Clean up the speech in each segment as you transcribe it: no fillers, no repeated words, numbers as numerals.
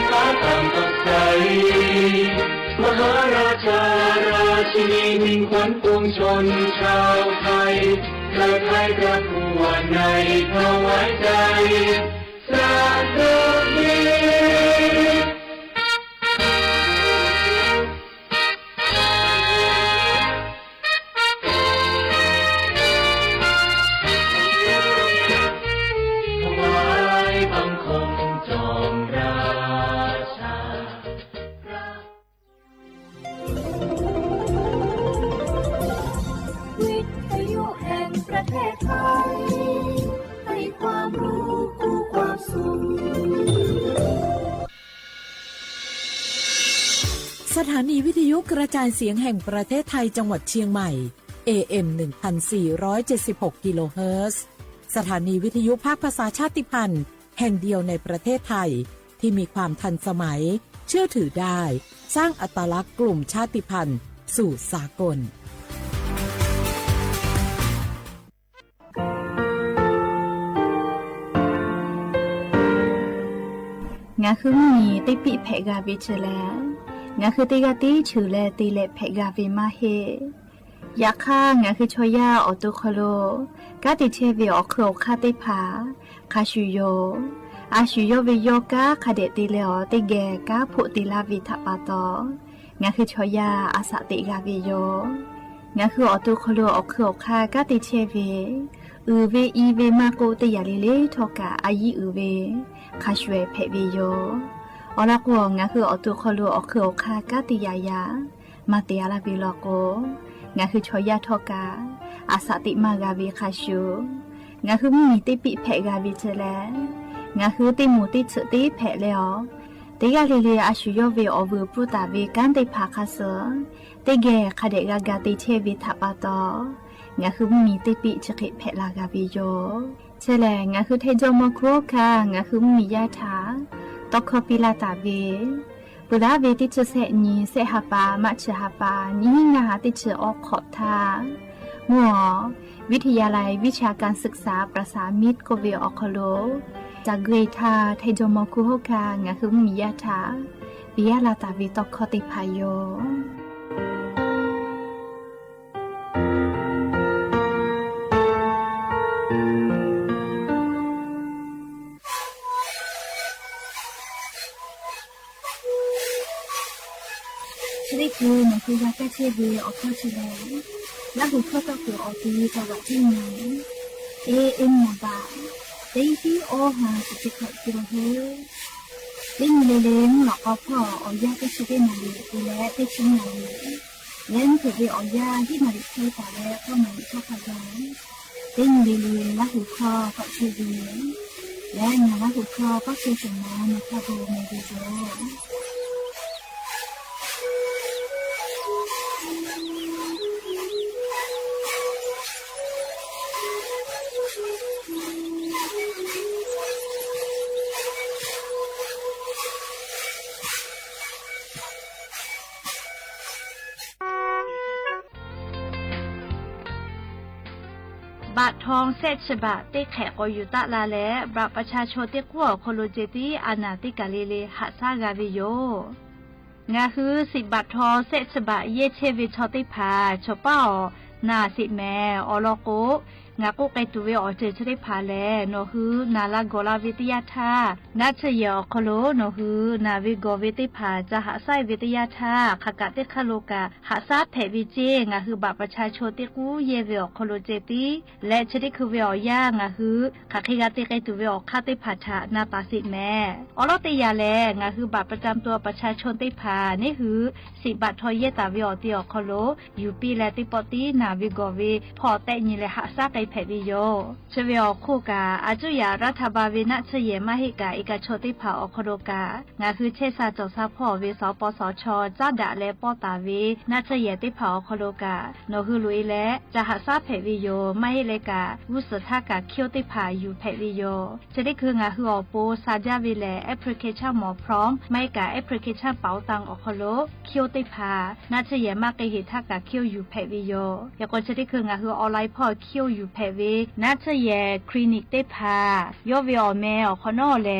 ฟ้าต่างสดใสมหาราชาราชินีมิ่งขวัญปวงชนชาวไทยเกิดไทยพระผู้ว่าในถวายใจสาธุดีสถานีวิทยุกระจายเสียงแห่งประเทศไทยจังหวัดเชียงใหม่ AM 1476 กิโลเฮิรตซ์สถานีวิทยุภาคภาษาชาติพันธุ์แห่งเดียวในประเทศไทยที่มีความทันสมัยเชื่อถือได้สร้างอัตลักษณ์กลุ่มชาติพันธุ์สู่สากลงาคือมีติปิเพกาวิเชลงาคือติกาติฉือแลติเลเพกาวิมาเฮยาค่างาคือชอยาออตุคโลกาติเชวิออคโคคาติผาคาชุโยอาชุโยวิโยกาคาเดติเลอติเกกาพุติลาวิทัปาโตงาคือชอยาอาสติกาวิโยงาคือออตุคโลออคโคคากาติเชวิอือเวอีเวมาโกติยาลิเลทอกาอายิอือเวคาชเวเพวิโยอลักวงงาคืออตุคลูอคืออคากาติยายามาเตียลาบิลโกงาคือชอยาทอกาอาสติมากาวิคาชูงาคือมีติปิเพกาวิเจแลงาคือติมูติสุติเพเลอติกาลิเลอาชุโยเวอวูปุตาเวกันติภาคาเสติเกคาเดกากาติเชวิทัปาโตงาคือมีติปิจคิเพลากาวิโยเชแลงาคือเทโจโมโคคางาคือมียาถาตอกปิลาตาเวปุระเวติเชเสนีเสหปามัชหปานิงาติเชออกขอบทามัววิทยาลัยวิชาการศึกษาประสานมิตรโกเวออคโลจากเกรธาไทโจโมคุโฮคางาคือมียาถาปิยาลาตาเวตอกติพายโยนี่คือมันคือยาแก้เชื้อวีออกข้อชิลและบุคคลก็คือออกตีจังหวัดที่ไหนเอ็มมาบาเต็งที่โอหาสุดขัดกิโลเฮเต็งเล่นหลอกเอาพ่อออกยาแก้เชื้อวีนาลีดูแลเต็งชิ้นนาลีเล่นคือวีออกยาที่นาลีใช้ต่อแล้วก็มาชอบขยายเต็งเล่นและหูคอก็เชื้อวีและงานและหูคอก็เชื้อสมองในคาโบเมดิโซบาททองเศษฉบะเตแขกอยุตะลาและบราประชาชนเตกัวโคโลเจติอานาติกาเลเลหะซากาวิโยงาคือ10 บาททองเศษฉบะเยเชวิชอติพาชอป้านาสิแมออลโกงาโกไกตุเวอเจชริพาแลโนฮือนาลาโกลาวิทยาธานาชยอคโลโนฮือนาวิโกวิติพาจะหาไซวิทยาธาขกะเตคโลกาหาซาเพวิเจงาฮือบาประชาชนเตกูเยเวอคโลเจติและชริคือเวอย่างาฮือขะคิกะเตไกตุเวอคาติพาทานาปาสิแมออลเตยาแลงาฮือบาประจำตัวประชาชนติพานี่ฮือ10 บาททอเยตาเวอติอคโลยูปีและติปอตินาวิโกเวพอแต่ญิเลหาซาไกเพวิโยชเวอคู่กาอาจุยารัฐบาลเวนะเชเยมาหิกาเอกชติภาอคโดกางาคือเชษาจอซาพ่อเวสปสชจ้าดะและปอตาเวนาเชเยติภาอคโดกาโนคือลุยและจะหาซาเพวิโยไม่เลกาวุสทากาเคียวติภาอยู่เพวิโยจะได้คืองาคืออโปซาจาเวแลแอปพลิเคชันหมอพร้อมไม่กาแอปพลิเคชันเป๋าตังอคโลเคียวติภานาเชเยมาเกหิทากาเคียวอยู่เพวิโยยากจะได้คืองาคือออนไลน์พ่อเคียวอยู่ แพเวนัชเยคลินิกได้พายอวิอแมอคอนอแล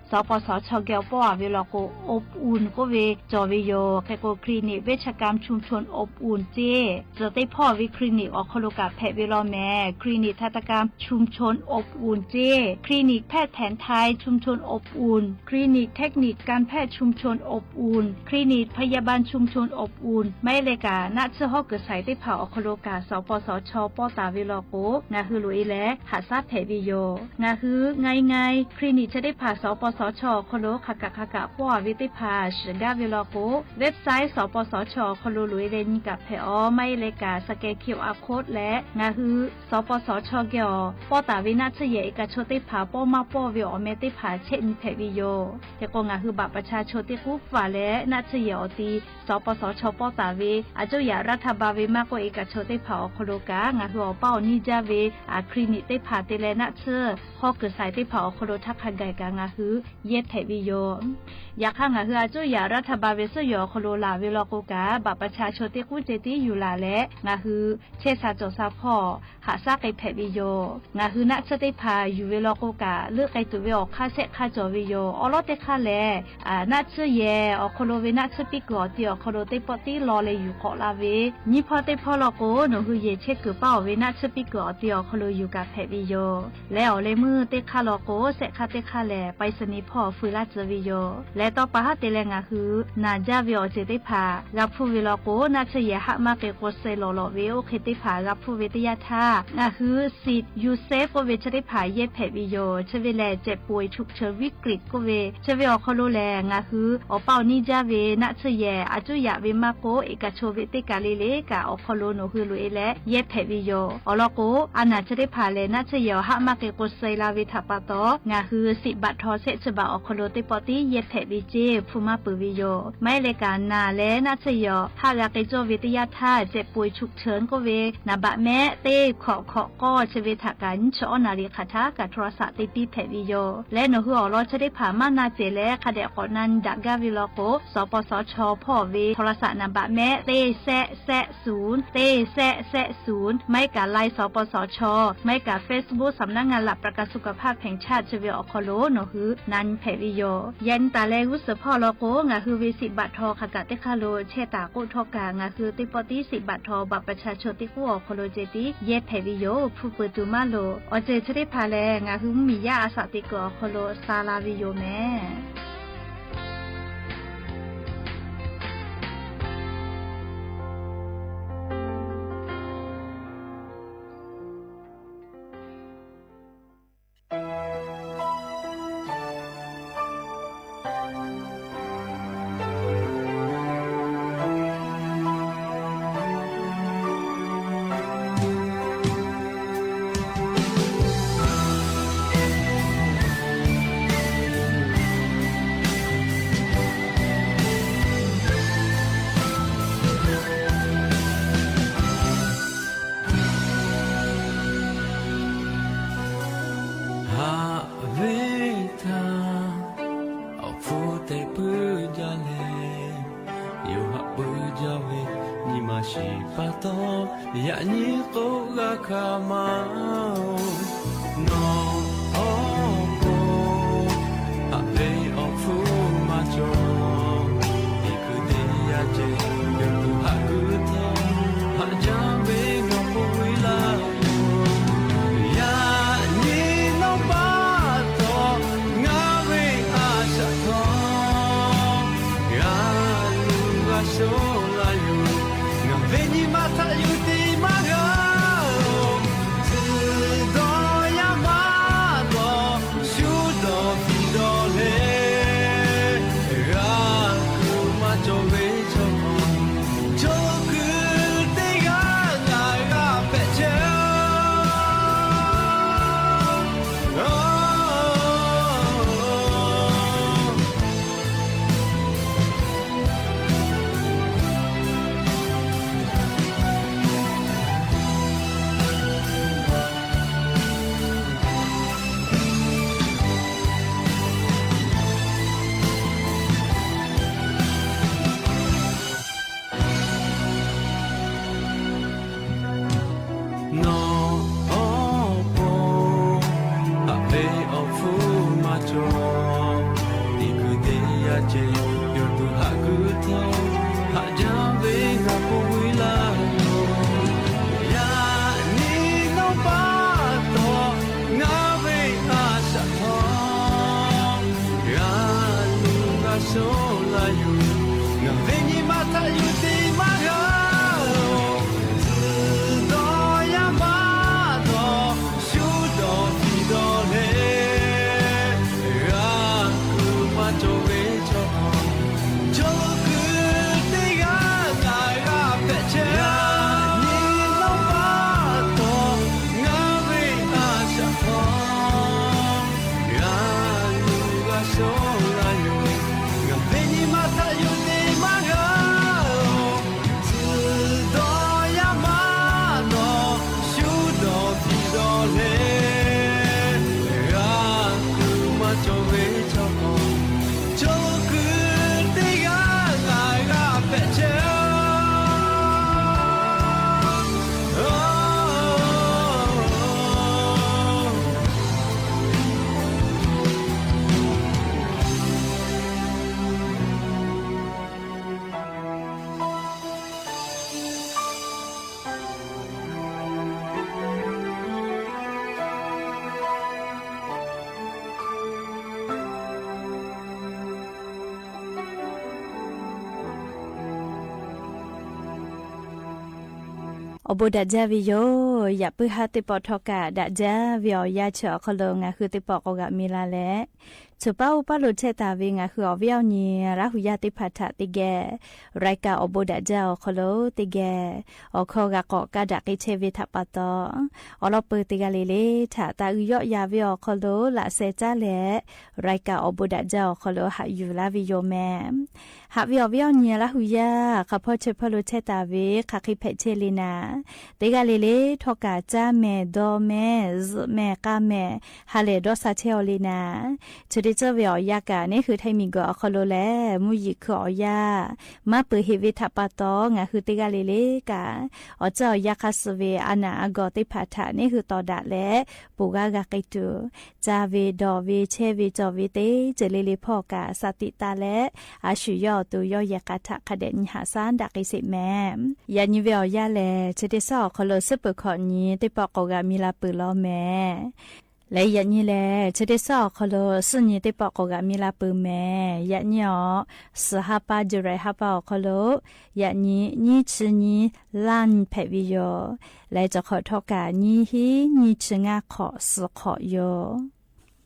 สปสชเกลป้อเวลโกอบอุ่นก็เวจอวิโยแคโกคลินิกเวชกรรมชุมชนอบอุ่นเจจะได้พ่อวิคลินิกอคโลกาแพเวลแมคลินิกทันตกรรมชุมชนอบอุ่นเจคลินิกแพทย์แผนไทยชุมชนอบอุ่นคลินิกเทคนิคการแพทย์ชุมชนอบอุ่นคลินิกพยาบาลชุมชนอบอุ่นไม่เลยกาณเชื่อฮอกเกิดใส่ได้เผาอคโลกาสปสชป้อตาวิโลโกงาฮือลุยและหาซาแผวิโยงาฮือไงคลินิกจะได้ผ่าสปสชคโลขกะป้อวิติพาเสือกาวิโลโกเว็บไซต์สปสชคโลลุยเรนกับแผอไม่เลยกาสแกน QR Code และงาฮือสปสชเกี่ยวป้อตาวินาชเยเอกชนได้ผ่าป้อมาป้อวิออเมติพาเช่นแผวิโยแต่ก็งาฮือบัตรประชาชนที่กู้ฝาและนาชเยอตีสปสชป้อตาวิอาจุยารัฐบาลวิมากกว่าเอกชนได้ผ่าอคโลกางาฮือเป้านิจาเวคลินิกได้ผ่าเตเลนาเชอฮอกเกิดสายได้ผ่าอคโลทักขันไก่กางาฮือเย็ดแผวิโยอยากข้างาฮืออาจุยารัฐบาลเวสยอคโลลาเวลโกกาบัตรประชาชนที่กู้เจตีอยู่ลาและงาฮือเชซาโจซาพ่อหาซาไก่แผวิโยงาฮือนาเชได้ผ่าอยู่เวลโกกาเลือกไก่ตัวเวอค่าเซค่าจอวิโยออลอเตค่าแลนาเชเยอคโลเวนาเชปิกอติอคโลเตปอติรอเลยอยู่เกาะลาเวนี่พอเตพอลโกหนูคือเยเชกือเป้าเวนาเชปิกอติอคโลอยู่กับแผวิโยแล้วเลยมือเตค่าลโกเซค่าเตค่าแลไปสนิพ่อฟื้นลาเจวิโยและต่อปะฮะเตเลงาคือนาจาวิอเจได้ผ่ารับผู้เวลโกนาเชเยหะมาเกโกเซโลโลเวโอเคได้ผ่ารับผู้เวทยาธางาคือสิทธิ์ยูเซฟก็เวจะได้ผ่าเย็ดแผวิโยเชเวแลเจ็บป่วยฉุกเฉินวิกฤตก็เวเชเวอคโลแลงาคืออเป้านิจาเวนาเชเยอาจุยะเวมาโกเอกชเวติกาเลเลกาอคโลโนคือลุเอและเย็ดแผวิโยอลโกอานาจะได้ผ่าเลนาเชเยหะมาเกโกเซลาเวทัปตองาคือสิบัตทอเซฉบาอคโลเตปอติเย็ดแผวิเจฟูมาปืวิโยไม่เลกานาและนาเชเยหะลาเกโจเวติยาธาเจ็บป่วยฉุกเฉินก็เวนาบะแม่เต้ขอก็เชเวทากันชอนาริคาทากับโทรศัพท์ติปีแผวิโยและหนูคืออรอจะได้ผ่ามานาเจและคดกอนันดักกาวิโลโกสปสชพ่อเวโทรศัพท์นาบะแม่เต้แซะ0เต้แซะ0ไม่กะไลสปสชไม่กะ Facebook สำนักงานหลักประกันสุขภาพแห่งชาติเชเวอคโลหนูคือนันแผวิโยยันตาแลกุสพ่อโลโกงาคือเวสิบัตทอกะกะเตคาโลเชตาโกทอกางาคือติปอติสิบัตทอบัตรประชาชนติกูอคโลเจติเย็ดแผวิโยผู้เปิดตูมาโลอเจจะได้พาแลงาคือมียาอาสาติกอคโลซาลาวิโยแม่ya ni ko ga kamao no ko ave ofu macho ikude ya je yo hakuta hajabe no puila ya ni no ba to ngave asha to ya lu ga so la yu ngave ni mata yu อบูดาจาวิโยอย่าปื้อหาติปอทอกะดาจาวิอยาเฉอคลงาคือติปอกกะมีลาแลสุป้าอุปาลุเชตาวิงาคืออวิอนีราหุยาติพัทติแกรายกาอบูดาจาคลติแกอคอกะกอกะดะกิเชวิทัปปะตออลอปืติกะเลเลถาตาอุยอยาวิอคลละเซจาเลรายกาอบูดาจาคลหะอยู่ลาวิโยแมหะวิอวิอนีราหุยาขะพอเชพลุเชตาวิขะคิเพเชลินาติกะเลเลทอกะจาเมดอเมซเมกะเมฮาเลดอซาเชอลินาชุดิเจวิอยากะนี่คือไทมิกอคโลแลมุยิคอยามาปือฮิวิทัปปะตองะคือติกะเลเลกะอเจ้ายาคาสเวอานาอกอติพัทะนี่คือตอดะแลปูกะกะกิตุจาเวดอเวเชเวจอเวเตเจเลเลพอกะสติตาแลอาชุยอตุยอยากะทะคะเดนหาซานดักอิสิแมยานิเวอยาแลชุดิซอคโลซึปะขอนี้ติปอกกะมีลาปือลอแมและยันนี่แหละจะได้สอบคโลสุนีได้บอกกับมีลาปืนแม่ยันนี่อ๋อสหปาจุไรฮับบอกคโลยันนี่ชื่อนี่ล้านเพวิโยและจะขอทอกานี่ฮีนี่ชื่องาขอสขอโย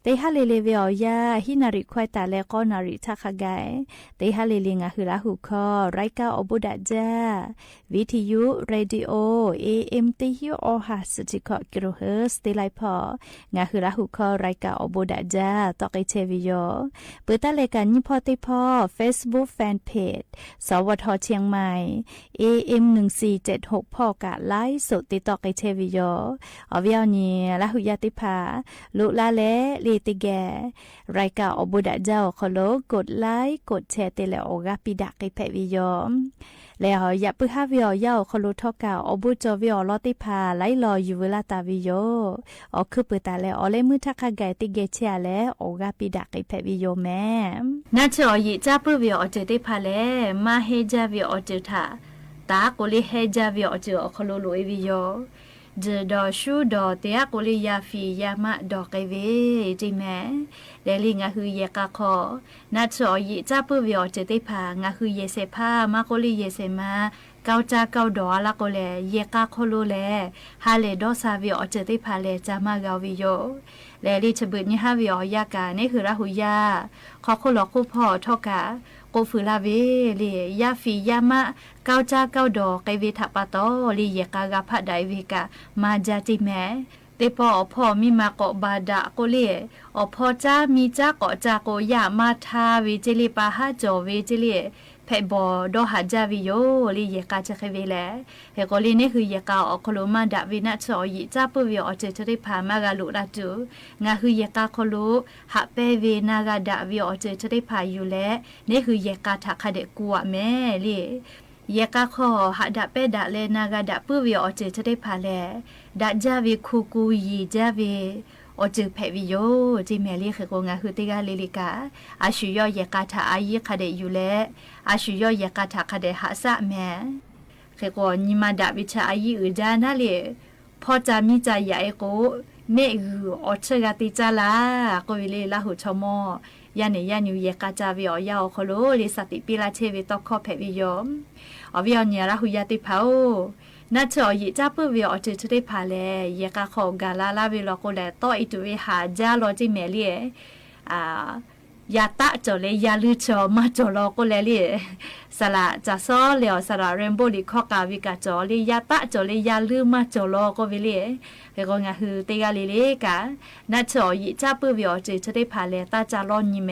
เตฮาเลเลเวียยาฮินาริควายตาเลก็นาริทักไกเตฮาเลเลงาฮืลาหูคอไรกาอบุดาจาวิทยุเรดิโอ AM ติฮิโอฮาสติคอกิโลเฮิร์ตเตไลพองาฮืลาหูคอไรกาอบุดาจาตอกเชวิโยเปิดตาเลกันยิพอติพอ Facebook Fanpage สวทเชียงใหม่ AM 1476พ่อกะไลฟ์สดติตอกเชวิโยอวิอนีลาหุยาติภาลุลาเลติแกรายการอบุดาเจ้าขอโลกดไลค์กดแชร์เตเลโอกาปิดากิเพวิโยแล้วอย่าปื้อหาวิอยาขอโลทอกาอบุจวิอลอติพาไลรออยู่เวลาตาวิโยออคือเปิดตาแล้วอเลมือทักขะไกติเกเชียแล้วโอกาปิดากิเพวิโยแม่น่าจะอยิจ้าปื้อวิอเจติพาแล้วมาเฮจาวิอเจทาตาโกลิเฮจาวิอเจขอโลโลเอวิโยเจดอชูดอเตียกุลิยาฟียามะดอกไกเวจิแมเลลิงาฮือเยกะคอนัดสอยิจ้าปื้อวิอเจติพางาฮือเยเซพามากุลิเยเซมาเกาจาเกาดอละโกเลเยกะโคโลเลฮาเลดอซาวิอเจติพาเลจามากาวิโยเลลิชบึดนี่ฮาวิอยากานี่คือราหุยาขอโคลอคูพ่อทอกาโกฟืลาเวเลยาฟียามะเกาจาเกาดอไกเวทัปปะตอลีเยกากะพะไดเวกะมาจาติแมเตปอพ่อมีมาเกาะบาดะโกเลอพ่อจ้ามีจ้าเกาะจาโกยามาทาเวเจลิปาฮาจอเวเจลิเพบอดอหาจาวิโยลีเยกาจะเคเวแลเฮโกลีนี่คือเยกาอโคโลมาดาวินะชอยิจ้าปุวิอเจจะได้พามากาลุราจูงาคือเยกาโคโลหะเปเวนากาดาวิอเจจะได้พาอยู่แล้วนี่คือเยกาทักคะเดกัวแม่ลีเยกาขอหะดะเปดะเลนากาดะปุวิอเจจะได้พาแลดะจาวิคูกูยีจาวิอ อจือเพวิโยจิเมลีคือโกงาคือติกาลิลิกาอาชุยอยกาทาอายิคาเดอยู่และอาชุยอยกาทาคาเดหาสะแม่คือโกนิมาดาวิชาอายิอืจานาเลพอจะมีใจใหญ่โกเนอืออเชกาติจาลาโกวิเลลาหุชมอยาเนยานิวยกาจาวิอยาโคโลลิสติปิลาเชวิตอคอเพวิโยอวิอเนียราหุยาติพาวนัชอยิจ้าเปวิอจิตได้พาเลยกาขอกาลาลาวิลโกเลโตอิตุวิหาจาโลจิเมลียาตะจอเลยาลือจอมาจอโลโกเลลีสละจะซ้อเหลียวสละเรนโบลิขอกาวิกาจอเลยยาตะจอเลยยาลือมาจอโลโกวิลีเฮโกงาฮือเตกาลิเลกานัชอยิจ้าเปวิอจิตได้พาเลตาจาลอนิเม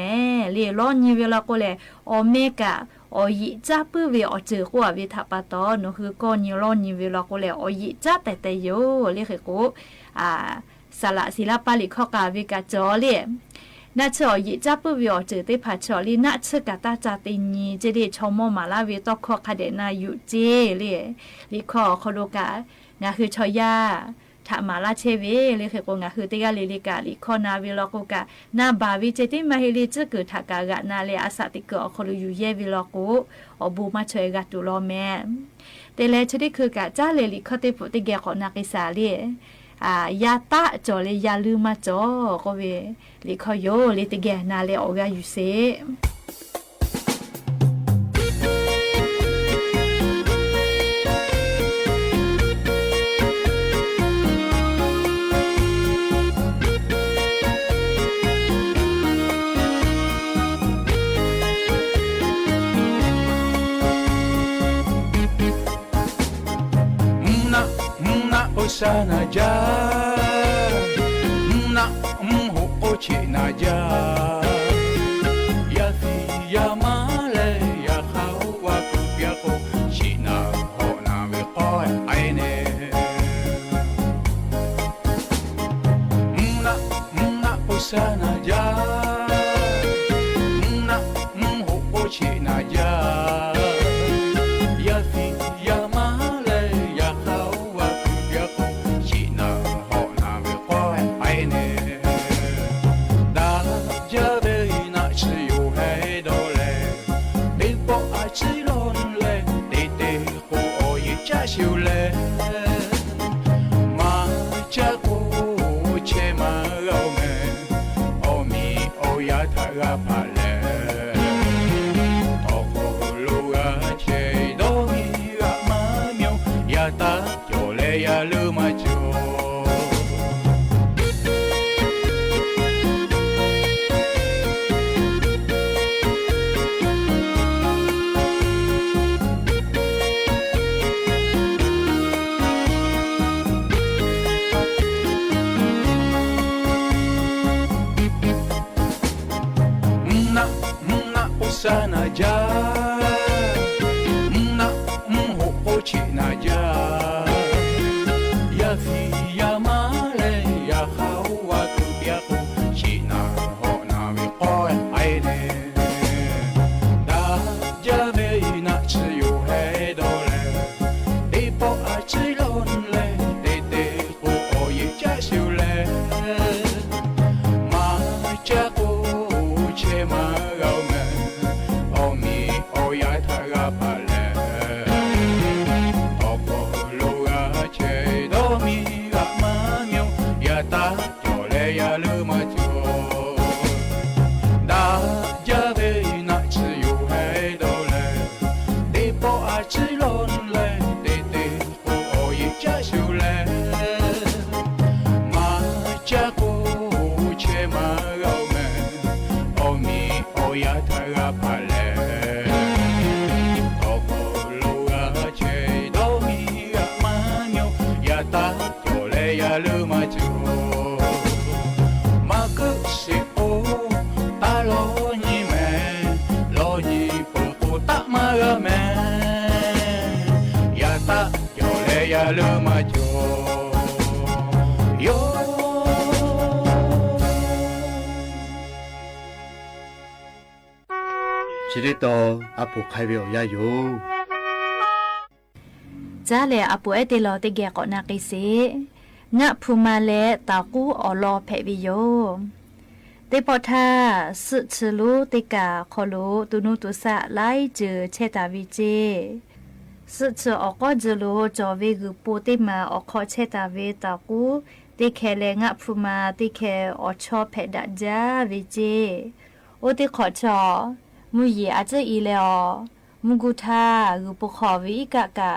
ลีลอนิวิลโกเลโอเมกาอยิจ้าปื้อเวอจือกัววิทัปตอโนคือก็นิโรนิเวลาก็เลยอยิจ้าแต่โยเรียกกูสละศิลปะลิข้อกาวิกาจอเลยนัชอยิจ้าปื้อเวอจือได้ผัดชอลีนัชกาตาจาตินีเจดีชมมาลาเวตอกข้อคเดนาอยู่เจเลยลิข้อโคโลกางาคือชอยาถ้ามาลาเชเวเลยคือโกงาคือติกาลิลิกาลิคอนาวิลโกกานาบาวิเจติมาเฮลิจะเกิดทากากะนาเลอาสติกอคลุยูเยวิลโกอบูมาเชยกาตุโลแมแต่เลชดิคือกะจ้าเลลิคอติปุติเกขอนากิสาเลยาตะจอเลยยาลืมมาจอก็เวลิคอโยลิติเกนาเลออกาอยู่เซsana ja na ho oche na ja ya fi ya male ya khawa ku ya ko china ho na me ko ai ne na sana ja na ho oche na ja ya fi ya male ya khawa chiu le ma cha ko che ma lo me o mi o ya tha ga pa le o ko lu ga che do mi ga ma myo ya ta yo le ya lu ma cho sana ja na ho ochi na ja ya fi ya male ya hawa ku ya ku china ho na mi ko ai ne da ja ve na chi yu he do le e po a chi lon le de ko o ye cha siu le ma cha ko che ma gao me ya tha ga pa le o ko lu ga che do mi ga ma myo ya ta yo le ya lu ma cho da ja ve na chi yu he do le de po a chi lon le de ko o ye cha siu le ma cha ko che ma ga me o mi o ya tha ga pa le ta yo le ya lu ma chu ma ku si o ta lo ni po ko ta ma ga me ya ta yo le ya lu ma chu yo ชิริโตอปุไคเวอยาโยจ้าเลยอปุเอติโลติเกะกอนากิเซ งะพูมาเลตากูออลอเพวิโยเตปอทาสึชลูติกาคอลูตุนุตุสะไลจือเชตาวิเจสึชออกก็จลูจอเวกุปูติมาออกขอเชตาเวตากูติเคเลงะพูมาติเคออชอเพดะจาวิเจโอติขอชอมุยอาจจะอีเลอมุกุทากุปขอวิกะกะ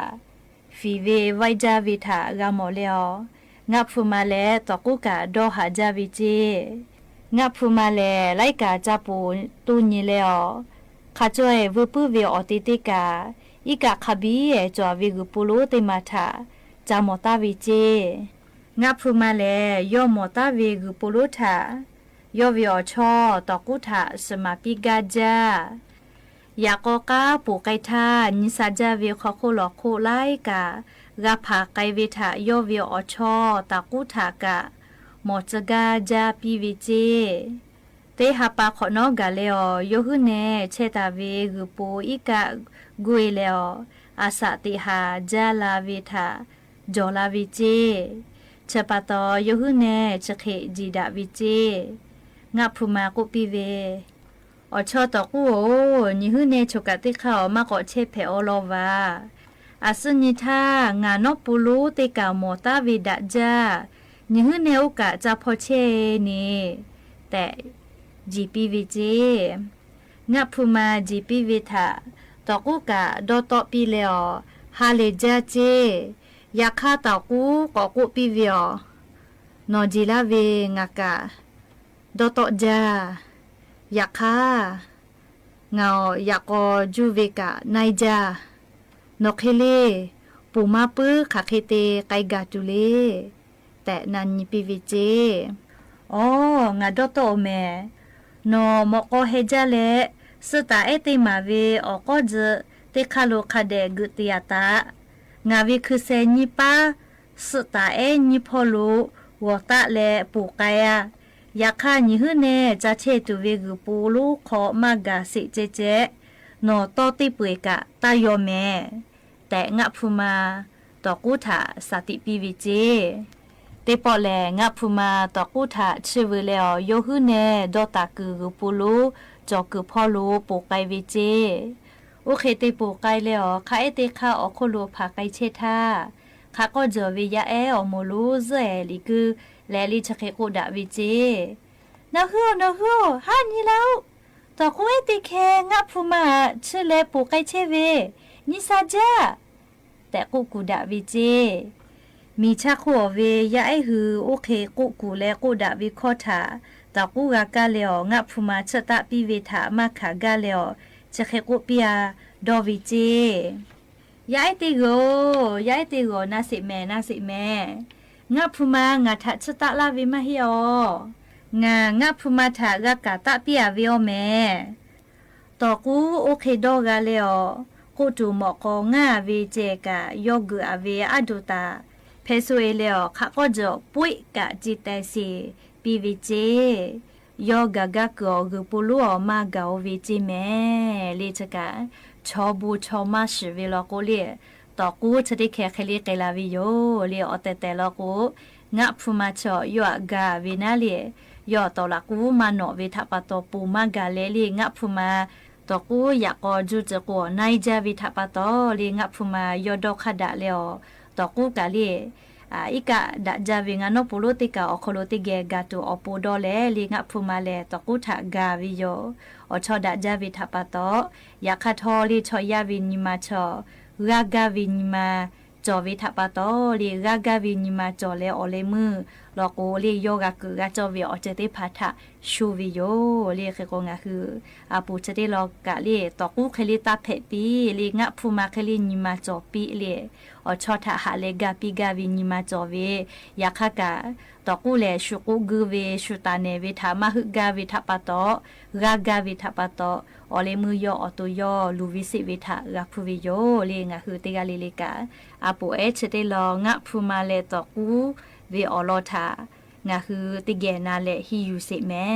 ฟีเวไวจาวิทากามอเลองะพูมาเลตอกุกะดอหาจาวิเจงะพูมาเลไลกาจาปูตุญิเลอขาจ่อยวปุเวอติติกาอีกะขบีเอจอวิกุปุโลติมาทาจามอตาวิเจงะพูมาเลยอมอตาวิกุปุโลทายอวิอชอตอกุทาสมาปิกาจายากอกาปูไกทานิสาจาวิขอโคลอโคไลกากะผาไกวิทายอวิอชอตากุทากะหมอจกาจาปีวิเจเตหาปาขอนอกาเลอโยหุเนเชตาเวกุปูอีกะกุยเลออาสาติหาจาลาวิทาจอลาวิเจเชปะตอโยหุเนเชเคจีดาวิเจงะพูมากุปีเวอชอตอกูโอนิหุเนชกะติเขามาก็เชเพอโลวาอาสนิทางานอปูลูติกาโมตาวิดะจานิหุเนโอกะจะพอเชนีแต่จีปีวิเจงะพูมาจีปีวิทาตอกูกะดอตอปีเลอฮาเลจาเจยาคาตอกูก็กุปีเวีอนอจิลาเวงากะดอตอจายาคาเงายากอจูเวกะไนจานกเคเลปูมาปื้อคาเคเตไกกาจุเลแต่นันยิปีวิเจอ๋องาดอตอเมนอมอกอเฮจาเลสตาเอติมาเวออกก็จะเตคาโลคาเดกุติยาตางาวิคือเซนิปาสตาเอนิพอลูวอตะเลปูกายายาคานิฮึเนจะเชตุเวกุปูลูขอมากาสิเจเจนอตอติปุยกะตายอเมแต่งะพูมาตอกุถาสติปีวิเจเตปอแลงะพูมาตอกุถาชื่อเวเลอโยฮึเนดอตากุกุปูลูจอกุพอลูปูไกวิเจโอเคเตปูไกเลอคาเอเตคาออโคโลพาไกเชทาคาก็เจอวิยาเออโมลูเซลิกุแลลิชะเคกุดาวิเจนะฮู้ฮันนี่แล้วตอคุเอติเคงะพูมาชื่อเลปูไกเชเวนิซาจาแต่กุกุดาวิเจมีชะขัวเวยาไอฮือโอเคกุกูแลกุดาวิคอทาตอกุกากาเลองะพูมาชะตะปิเวทามาขากาเลอชะเคกุเปียดอวิเจยาไอติโกนาสิแม่งะพูมางะทะชะตะลาวิมาฮิโองะพูมาทะกะกะตะปิยาวิโอแม่ตอกูโอเคดอกาเลอกูตูหมอกองะเวเจกะยอกุอเวอะดุตาเพซุเอเลอคะก็จอปุยกะจิเตสิปีวิเจยอกะกะกอกุปุลุอมากาโอวิจิแม่เลชะกะชอบูชอมาชิเวลอโกเลตอกูชะดิแคเคลิเกลาวิโยเลอเตเตลอกูงะพูมาชอยอกาวินาเลยอตอลากูมาโนเวทะปะตอปูมากาเลลีงะพูมาตอกูอยากอจูจะกัวไนจาวิทะปะตอเลงะพูมายอดอคดะเลอตอกูกาเลอีกะดะจาวิงานอปุโลติกาอโคโลติเกกาตูอปูดอเลลีงะพูมาเลตอกูทะกาวิโยอชอดะจาวิทะปะตอยากะทอลีชอยาวินิมาชอรากาวินิมาจอวิทะปะตอลีรากาวินิมาจอเลอเลมือลอโกลีโยกะกุกะจอวิออเจติพัทะชูวิโยลีเคโกงะคืออาปูเจติลอกะลีตอกูเคลิตาเพปีลีงะพูมาเคลินิมาจอปีลีอชอทะหะเลกาปิกาวินิมาจอเวยาคะกะตอกูเลชุกุกุเวชุตาเนวิทามาฮึกาวิทะปะตอรากาวิทะปะตออเลมือยออตุยอลูวิสิวิทะรักพูวิโยเลงะคือติกาลิลิกาอาปูเอเชติลองะพูมาเลตอกูเวออลอทางะคือติเกนาเลฮิยูสิแม่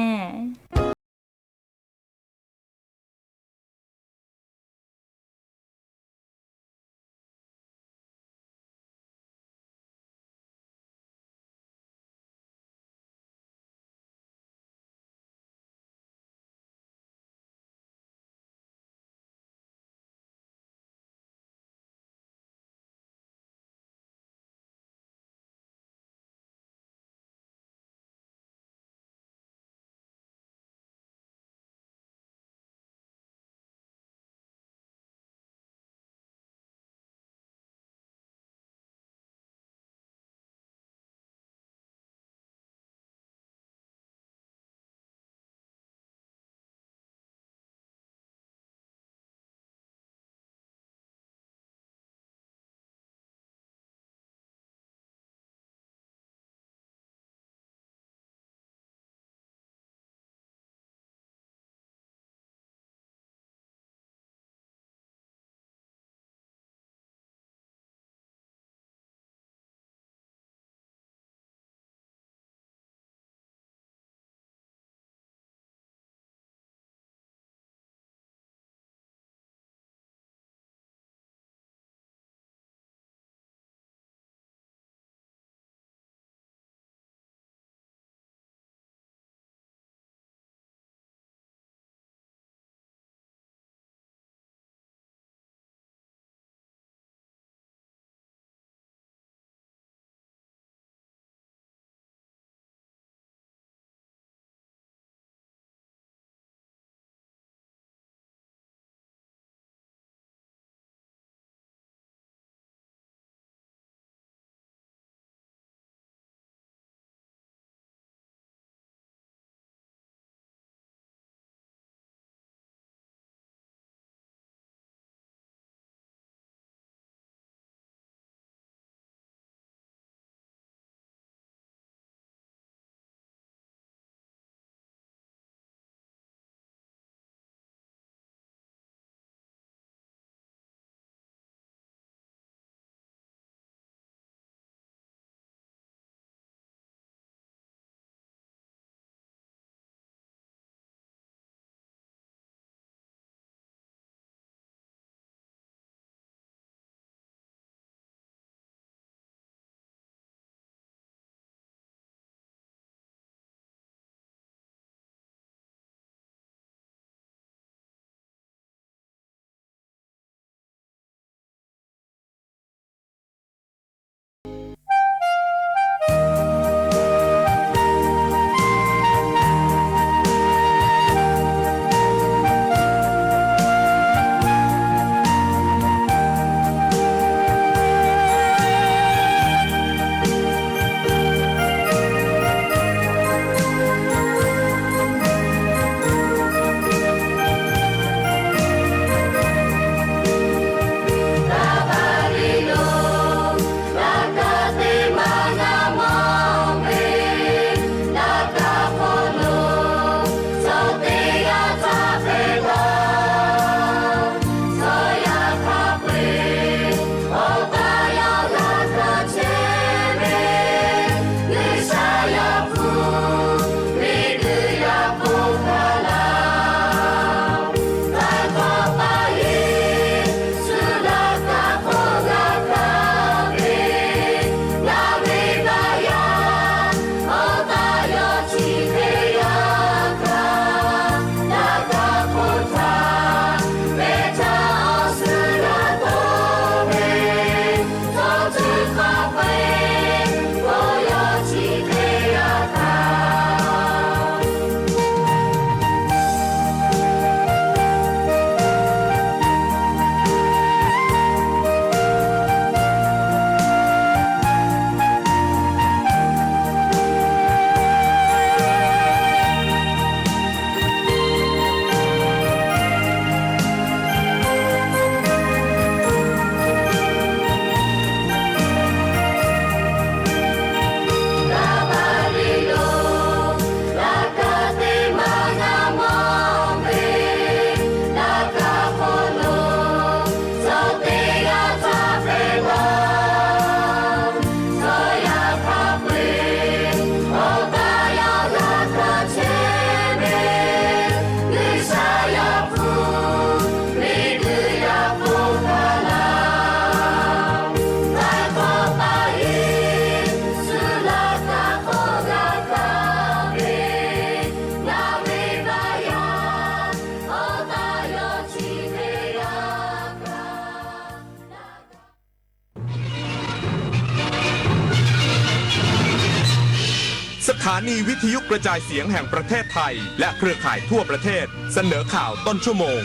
สถานีวิทยุกระจายเสียงแห่งประเทศไทยและเครือข่ายทั่วประเทศเสนอข่าวต้นชั่วโมง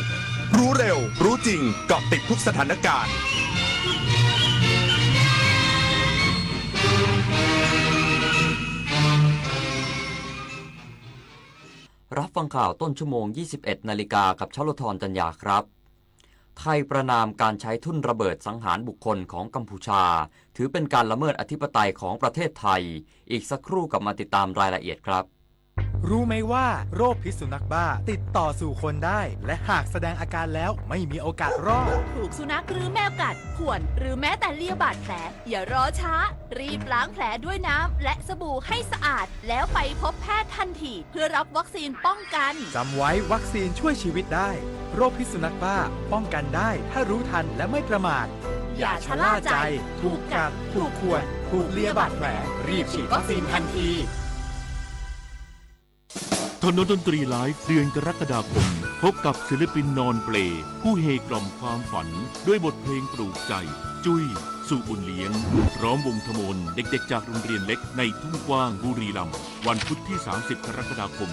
รู้เร็วรู้จริงเกาะติดทุกสถานการณ์รับฟังข่าวต้นชั่วโมง 21 นาฬิกากับชลธรจัญญาครับไทยประนามการใช้ทุ่นระเบิดสังหารบุคคลของกัมพูชาถือเป็นการละเมิดอธิปไตยของประเทศไทยอีกสักครู่กลับมาติดตามรายละเอียดครับ รู้ไหมว่าโรคพิษสุนัขบ้าติดต่อสู่คนได้และหากแสดงอาการแล้วไม่มีโอกาสรอดถูกสุนัขหรือแมวกัดข่วนหรือแม้แต่เลียบาดแผลอย่ารอช้ารีบล้างแผลด้วยน้ำและสบู่ให้สะอาดแล้วไปพบแพทย์ทันทีเพื่อรับวัคซีนป้องกันจำไว้วัคซีนช่วยชีวิตได้โรคพิษสุนัขบ้าป้องกันได้ถ้ารู้ทันและไม่ประมาทอย่าชะล่าใจถูกกัดถูกข่วนถูกเลียบาดแผลรีบฉีดวัคซีนทันทีถนนดนตรีไลฟ์เดือนกรกฎาคมพบกับศิลปินนอนเปลผู้เฮกล่อมความฝันด้วยบทเพลงปลูกใจจุ้ยสู่อุ่นเลี้ยงพร้อมวงธมนเด็กๆจากโรงเรียนเล็กในทุ่งกว้างบุรีรัมย์วันพุธที่30กรกฎาคม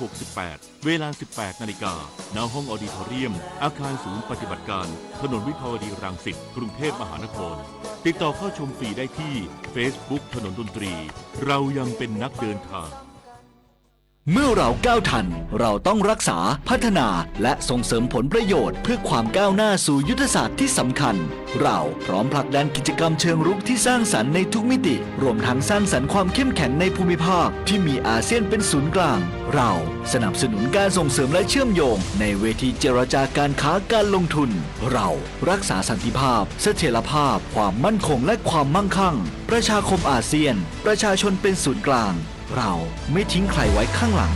2568เวลา 18 นาฬิกาณห้องออดิทอเรียมอาคารศูนย์ปฏิบัติการถนนวิภาวดีรังสิตกรุงเทพมหานครติดต่อเข้าชมฟรีได้ที่ Facebook ถนนดนตรีเรายังเป็นนักเดินทางเมื่อเราก้าวทันเราต้องรักษาพัฒนาและส่งเสริมผลประโยชน์เพื่อความก้าวหน้าสู่ยุทธศาสตร์ที่สำคัญเราพร้อมผลักดันกิจกรรมเชิงรุกที่สร้างสรรค์ในทุกมิติรวมทั้งสร้างสรรค์ความเข้มแข็งในภูมิภาคที่มีอาเซียนเป็นศูนย์กลางเราสนับสนุนการส่งเสริมและเชื่อมโยงในเวทีเจรจาการค้าการลงทุนเรารักษาสันติภาพเสถียรภาพความมั่นคงและความมั่งคั่งประชาคมอาเซียนประชาชนเป็นศูนย์กลางเราไม่ทิ้งใครไว้ข้างหลัง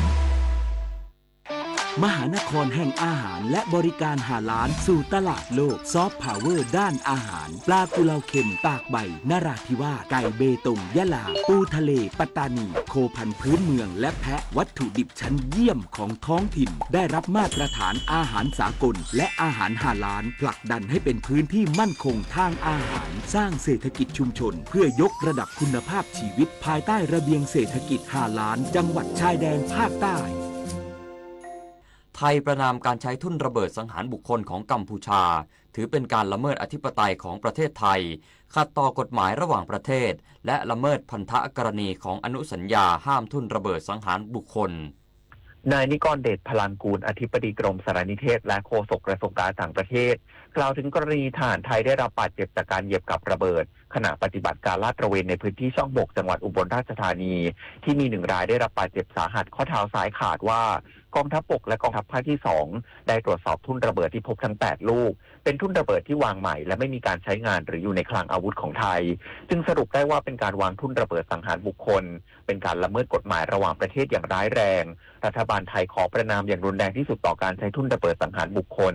มหานครแห่งอาหารและบริการหาล้านสู่ตลาดโลกซอฟต์พาวเวอร์ด้านอาหารปลากุเลาเค็มตากใบนราธิวาสไก่เบตงยะลาปูทะเลปัตตานีโคพันธุ์พื้นเมืองและแพะวัตถุดิบชั้นเยี่ยมของท้องถิ่นได้รับมาตรฐานอาหารสากลและอาหารหาล้านผลักดันให้เป็นพื้นที่มั่นคงทางอาหารสร้างเศรษฐกิจชุมชนเพื่อยกระดับคุณภาพชีวิตภายใต้ระเบียงเศรษฐกิจหาล้านจังหวัดชายแดนภาคใต้ไทยประนามการใช้ทุ่นระเบิดสังหารบุคคลของกัมพูชาถือเป็นการละเมิดอธิปไตยของประเทศไทยขัดต่อกฎหมายระหว่างประเทศและละเมิดพันธกรณีของอนุสัญญาห้ามทุ่นระเบิดสังหารบุคคลนายนิกรเดชพลังกูลอธิบดีกรมสารนิเทศและโฆษกกระทรวงการต่างประเทศกล่าวถึงกรณีทหารไทยได้รับบาดเจ็บจากการเหยียบกับระเบิดขณะปฏิบัติการลาดตระเวนในพื้นที่ช่องบกจังหวัดอุบลราชธานีที่มี1 รายได้รับบาดเจ็บสาหัสข้อเท้าซ้ายขาดว่ากองทัพบกและกองทัพภาคที่2ได้ตรวจสอบทุ่นระเบิดที่พบทั้ง8ลูกเป็นทุ่นระเบิดที่วางใหม่และไม่มีการใช้งานหรืออยู่ในคลังอาวุธของไทยจึงสรุปได้ว่าเป็นการวางทุ่นระเบิดสังหารบุคคลเป็นการละเมิดกฎหมายระหว่างประเทศอย่างร้ายแรงรัฐบาลไทยขอประณามอย่างรุนแรงที่สุดต่อการใช้ทุ่นระเบิดสังหารบุคคล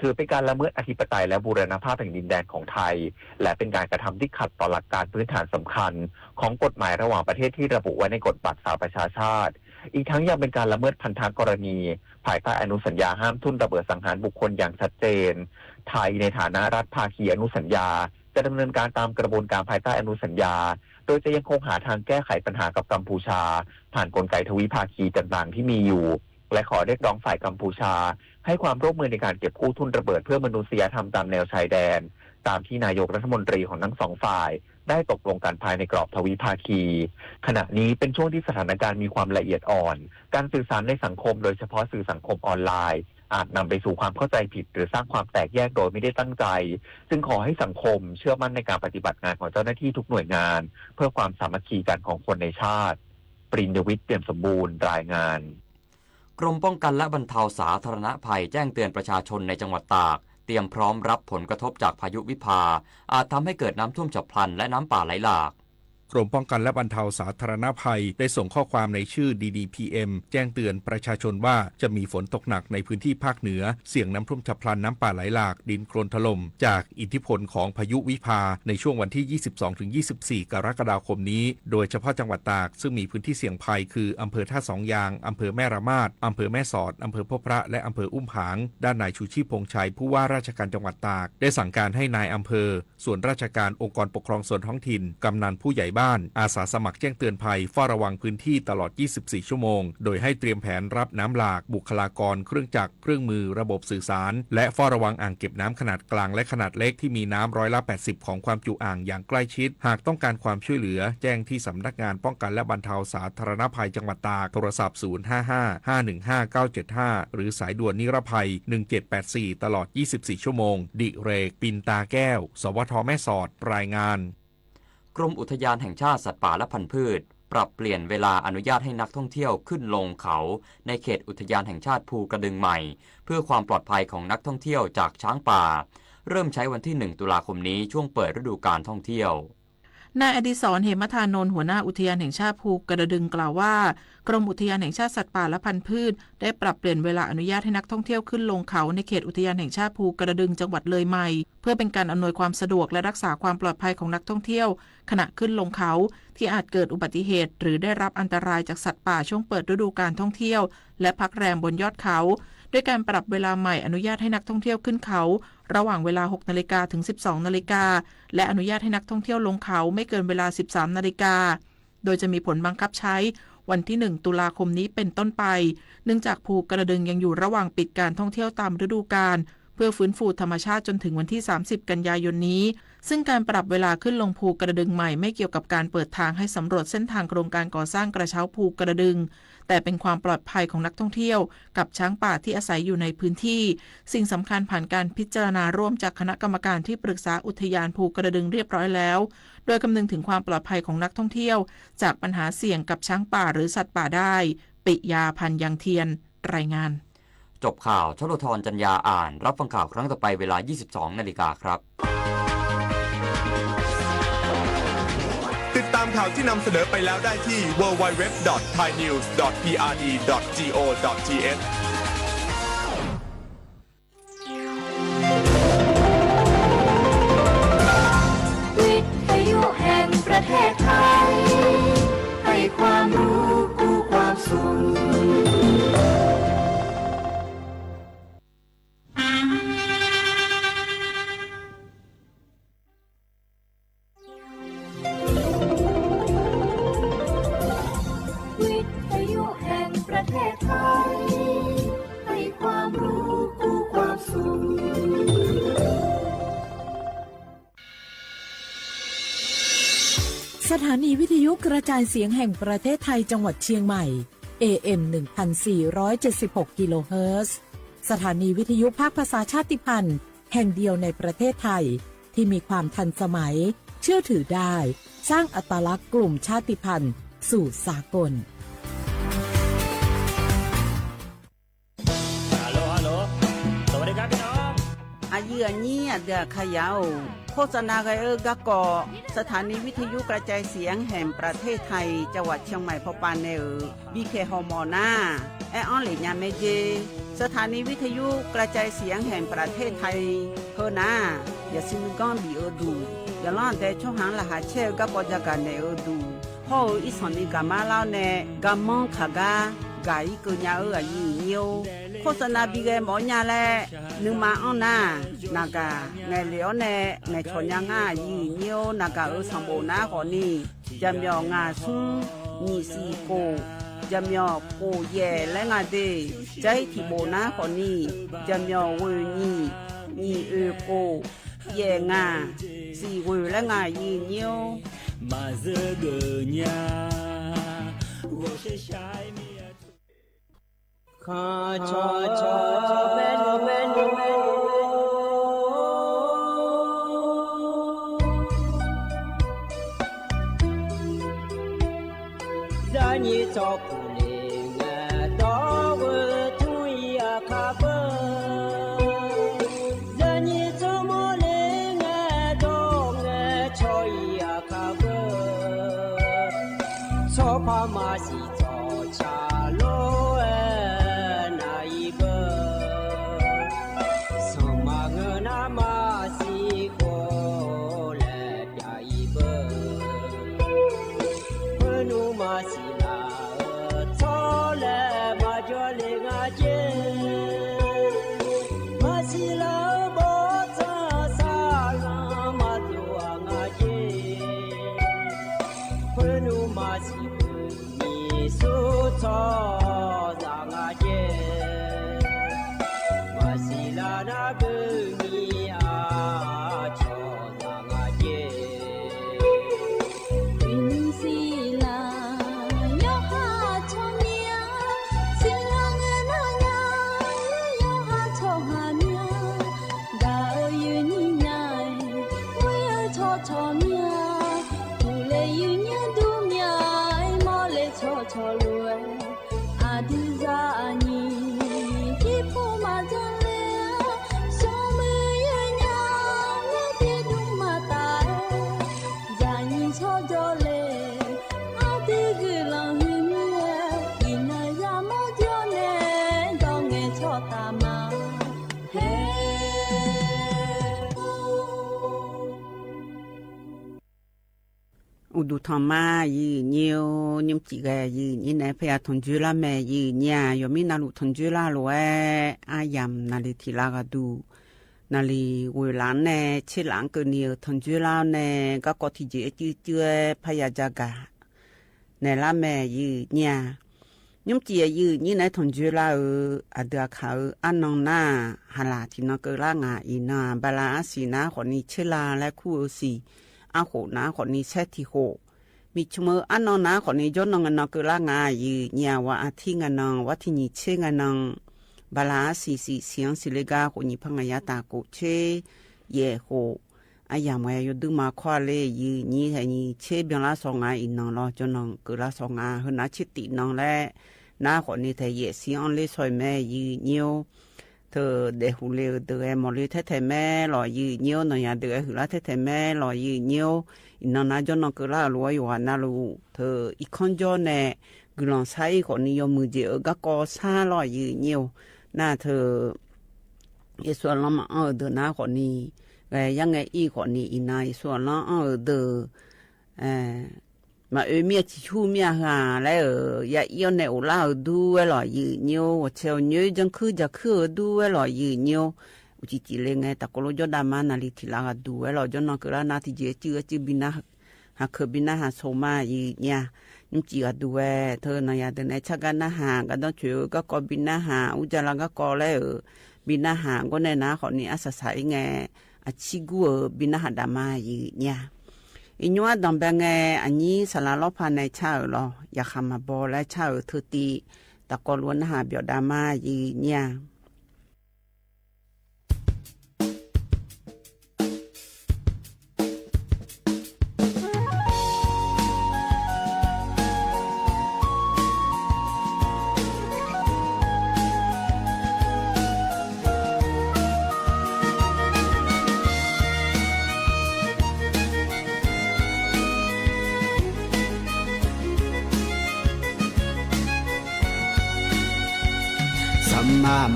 ถือเป็นการละเมิดอธิปไตยและบูรณภาพแห่งดินแดนของไทยและเป็นการกระทำที่ขัดต่อหลักการพื้นฐานสำคัญของกฎหมายระหว่างประเทศที่ระบุไว้ในกฎบัตรสหประชาชาติอีกทั้งยังเป็นการละเมิดพันธกรณีภายใต้อนุสัญญาห้ามทุ่นระเบิดสังหารบุคคลอย่างชัดเจนไทยในฐานะรัฐภาคีอนุสัญญาจะดำเนินการตามกระบวนการภายใต้อนุสัญญาโดยจะยังคงหาทางแก้ไขปัญหากับกัมพูชาผ่านกลไกทวิภาคีต่างๆที่มีอยู่และขอเรียกร้องฝ่ายกัมพูชาให้ความร่วมมือในการเก็บกู้ทุ่นระเบิดเพื่อมนุษยธรรมตามแนวชายแดนตามที่นายกรัฐมนตรีของทั้ง2 ฝ่ายได้ตกลงกันภายในกรอบทวิภาคีขณะนี้เป็นช่วงที่สถานการณ์มีความละเอียดอ่อนการสื่อสารในสังคมโดยเฉพาะสื่อสังคมออนไลน์อาจนำไปสู่ความเข้าใจผิดหรือสร้างความแตกแยกโดยไม่ได้ตั้งใจจึงขอให้สังคมเชื่อมั่นในการปฏิบัติงานของเจ้าหน้าที่ทุกหน่วยงานเพื่อความสามัคคีกันของคนในชาติปริญญวิทย์เปี่ยมสมบูรณ์รายงานกรมป้องกันและบรรเทาสาธารณภัยแจ้งเตือนประชาชนในจังหวัดตากเตรียมพร้อมรับผลกระทบจากพายุวิภาอาจทำให้เกิดน้ำท่วมฉับพลันและน้ำป่าไหลหลาก กรมป้องกันและบรรเทาสาธารณภัยได้ส่งข้อความในชื่อ DDPM แจ้งเตือนประชาชนว่าจะมีฝนตกหนักในพื้นที่ภาคเหนือเสี่ยงน้ำท่วมฉับพลันน้ำป่าไหลหลากดินโคลนถล่มจากอิทธิพลของพายุวิภาในช่วงวันที่ 22-24 กรกฎาคมนี้โดยเฉพาะจังหวัดตากซึ่งมีพื้นที่เสี่ยงภัยคืออำเภอท่าสองยางอำเภอแม่ระมาดอำเภอแม่สอดอำเภอพบพระและอำเภออุ้มผางด้านนายชูชีพพงษ์ชัยผู้ว่าราชการจังหวัดตากได้สั่งการให้นายอำเภอส่วนราชการองค์กรปกครองส่วนท้องถิ่นกำนันผู้ใหญ่บ้าน บ้านอาสาสมัครแจ้งเตือนภัยเฝ้าระวังพื้นที่ตลอด 24 ชั่วโมงโดยให้เตรียมแผนรับน้ำหลากบุคลากรเครื่องจักรเครื่องมือระบบสื่อสารและเฝ้าระวังอ่างเก็บน้ำขนาดกลางและขนาดเล็กที่มีน้ำ80%ของความจุอ่างอย่างใกล้ชิดหากต้องการความช่วยเหลือแจ้งที่สำนักงานป้องกันและบรรเทาสาธารณภัยจังหวัดตากโทรศัพท์055-515-975หรือสายด่วนนิรภัย1784ตลอด24ชั่วโมงดิเรกปินตาแก้วสวทแม่สอดรายงานกรมอุทยานแห่งชาติสัตว์ป่าและพันธุ์พืชปรับเปลี่ยนเวลาอนุญาตให้นักท่องเที่ยวขึ้นลงเขาในเขตอุทยานแห่งชาติภูกระดึงใหม่เพื่อความปลอดภัยของนักท่องเที่ยวจากช้างป่าเริ่มใช้วันที่1ตุลาคมนี้ช่วงเปิดฤดูกาลท่องเที่ยวนายอดิศร เหมธานนท์หัวหน้าอุทยานแห่งชาติภูกระดึงกล่าวว่ากรมอุทยานแห่งชาติสัตว์ป่าและพันธุ์พืชได้ปรับเปลี่ยนเวลาอนุญาตให้นักท่องเที่ยวขึ้นลงเขาในเขตอุทยานแห่งชาติภูกระดึงจังหวัดเลยใหม่เพื่อเป็นการอำนวยความสะดวกและรักษาความปลอดภัยของนักท่องเที่ยวขณะขึ้นลงเขาที่อาจเกิดอุบัติเหตุหรือได้รับอันตรายจากสัตว์ป่าช่วงเปิดฤดูกาลท่องเที่ยวและพักแรมบนยอดเขาด้วยการปรับเวลาใหม่อนุญาตให้นักท่องเที่ยวขึ้นเขาระหว่างเวลา 6 นาฬิกาถึง 12 นาฬิกาและอนุญาตให้นักท่องเที่ยวลงเขาไม่เกินเวลา 13 นาฬิกาโดยจะมีผลบังคับใช้วันที่ 1 ตุลาคมนี้เป็นต้นไปเนื่องจากภูกระดึงยังอยู่ระหว่างปิดการท่องเที่ยวตามฤดูกาลเพื่อฟื้นฟูธรรมชาติจนถึงวันที่ 30 กันยายนนี้ซึ่งการปรับเวลาขึ้นลงภูกระดึงใหม่ไม่เกี่ยวกับการเปิดทางให้สำรวจเส้นทางโครงการก่อสร้างกระเช้าภูกระดึงแต่เป็นความปลอดภัยของนักท่องเที่ยวกับช้างป่าที่อาศัยอยู่ในพื้นที่สิ่งสำคัญผ่านการพิจารณาร่วมจากคณะกรรมการที่ปรึกษาอุทยานภูกระดึงเรียบร้อยแล้วโดยคำนึงถึงความปลอดภัยของนักท่องเที่ยวจากปัญหาเสี่ยงกับช้างป่าหรือสัตว์ป่าได้ปิยาพันธ์ยังเทียนรายงานจบข่าวชลธรจัญญาอ่านรับฟังข่าวครั้งต่อไปเวลา 22 นาฬิกาครับติดตามข่าวที่นำเสนอไปแล้วได้ที่ www.thainews.prd.go.th วิทยุแห่งประเทศไทยให้ความรู้กู้ความสุขสถานีวิทยุกระจายเสียงแห่งประเทศไทยจังหวัดเชียงใหม่ AM 1476 กิโลเฮิรตซ์สถานีวิทยุภาคภาษาชาติพันธุ์แห่งเดียวในประเทศไทยที่มีความทันสมัยเชื่อถือได้สร้างอัตลักษณ์กลุ่มชาติพันธุ์สู่สากลฮัลโหลสวัสดีครับพี่น้องอายุอันนี้เดือขยาวโฆษณาไกกะกอสถานีวิทยุกระจายเสียงแห่งประเทศไทยจังหวัดเชียงใหม่พปานเนอบีเคฮอมอนาแอออนหลีญาเมเจสถานีวิทยุกระจายเสียงแห่งประเทศไทยเฮนาอย่าซิมก้อนบีเอดูอย่าล่อนแต่ช่องหางละหาเชลกะปอจักกันเนอดูฮออีสอนีกามาลาวเนกามองขากากายกุญญาอายุเนียวโฆษณาบีเกหมอญาแลนึงมาอ้อนนานากาไงเหลียวแน่ไงชอนยางายีเนียวนากาสัมโบนาขอนี่จำยองาซุงนี่สีโกจำยอโปเย่และงาเดใจที่โบนาขอนี่จำยอเวนี่นี่โกเย่งาสีเวและงายีเนียวมาเจอเกญา我是下面ข้าชอเมโนza ni cho ku le nga do wo tu ya kha ba za ni cho mo le nga do nga cho ya kha ba so pa ma si cho cha lo อุดุธรรมายืนเยียวนิมจิกยืนยี่ไหนพยาทนจุลาแม่ยืนเนี่ยยมีนาลุทนจุลาลวยอายามนาลิทิลากาดูนาลีเวลาเน่เชลังเกเนียทนจุลาเน่ก็กอที่เจจื้อเจื้อพยาจากาในละแม่ยืนเนี่ยนิมจิยืนยี่ไหนทนจุลาอเดือเขาอันนองหน้าฮาลาที่นกลางาอีนาบาลาสีนาคนนี้เชลาและคู่สีอาโหนาคนนี้เซติโหมีชมืออันนองนาคนนี้ย้อนนองนองกลางายืเนี่ยว่าอาทิงานองว่าที่นี่เชงานองบาลาสีเสียงสิเลกาคนนี้พังยาตาโกเชเยโหอายามวยดึงมาควาเลยืนี่ให้นี่เชเบียงละสองงาอินนองรอจนนองกละสองงาหนาชิตินองและนาคนนี้แต่เยเสียงเลสอยแม่ยืเนียวเธอเดหูเลวเดือมอลีเทเทแม่หล่อยืเนียวนอยาเดือหือละเทเทแม่หล่อยืเนียวอินนนาจนนกละรัวอยู่หันนาลูเธออีคอนจอเน่กุลองใช้คนนิยมมือเจอก็กอซาหล่อยืเนียวน่าเธออีส่วนละมาเดือนาคนนี้ยังไงอีคนนี้อินนาส่วนละเดือมาเมียชูเมียหาแล้วอย่าเอี้ยวในอุลาดูไว้หล่อยืนเนียวเชลเนียวจังคือจะคือดูไว้หล่อยืนเนียวอุจิจิเลงไงแต่ก็รู้จดามานาลิทิลาดูไว้หล่อจนนกระนาที่เจือบินาหากบินาหาโซมายืนเนี่ยนิมจีก็ดูไว้เธอนายเดินในชักกันนาหาก็ต้องช่วยก็กบินาหาอุจจาระก็กอแล้วบินาหาก็ในนาคนนี้อาศัยไงอาชิกัวบินาหาดามายืนเนี่ยอินว่าดำเป็นไงอันนี้สารลบภายในชาหรออยากมาบอและชาทุติตะกอล้วนหาเบียดามายีเนี่ย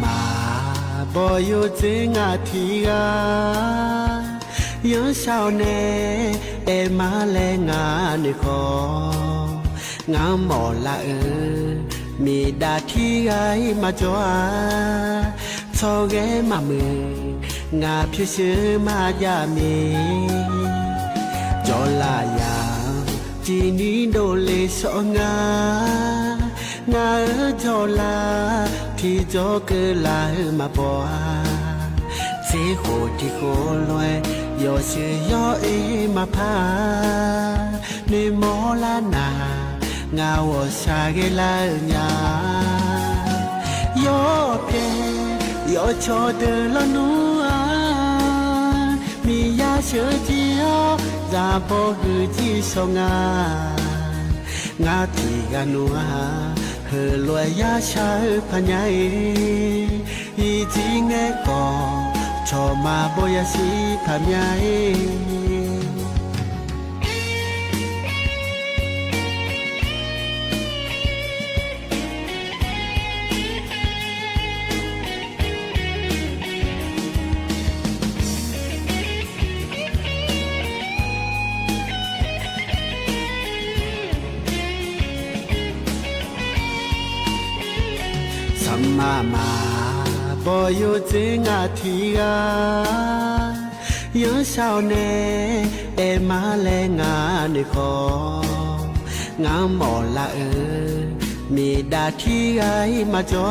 มาบ่อยู่จริงอาทีกายังเศร้าแน่มาแลงานของามหมอละมีดาที่ไงมาจ้าชอแกมามืองาพิชื่อมายามีจอลายาจีนี้โดเลสงางาจอลาที่จอเกลามาบัวเสียโคที่โคลอยยอเชื่อยอมาพาในมอลานางาวชาเกลาญายอเพยอชอเดลนัวมียาเชื่อจียจาบอหือที่สงางาที่กันนัวเฮลอยยาชาพันใหญ่อีจีเงก็ชอมาบอยาสีพันใหญ่มาบ่อยู่จริงอาทีกายังเศร้าแน่มาแลงานของามหมอละมีดาที่ไงมาจ้า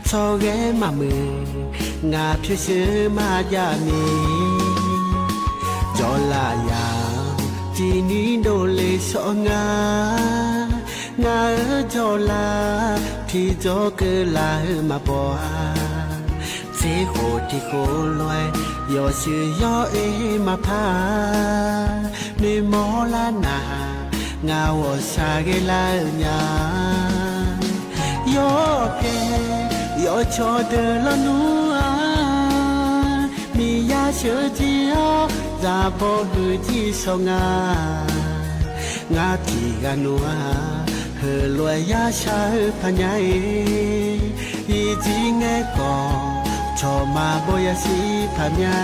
ชอแกมามือ งาพิเศษมายามีจอลายาจีนี้โดเลสองางาจอลาที่จอเกลามาบัวเสียโหที่โคลอยยอชื่อยอเอมาพาในมอลานางาวสาเกลาญายอเพยอชอเดลนัวมียาเชื่อจียอจาบอหือที่สงางาที่กันนัวเฮลวยยาชาพันใหญ่อีจีเงก็ชอมาบอยสีพันใหญ่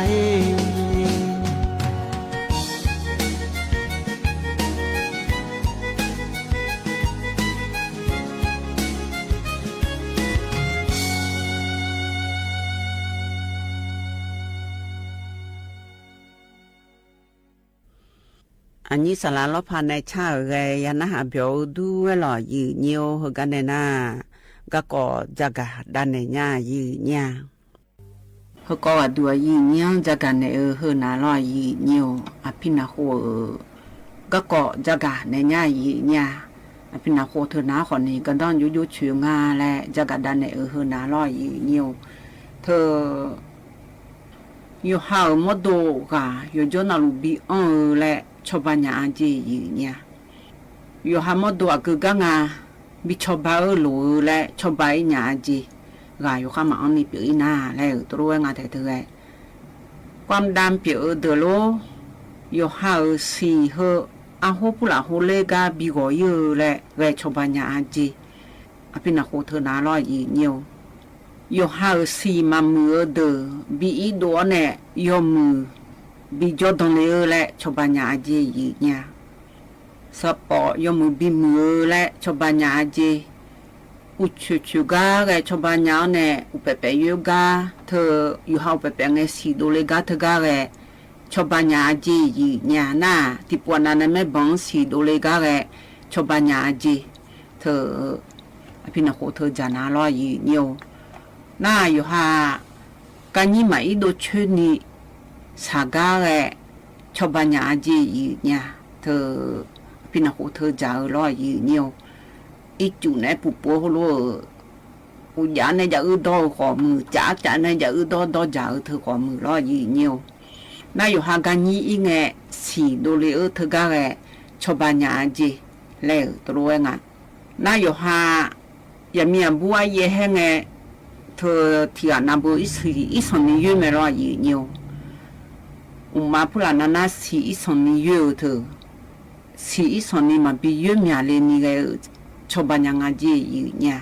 อันนี้สาราลพานในชาเรยนะหาเบียวดูเวลายืเนียวหกันในหน้าก็ก็จะกะดันในหน้ายืเนี่ยเขาก็ดูยืเนี่ยจะกันในเฮนาลอยยืเนียวอภินาโคก็ก็จะกะในหน้ายืเนี่ยอภินาโคเธอหน้าคนนี้ก็ต้องยุชื่องาและจะกะดันในเฮนาลอยยืเนียวเธออยู่หาหมดดูกะอยู่จนอาลูบีและชอบญาจีเนี่ยอยู่หาหมดดูก็กังบิชอบลูและชอบญาจีกาอยู่ข้ามาอันนี้เปียน่าแล้วตัวงาแต่เธอความดำเปียเดโลอยู่หาสีเหอาหูปุระหูเลกาบิโกยและชอบญาจีอภินาโคเธอนาลอยเนียวอยู่หาสีมามือเดบีอีดัวเนี่ยยมือบิจดงเลยและชอบญาจีเนี่ยสปอยมือบิมือและชอบญาจีอุชุกาและชอบญาเนี่ยอุเปเปยูกาเธออยู่หาอุเปเปเงสีดูเลกาเธอกาและชอบญาจีเนี่ยน่าที่ปวนันไม่บังสีดูเลกาและชอบญาจีเธอพี่นักโคเธอจานาลอยเนียวน่าอยู่หาการยิ่งมาอีโดชุนีสากาและชอบญาจีเนี่ยเธอพี่นักโคเธอจะลอยเนียวอีจุเนี่ยปุ๊บปุ๊บรู้อุญาเนี่ยจะดอขอมือจ้าเนี่ยจะดอจะเธอขอมือลอยเนียวน่าอยู่หากันยี่อีเงสีดูเลยเธอกาและชอบญาจีแล้วตัวเองน่าอยู่หาอย่ามีบัวเย่แห้งเธอที่อ่านบัวอีสนิยมไม่ลอยเนียวมาพูดแล้วน่าสีอีสนิยมเธอสีอีสนิมาบิยมยาเลนี่ไงชอบญาจีเนี่ย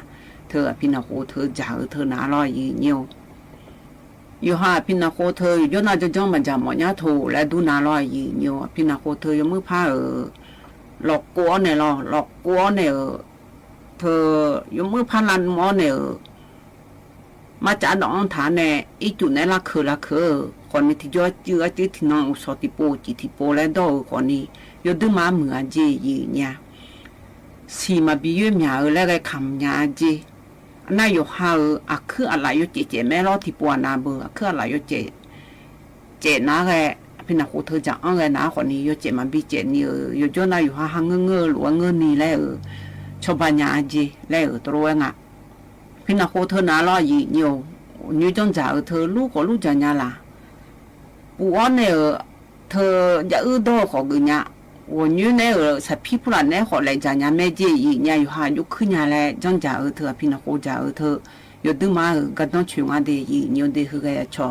เธอพี่นักโคเธอจ่าเธอน่าลอยเนียวอยู่หาพี่นักโคเธออยู่น่าจะจ้องมันจะหมดยาโถและดูน่าลอยเนียวพี่นักโคเธอยังมือผ้าหลอกกัวเนี่ยหลอกกัวเนี่ยเธอยังมือผ้าลันหมอเนี่ยมาจากดองฐานเนี่ยอีจุดเนี่ยละคือคนนี้ที่จะเจอที่น้องอุศติโปจิติโปและดอกคนนี้อยู่ดึงมาเหมือนจีเนี่ยสีมาบิยมยาแล้วก็คำยาจีน่าอยู่หาคืออะไรอยู่เจแม่รอที่ปวนาเบอคืออะไรอยู่เจน่าแกพี่นักโคเธอจะเอาไงนะคนนี้อยู่เจมันบิเจนี่อยู่จนน่าอยู่หาเงือหลวงเงินนี่แล้วชอบญาจีแล้วตัวเองพี่นักโคเธอน่าลอยอยู่อยู่จนจ่าเธอลูกก็ลูกจะเนี่ยล่ะปัวเนี่ยเธอจะดอขอกุญญาวันนี้เนี่ยสัตว์พี่ผู้หลานเนี่ยขอเลยจะเนี่ยไม่เจี๋ยเนี่ยอยู่หาอยู่ขึ้นเนี่ยแหละจนจ่าเธอพี่นักโคจ่าเธออยู่ดึงมาก็ต้องช่วยงานดีอยู่ดีคือไงชอ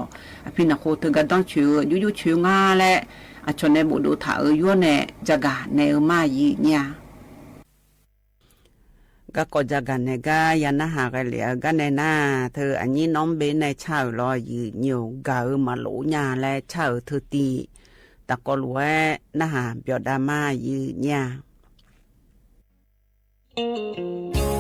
พี่นักโคเธอก็ต้องช่วยอยู่ช่วยงานแหละชนในบุตรถ่ายอยู่เนี่ยจะกะเนี่ยมาเนี่ยก็จะกันเนี่ยก็ยันน่าหากันเหลือกันในหน้าเธออันนี้น้องเบนในเช่ารออยู่เหนียวกามาหลูญาและเช่าเธอตีแต่ก็รู้ว่าน่าหาเปียดามาอยู่เนี่ย เ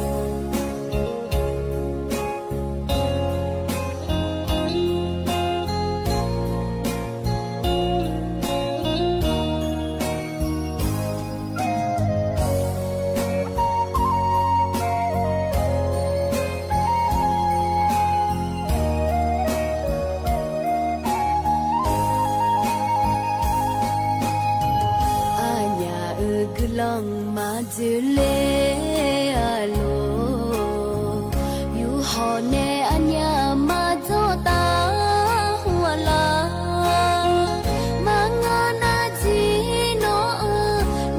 จืเลอะโลอยู่หอเนอัญญามาโจตาหัวลามางานาจีโน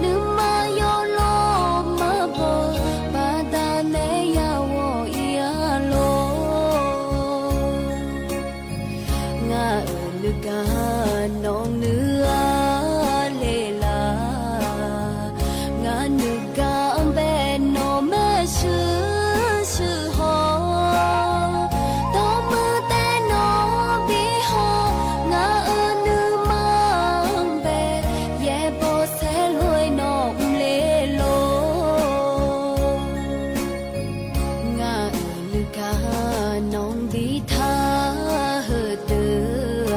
นึมาโยโลมาโบบาดาเนยาวอีอาโลงาลึกาน้องเนื้อเลลางานึกาเบนโนแม่ชื่อหอตอมือแต่โนบีหองานึมังเบเย่โบเซลวยนอกเลโลงาลึกาน้องบีทาเฮเตอ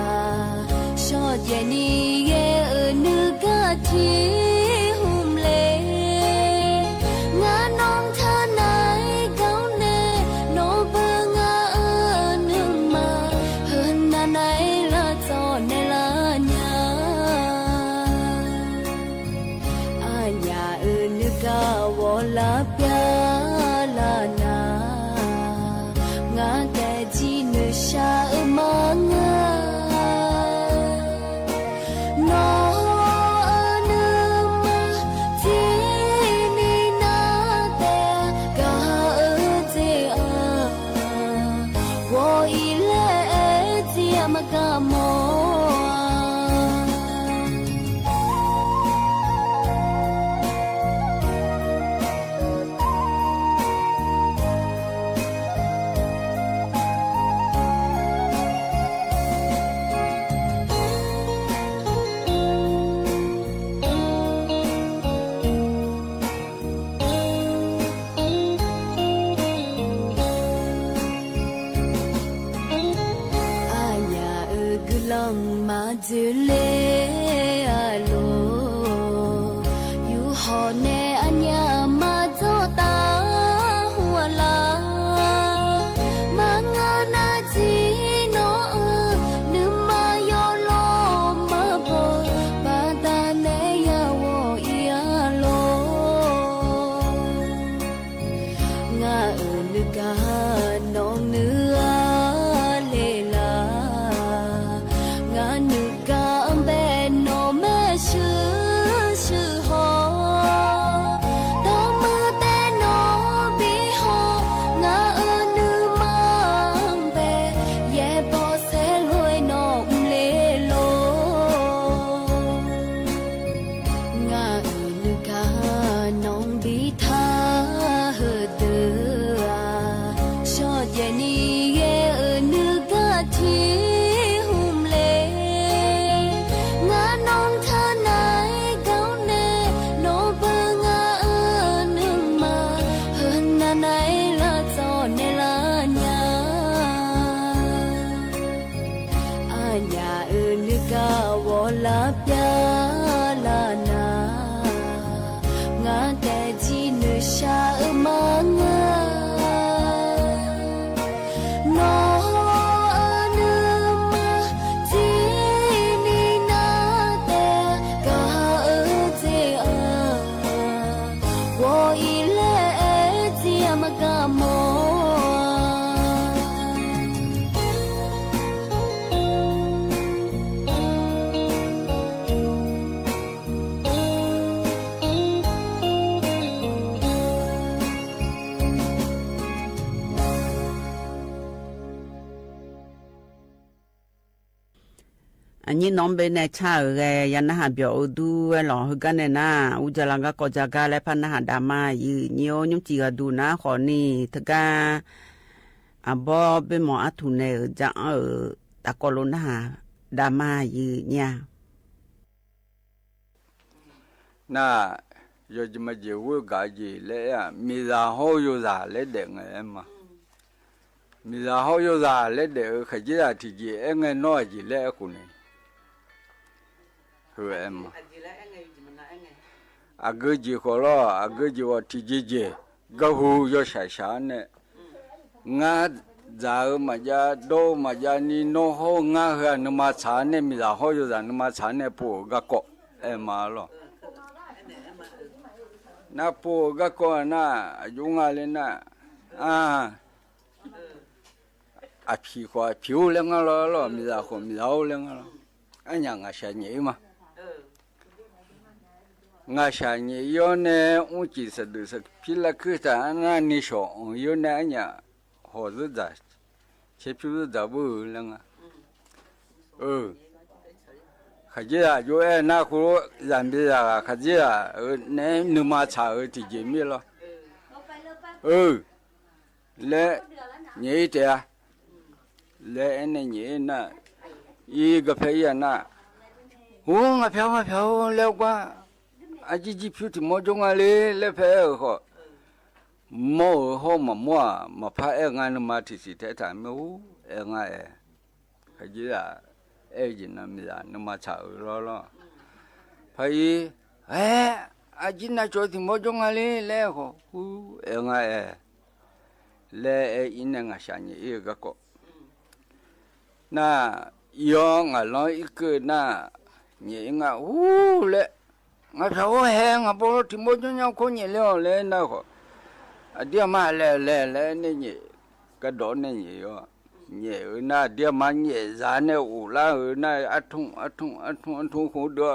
ชอดเยนีเยนึกาทีหุมเลงาน้องท่าไหนเก้าเนโนเบงานึมาเฮินนาไหนละจอในละญาอาญานึกาวอลาเปียลานางาแต่จีนึชามังno anuma tini na te ga te a wo ile ti amagamoมาจืเลอะโลอยู่หอเนอัญญามาโจตาหัวลามางานาจีโนนึมาโยโลมาโบบาดาเนยาวอีอาโลงานึกาน้องเนื้อเลลางานึกาเบนโนแม่ชื่อหอตอมือแต่โนบีหองานึมังเบเย่โบเซลวยนอกเลโลงานึกาน้องบีทาเฮเตอชอดเยนีเยนึกาทีหุมเลงาน้องท่าไหนเก้าเนโนเบงานึมาเฮินนาไหนละจอในละญาอาญานึกาวอลาเปียลานางาแต่จีนึชามังno anuma tini na te ga te a wo ile ti amagamoอันนี้น้องเป็นในชาเรยันนะฮะเบียวดูหล่อฮึกันเนี่ยนะอุจลังก็กอจากาและพันนะฮะดามายืเนียวยุ่งจีกดูนะขอนี่ทกาบอเป็นหมออัตุเนจะตะกอลนะฮะดามายืเนี่ยน่าโยจะมาเจอว่าจีเลยมีราหูอยู่ราเล็ดเด็กไงมามีราหูอยู่ราเล็ดเด็กขยี้ที่จีเองไงน้อยจีเล็กคนนี้คือมาอากูจีขอร้ออากูจีว่าที่จีก็หูยศชาเนี่ยงาจามาจาโดมาจานี่โนโฮงาเหือนมาชาเนี่ยมีราหูอยู่รานมาชาเนี่ยปู่ก็เกาะมาหรอ na po ga ko na junga le na a phi ko phiu le nga lo mi da ko mi lao le nga anya nga sha ni ma nga sha ni yo ne u ji se de se phi la ku ta na ni sho yo ne anya ho zu da che phi da bu le ngaခကြီးอ่ะอยู่ไอ้นาคูยันเบียอ่ะขကြီးอ่ะเนี่ยนึกมาชาที่จีมี咯และนี่เดียและไอ้นี่น่ะอีกเพย์น่ะโอ้งาเพียวแล้วกว่าอาจีพิวที่มอจงอะไรแล้วเพย์เขามอเขามาพาเองานมาที่สิเทถามมูเองไงขကြီးอ่ะเอ้ยินนะมีอ่ะนึกมาชาล้อพายอาจินน่ะจอที่มอจงอะไรแล้วเขาเองไงแล้วอินเองอ่ะฉันนี่ก็ก็น่ะยองอ่ะล้ออีกน่ะนี่ง่ะแล้วง่ะเขาแหงอ่ะพอที่มอจงยังคนนี่แล้วเลยนะเขาเดี๋ยวมาแล้วนี่ก็โดนนี่อ่ะนี่น่ะเดี๋ยวมานี่จานเนี่ยน่ะอัดทุ่งหูเด้อ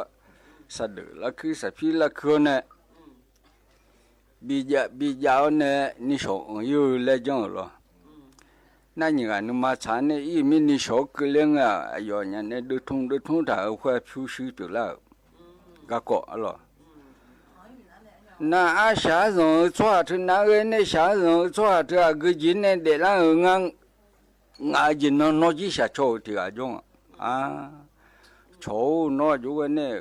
สัตว์ละคือสัตว์พี่ละคือเนี่ยบีจาเนี่ยนิชงอยู่เลยจังหรอนั่นยังไงนึกมาชาเนี่ยอีมีนิชงคือเรื่องอ่ะย้อนเนี่ยดูทุ่งถ้าเอาแค่ผิวสีตัวแล้วก็เกาะหรอน่าอาชาส่งชัวถึงนั่งเนี่ยชาส่งชัวถึงก็ยินเนี่ยเดี๋ยวงั้นยินนอจีชาโชที่อาจงโชนอจูกันเนี่ย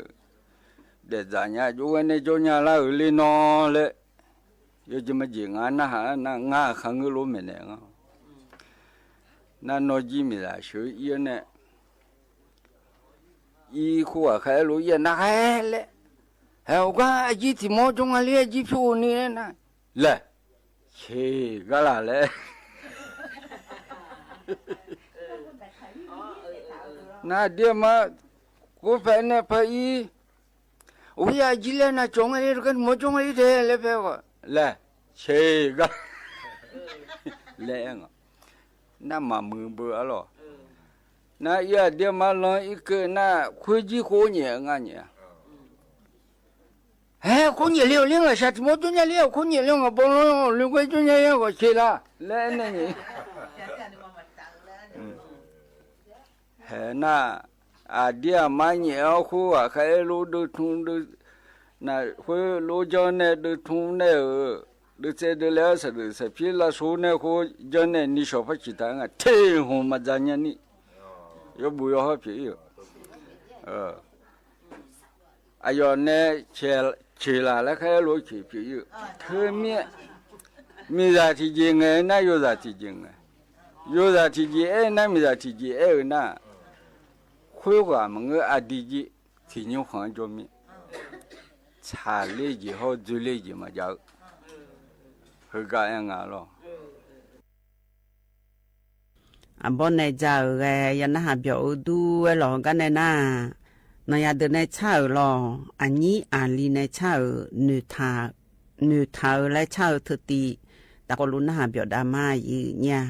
เดี๋ยวจะเนี่ยจูกันเนี่ยจูเนี่ยละลีนอเลยอยู่จะมาจีงานนะงาขังก็รู้ไม่เนี่ยนั่นนอจีมีละชื่ออีเนี่ยอีขัวใครรู้ยันนะใครเลยเฮ้ยก็จีที่มอจงอะไรจีพูนี่นะเลยเช่ก็ละเลยน่าเดี๋ยวมากูไปเนี่ยไปโอ้ยจีเลยนะจงอะไรกันมอจงอะไรเท่เลยไปก็เลยเช่ก็เลยอ่ะน่ามามือเบื่อหรอน่าอย่าเดี๋ยวมาลองอีกน่าคุยจีโคเนี่ยงั้นเนี่ยเฮ้ยคนเนี่ยเลี้ยงอ่ะชัดมอจงเนี่ยเลี้ยงคนเนี่ยเลี้ยงอ่ะบอลลูกไอ้จงเนี่ยยังก็เช่ละเลยเนี่ยเฮ้น่าเดี๋ยวมาเนี่ยคู่อ่ะใครรู้ดูทุ่งดูน่ะคุยรู้จนเนี่ยดูทุ่งเนี่ยดูเสด็จแล้วเสด็จพี่ละสูเนี่ยคู่จนเนี่ยนิชอบชิตางอ่ะเที่ยงมาจันยันนี่ยกบุยหัวพี่อายุเนี่ยเชลาแล้วใครรู้ขี่พี่คือมีอะไรที่จริงไงน่าอยู่อะไรที่จริงไงอยู่อะไรที่จริงน่ามีอะไรที่จริงน่ะคุยว่ามึงอดีตที่นิ้วหัวจมีชาลีจีเขาจุลีจีมาจากคือการยังไงล่ะบนในเจ้าแกยันหาเบียวดูหลอกกันในหน้านายเดินในเช้าหลออันนี้ลีในเช้าเนื้อทาและเช้าเธอตีแต่ก็ลุ้นหาเบียวดามาอยู่เนี่ย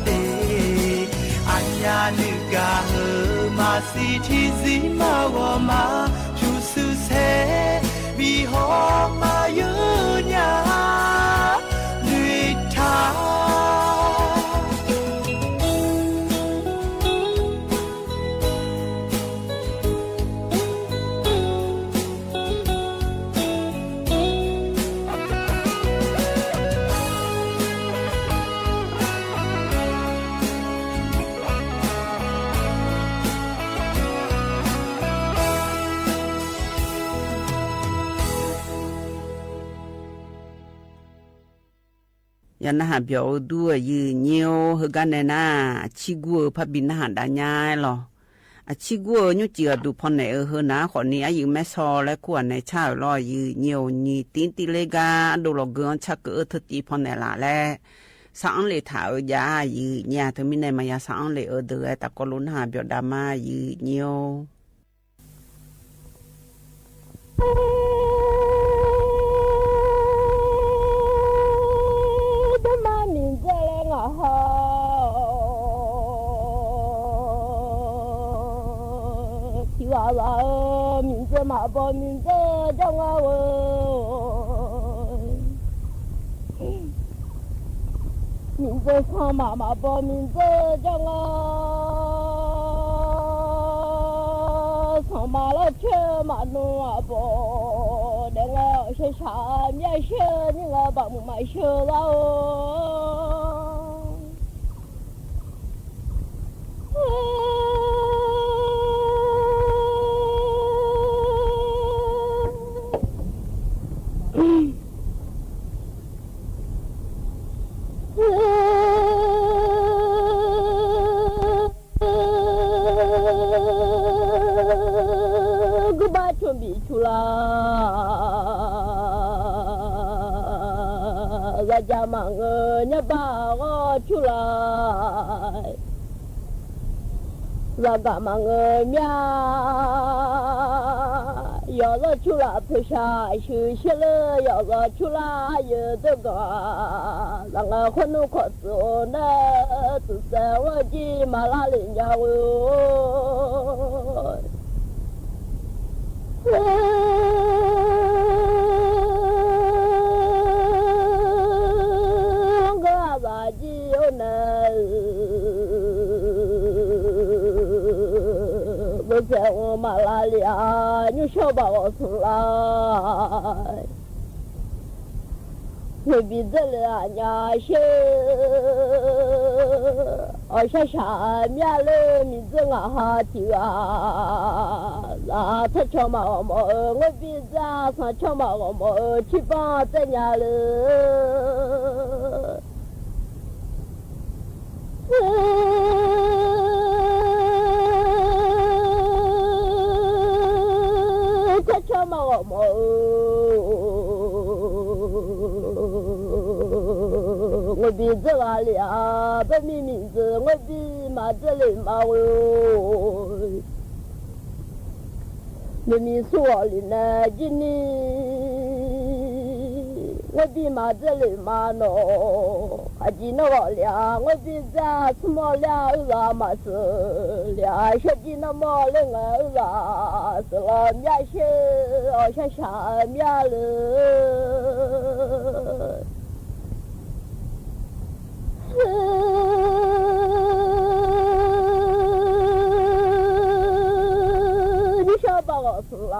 เดอัญญานึกาเฮมาสิที่สิมาวมาชูสุเซมีหอมมาเยอะญาด้วยทายันนะหาเบียวด้วยยืนเงียวเฮกันแน่น่าชิกัวพระบินนะหาดาญายหรออาชิกัวยุเจือดูพอไหนเฮนะขอนี้อายุแม่ซอและขวในชาวรอยืนเงียวนีตินติเลกาดูหลอกเกือนชักเกิดทตีพอไหนละแลสังเลถายายืนเนี่ยเธอมีในมายาสังเลเดือแต่ก็ลุ้นหาเบียวดามายืนเงียว娃娃名字嘛报名字叫我问，名字上妈妈报名字叫我上马了去马弄啊报，那个是啥面是那个把木买去了准备出来，大家忙你把我出来，大家忙面，要是出来不下休息了，要是出来有这个，让我混弄可走呢，只是我的马拉人家我。我咋就能？我在我马拉里啊，你少把我送来。我比这里啊娘些，我说啥面了名字啊哈听啊。啊，他唱嘛我们，我比咱上唱嘛我们去帮在家了。他唱嘛我们，我比这哪里啊？不明名字，我比嘛这里嘛我。你们说的呢？今年我比嘛这里嘛喏，还记那个俩，我比咱什么俩儿嘛是俩，小记那么两个儿是了面些，好像下面了。把我死啦！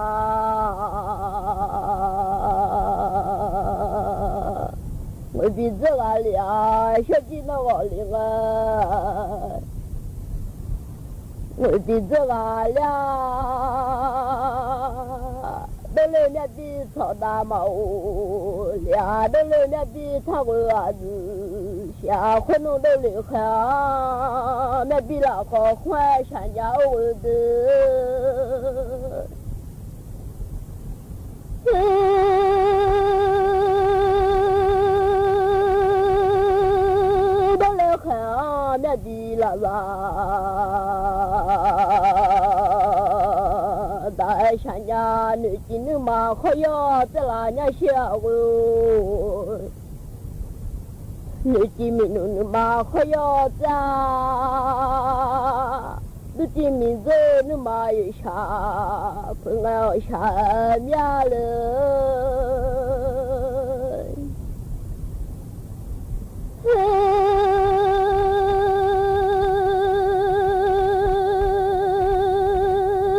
我比这个俩小鸡那个灵啊，我比这个俩都来那比操大毛，俩都来那比他个儿子，下回弄都厉害，那比那个换山家我的。都来看那比那个大山家女进的嘛，好要在那家小我。女鸡米努努马可要咋？女鸡米子努马有啥？朋友啥呀了？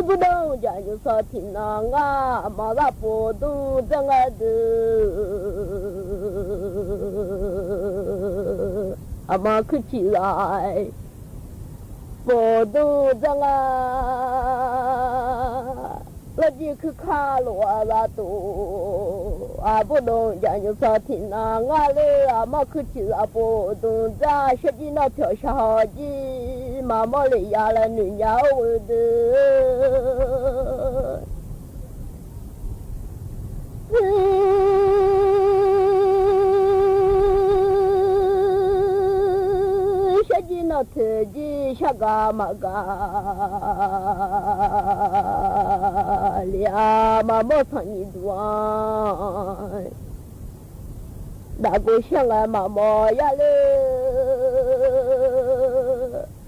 不懂讲就说听那啊，马拉波都这个的，阿妈可起来，波都这个，那就去看罗拉多，啊不懂讲就说听那啊嘞，阿妈可起来波都这，实际那条小鸡，妈妈嘞呀了女伢我的。小鸡那特鸡小嘎嘛嘎，俩妈妈唱你段，那个想俺妈妈呀嘞。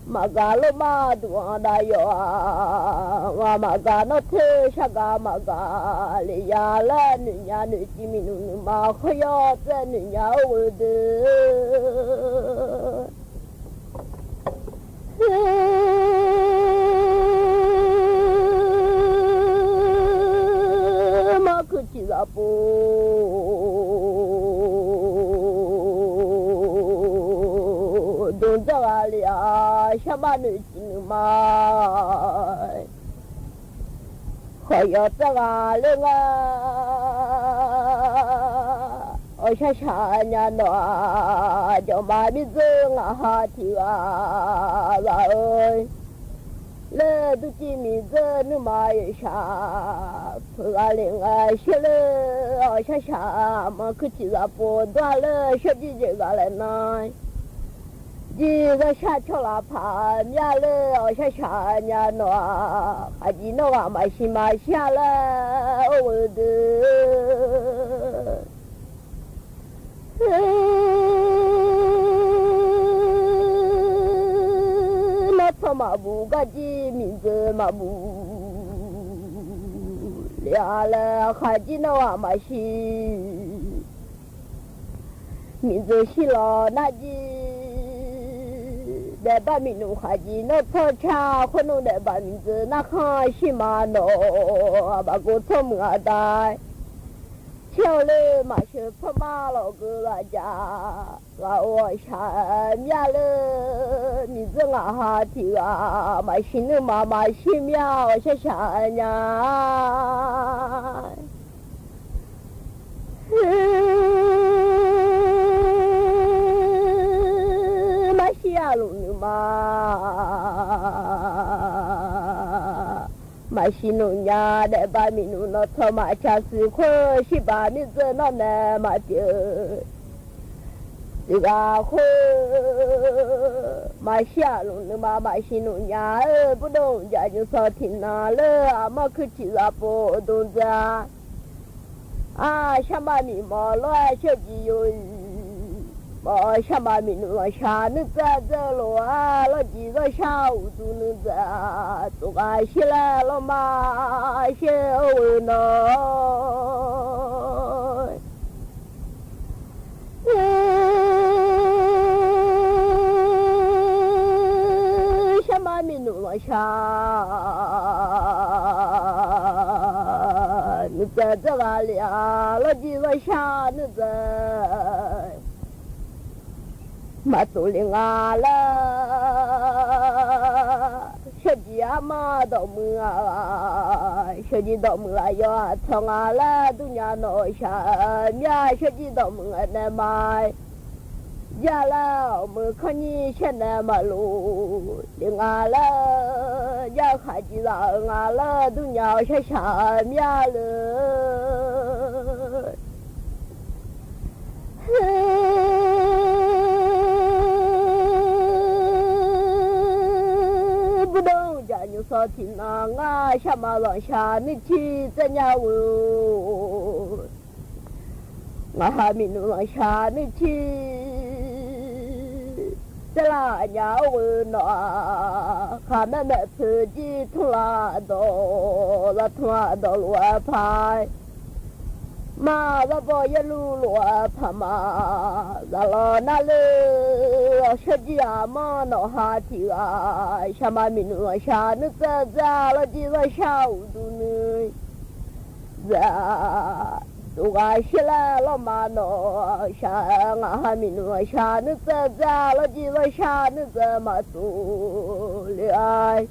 Magalo madwa da yo wa magano the shaga maga le ya la ni ya ni ji mi nu ma kho yo ze ni ya wo de ma ku chi la po don da li a sha ba ni ji nu ma kho yo za ga le nga ở xa xa nhà nó cho bà biết dương à thì bà ơi lỡ tôi chỉ mình dương nữa mà xa phụ à liền à xe lỡ ở xa xa mà cứ chỉ là bộ đoà lỡ xe gì gì bà lại nói gì ra xa cho là phá nhà lỡ ở xa xa nhà nó à gì nó mà xí mà xa lỡ ở đây那他妈不个的名字嘛不俩了，还记那娃嘛是名字是了那的，那把名字还记那操场可能那把名字那看是嘛喏，把个他们啊带。跳了嘛是跑马老哥来家，我山呀了，你这啊哈提啊，嘛心里妈妈心苗是山呀，嘛是呀路呢嘛。mà xin nụ nhà để ba mình nụ nó thọ mà cha sư khô si ba mình giờ nó nè mà chơi đi ba khô mà xia luôn nữa mà xin nụ nhà bữa đâu giờ như sao thì nào lỡ mà cứ chỉ là bộ đồ ra sao mà mình mà lo chơi gì rồi mà sao mà mình nụ xa nữa ra ra lo lo gì lo sao tu nữa ra tụi ai xí la lo mà xí ơi nó sao mà mình nụ xa nữa ra ra là lo gì lo sao nữa ra mà tụi liền à la sợ gì mà đậu mưa sợ gì đậu mưa yo thằng à la tụi nhà nội sợ nhà sợ gì đậu mưa này mai ya la mưa không như thế này mà lu liền à la ya khai gì là à la tụi nhà sợ nhàเลย不懂家就说听那啊，什么乱下你去怎样我，我还没弄乱下你去，这啦呀我那看妹妹自己从哪到那从哪到路牌。嘛，那不一路路跑嘛，那了那了，小鸡啊嘛，那哈提啊，什么名路下那这了几个下午都呢，这都个起来了嘛那下啊哈名路下那这了几个下那这么多了。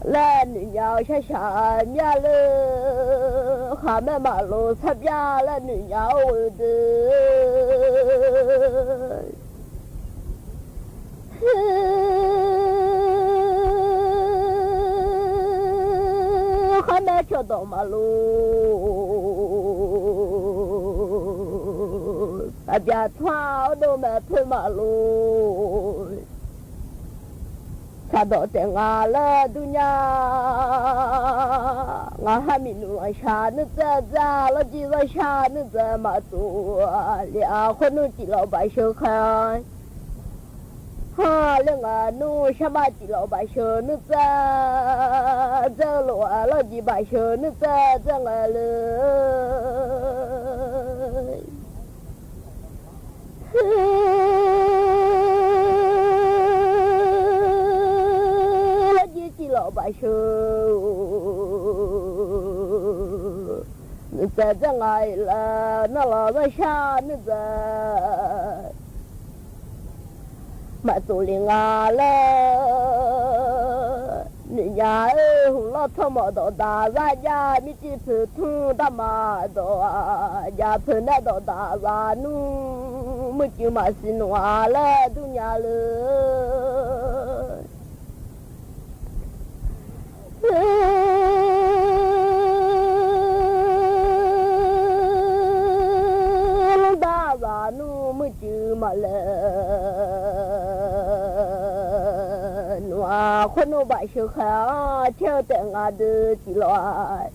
来女伢下下面了，哈们马路擦边了女伢我的，哈们跳到马路，擦边穿都没碰马路。他到在俺了都呀，俺还没弄下那这了几个下那这么多，两回弄几老百姓看，哈，两个弄什么几老百姓那这了几百姓那这个老百姓，你在这来了，那老子下那个，马祖林啊了，你家老他妈到大咱家没几次土大妈到啊，家碰那到大咱弄，没就马西弄啊了，都伢了。龙大娃努没就嘛了，努啊，可努百姓看，挑担啊的起来，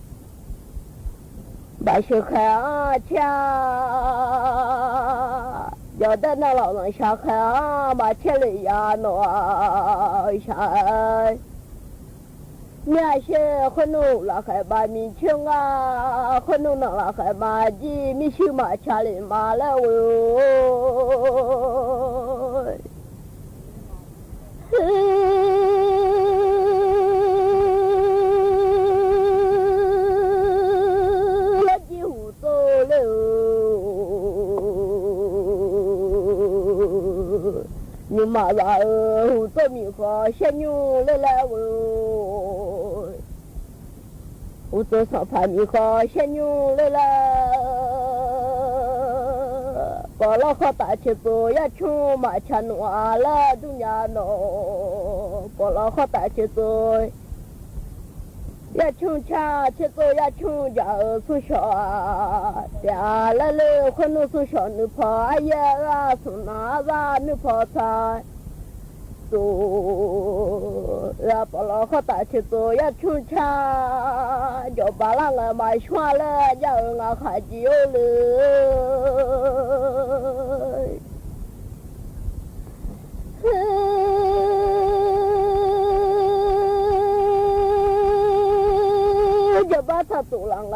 百姓看挑，要的那老人下看嘛，挑了呀努下。面些可能拉开把米穷啊，可能那拉开马鸡米修马家里马了哦。那几乎走了，你妈啦胡走米花小牛来来哦。我做上盘米花小牛来了，把老好大起做呀穷马钱弄了都伢弄，把老好大起做呀穷钱起做呀穷家从小啊，呀来了可能从小你跑哎呀从哪ra你跑菜。做呀，把老好大起做呀，穷钱就把那个买全了，要俺还久了。就把他做了啊，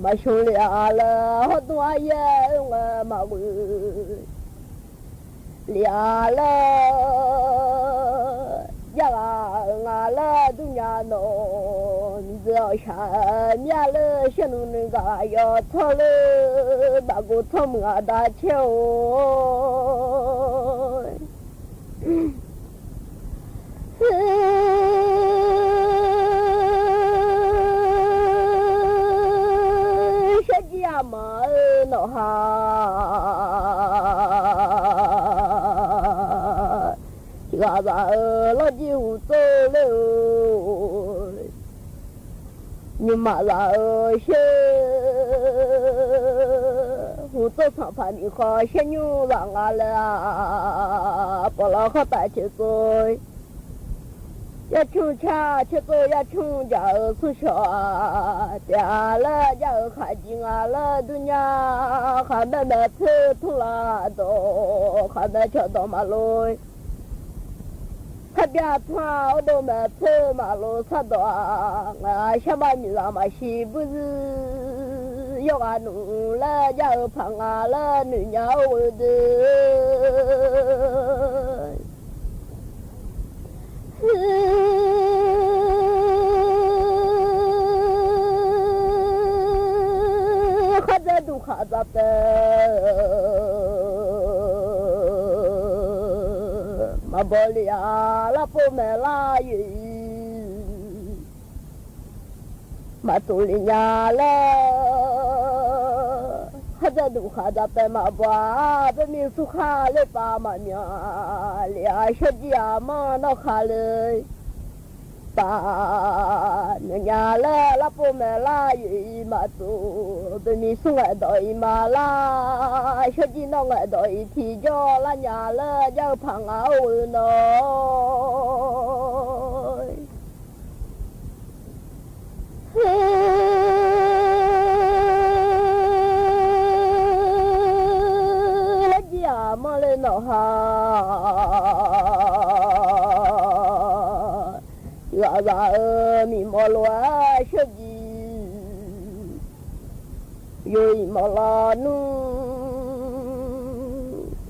买兄弟了，好多也我嘛问，俩了，呀俺了都伢弄，你只要下面了，小农那个要操了，那个操么大桥。小鸡呀嘛，那哈，这个老鸡我走了，你妈啦些，我走上盘你好，小牛让俺了，把老好大起走。要穷cha吃个要穷家是啥家了家看见啊了都呀还没吃土拉都还没吃到马路他别穿我都没吃马路啥多啊下把米让嘛是不是要啊努了家胖啊了女伢我的还在都还在的，马波利亚拉波梅拉鱼，马杜里亚了，还在都还在的马波，被民苏卡了巴马娘，俩小姐嘛那卡了。ba nhà la la po me la yi ma tu be mi su ngai doi ma la sho ji no ngai doi thi jo la nhà la ja phang ao no la ji a ma le no ha ra ra mi mò lo sho ji yo ma la nu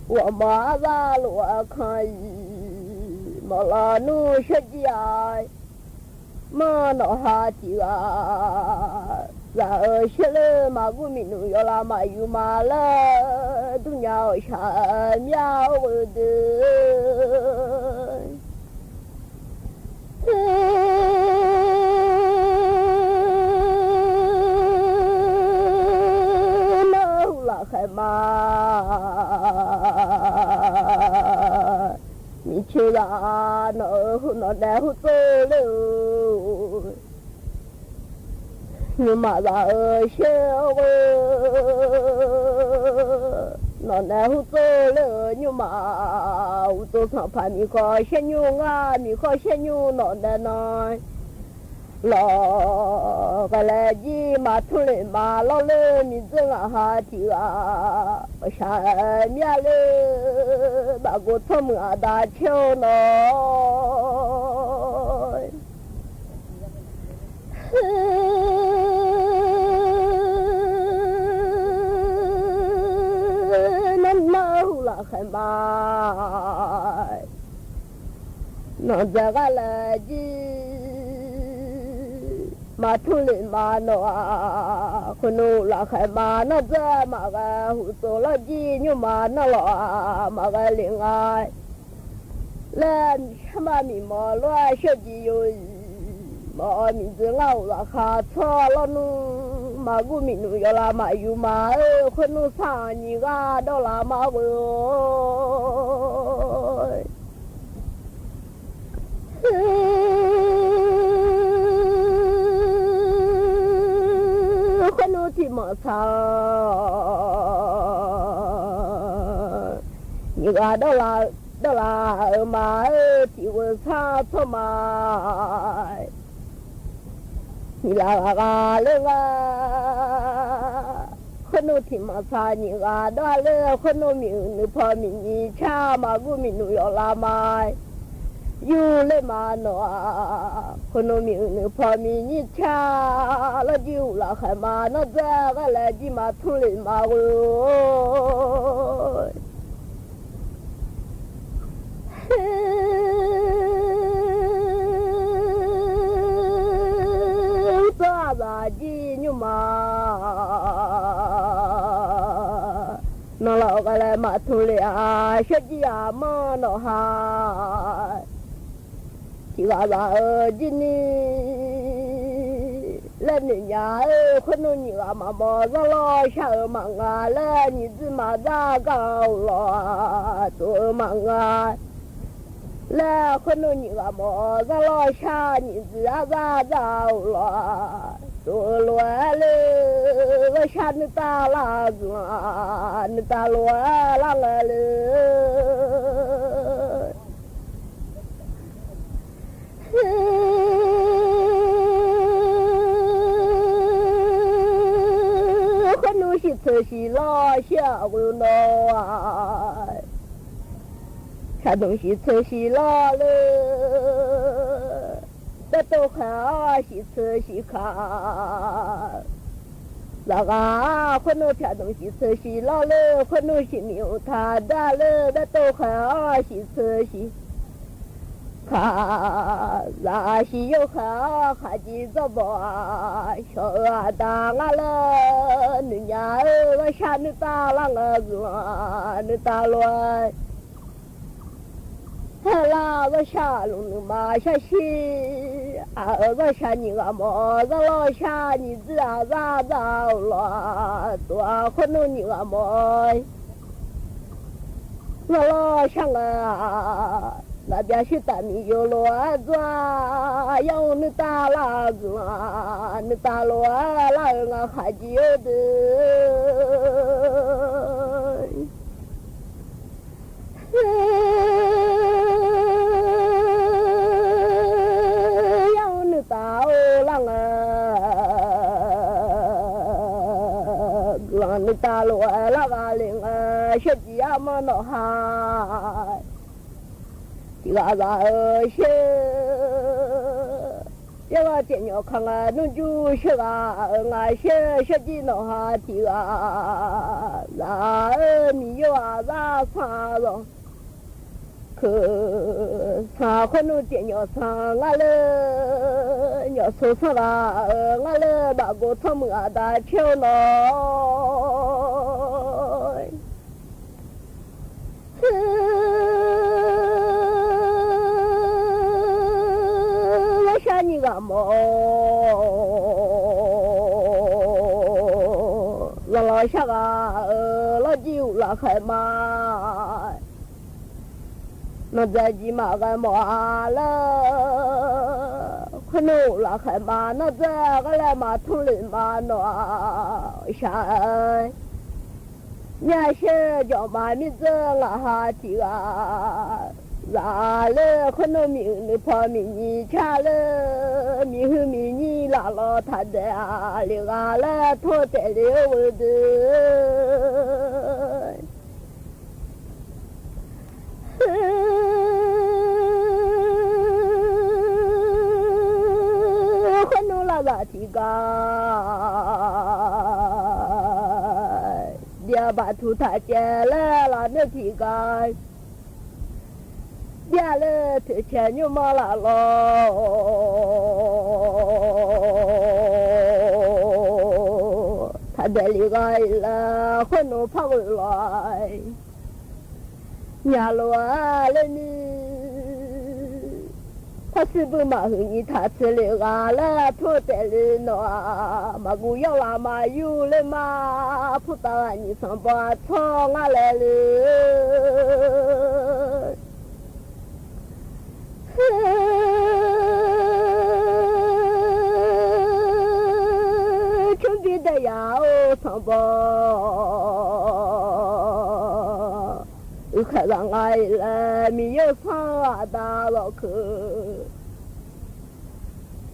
wa ma ra lo khai ma la nu sho ji ai ma no ha ti ra ra sho le ma gu mi nu yo la ma yu ma la du nya sha miao de lâu là khai mà mi chưa ra nó đeo tôi lưu nhưng mà ra ở siêu nó đeo tôi lưu nhưng mà tôi không phải mi có xe nhung mi có xe nhung nó đeo nói lo cái là gì mà thu lên mà lo lên mình dưng ha thì sa mía lên bà cô thơm đã chiều nó nên đâu là khai mai nó ra cái là gì mà thu lên mà nó con nó là khai mà nó ra mà cái hụt số là gì nhưng mà nó là mà cái liền ai lên mà mình mà lo sợ gì rồi mà mình cứ ngầu là khá cho lo nu mà gu mình nu giờ là mà yêu mà con nó sang như ga đó là mà vừa con nó thì mà sao như ga đó là mà thì vừa xa thôi mà thì là lên con nó thì mà sao như ga đó là con nó mình nữ phò mình đi cha mà gu mình nữ ở là mai yêu lên mà nó con nó mình nữ phò mình đi cha là yêu là khai mà nó ra cái là gì mà thu lên mà ơi ta là gì nhưng mà nó là cái là mà thu lệ sẽ gì mà nó ha chỉ là ở gì lên nhà con nó nhiều mà bỏ ra lo sợ mà ngà lên như thế mà ra cao lo tôi mà ngà là con nó nhiều mà bỏ ra lo xa như thế ra cao lo tôi lo lên xa người ta là người ta lo là lên คนนู้สิเธอสิรอเชื่อกูหน่อยข้าต้องสิเธอสิรอเลยแต่ตัวข้าสิเธอสิขาแล้วก็คนนู้ข้าต้องสิเธอสิรอเลยคนนู้สิมีอุทาได้เลยแต่ตัวข้าสิเธอสิข้าลาสิ有ข้าจีจะบ่ชอบดังเลยนึกยาว่าฉันนึกตาลังนึกตาลอยเฮลาว่าฉันลุงนึกมาฉันชีว่าฉันนี่ก็มอจะรอฉันนี่จะรอตัวคนนู้นนี่ก็มอจะรอฉัน那边是大米有罗子，有你大拉子，你大罗拉我还记得。有你大拉让你大罗拉个领学姐们那哈。这个是，这个电脑看啊，弄就是啊，俺学几弄哈这个，那你有啊那啥了？可啥可能电脑上俺了，要说啥啦？俺了把个他们啊打票了。你个么？老下个老酒老开嘛，那在鸡嘛个嘛了，可能老开嘛，那在个来嘛同人嘛那下，你是叫嘛名字我哈这个。拉了可能明你跑明你查了明后明你拉了他的里拉了拖在了我的可能拉拉提高dia batu tak jalan lah nanti kan dia le tercanya malah lo tak ada ligai lah kono paulai nyalo ale ni pasti bermahu ni tak terlihat lah proteli no magu yang lama yu le ma putaran ni sampai cong ale le chuẩn bị để áo sang bò khả năng ai là mi yêu sang đã lo khứ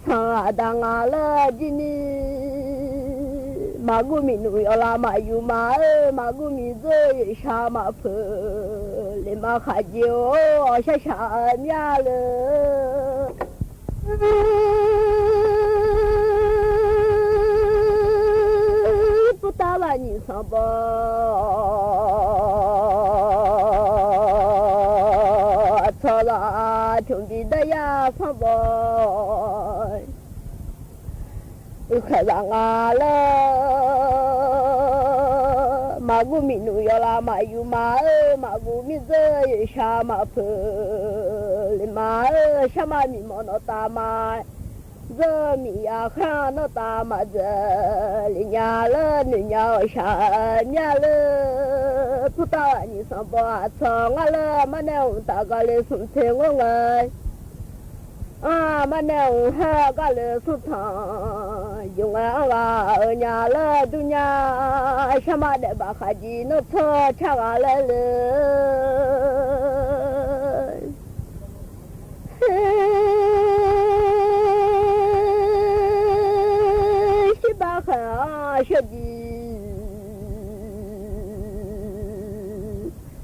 sang đã ngã là gì nè mà gu mi nuôi là mà yêu mà gu mi rơi sa mà phơi lên mà khai chiếu sa sa nhà lơ ta là nhìn sao bò cho là chuẩn bị đây ya sao bò khởi rằng là mà gu mi nuôi là mà yêu mà gu mi rơi sa mà phơi lên mà sa mà mi mò nó ta mà giờ mi à khá nó ta mà giờ li nhà lơ nữ nhà sa nhà lơ phụ ta ni sang bò chong à lơ mà nêu ta ga le sum theng ngô ngơi à mà nêu ha ga le sum thang dùng à ở nhà lơ du nhà sa mà để bà khai gì nó thơ cha ga le le 很啊小弟，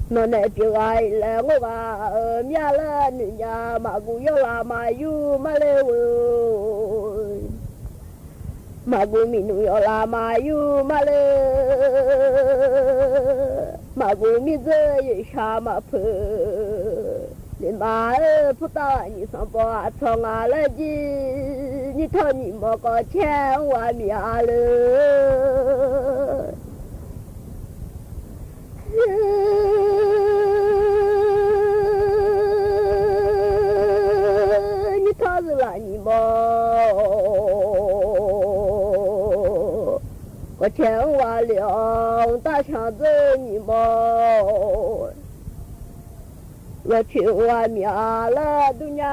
那那就爱来我吧，面了你呀，马古有啦马有马来我，马古米努有啦马有马来，马古米子有啥马坡。你妈儿不到你上班从哪来的？你讨你莫个钱我面了。你讨是了你莫，我钱我两大箱子你莫。我去外面了，都娘，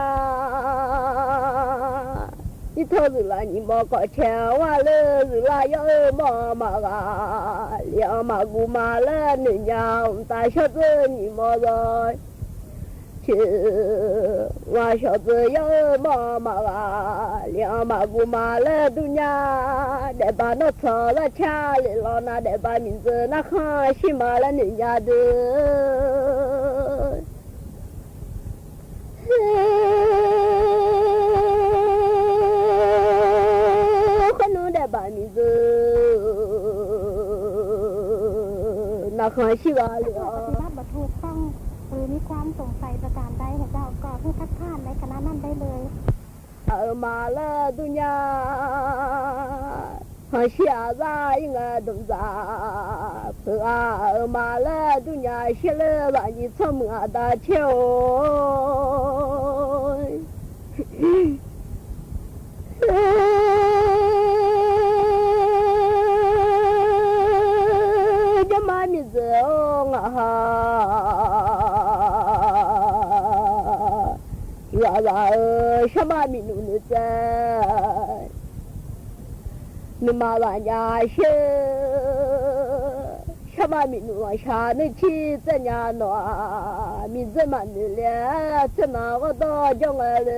你投资了你莫搞钱完了，日了要妈妈啊，两妈姑妈了，你娘大小子你莫了，去我小子要妈妈啊，两妈姑妈了，都娘得把那草了钱里老拿得把名字那行西马了你家的。可能得把名字那很喜欢了。บัถูกต้องหรือมีความสงสัยประการใดให้เจ้าก็ให้ทักทานในคณะนั้นได้เลยมาละดุนยา很下咋应该懂咋不啊嘛了ดุนยา写了把你怎么打球这嘛名字哦啊什么名字在你妈玩家是什么名字往下你去怎样弄名字嘛你了怎么我都叫我了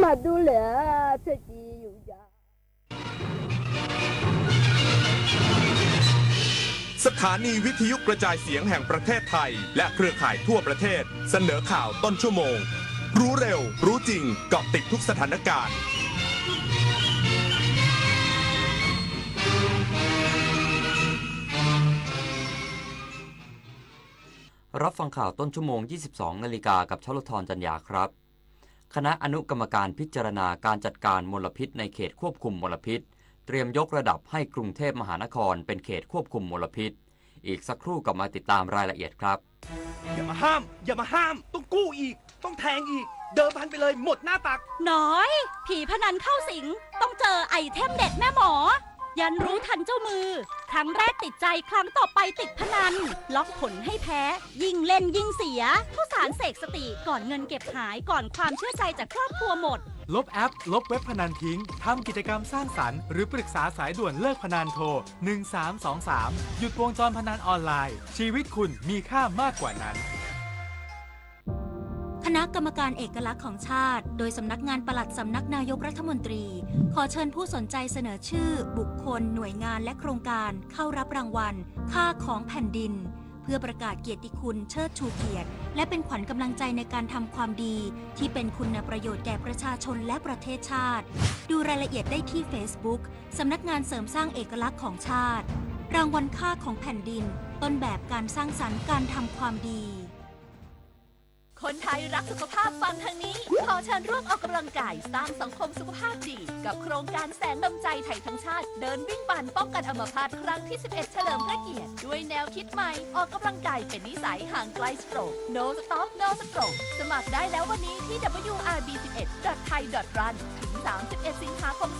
嘛都了自己有家สถานีวิทยุกระจายเสียงแห่งประเทศไทยและเครือข่ายทั่วประเทศเสนอข่าวต้นชั่วโมงรู้เร็วรู้จริงเกาะติดทุกสถานการณ์รับฟังข่าวต้นชั่วโมง 22 นาฬิกากับชลธรจันยาครับคณะอนุกรรมการพิจารณาการจัดการมลพิษในเขตควบคุมมลพิษเตรียมยกระดับให้กรุงเทพมหานครเป็นเขตควบคุมมลพิษอีกสักครู่กลับมาติดตามรายละเอียดครับอย่ามาห้ามต้องกู้อีกต้องแทงอีกเดิมพันไปเลยหมดหน้าตักน้อยผีพนันเข้าสิงต้องเจอไอเทมเด็ดแม่หมอยันรู้ทันเจ้ามือครั้งแรกติดใจครั้งต่อไปติดพนันล็อกผลให้แพ้ยิ่งเล่นยิ่งเสียผู้สารเสกสติก่อนเงินเก็บหายก่อนความเชื่อใจจากครอบครัวหมดลบแอปลบเว็บพนันทิ้งทำกิจกรรมสร้างสรรค์หรือปรึกษาสายด่วนเลิกพนันโทร1323หยุดวงจรพนันออนไลน์ชีวิตคุณมีค่ามากกว่านั้นคณะกรรมการเอกลักษณ์ของชาติโดยสำนักงานปลัดสำนักนายกรัฐมนตรีขอเชิญผู้สนใจเสนอชื่อบุคคลหน่วยงานและโครงการเข้ารับรางวัลค่าของแผ่นดินเพื่อประกาศเกียรติคุณเชิดชูเกียรติและเป็นขวัญกำลังใจในการทำความดีที่เป็นคุณประโยชน์แก่ประชาชนและประเทศชาติดูรายละเอียดได้ที่ Facebook สำนักงานเสริมสร้างเอกลักษณ์ของชาติรางวัลค่าของแผ่นดินต้นแบบการสร้างสรรค์การทำความดีคนไทยรักสุขภาพฟังทางนี้ขอเชิญร่วมออกกำลังกายสร้างสังคมสุขภาพดีกับโครงการแสงนำใจไทยทั้งชาติเดินวิ่งปั่นป้องกันอัมพาตครั้งที่ 11 เฉลิมพระเกียรติด้วยแนวคิดใหม่ออกกำลังกายเป็นนิสัยห่างไกลสโตรก No Stop No Stroke สมัครได้แล้ววันนี้ที่ wrb11.thai.run ถึง 31 สิงหาคม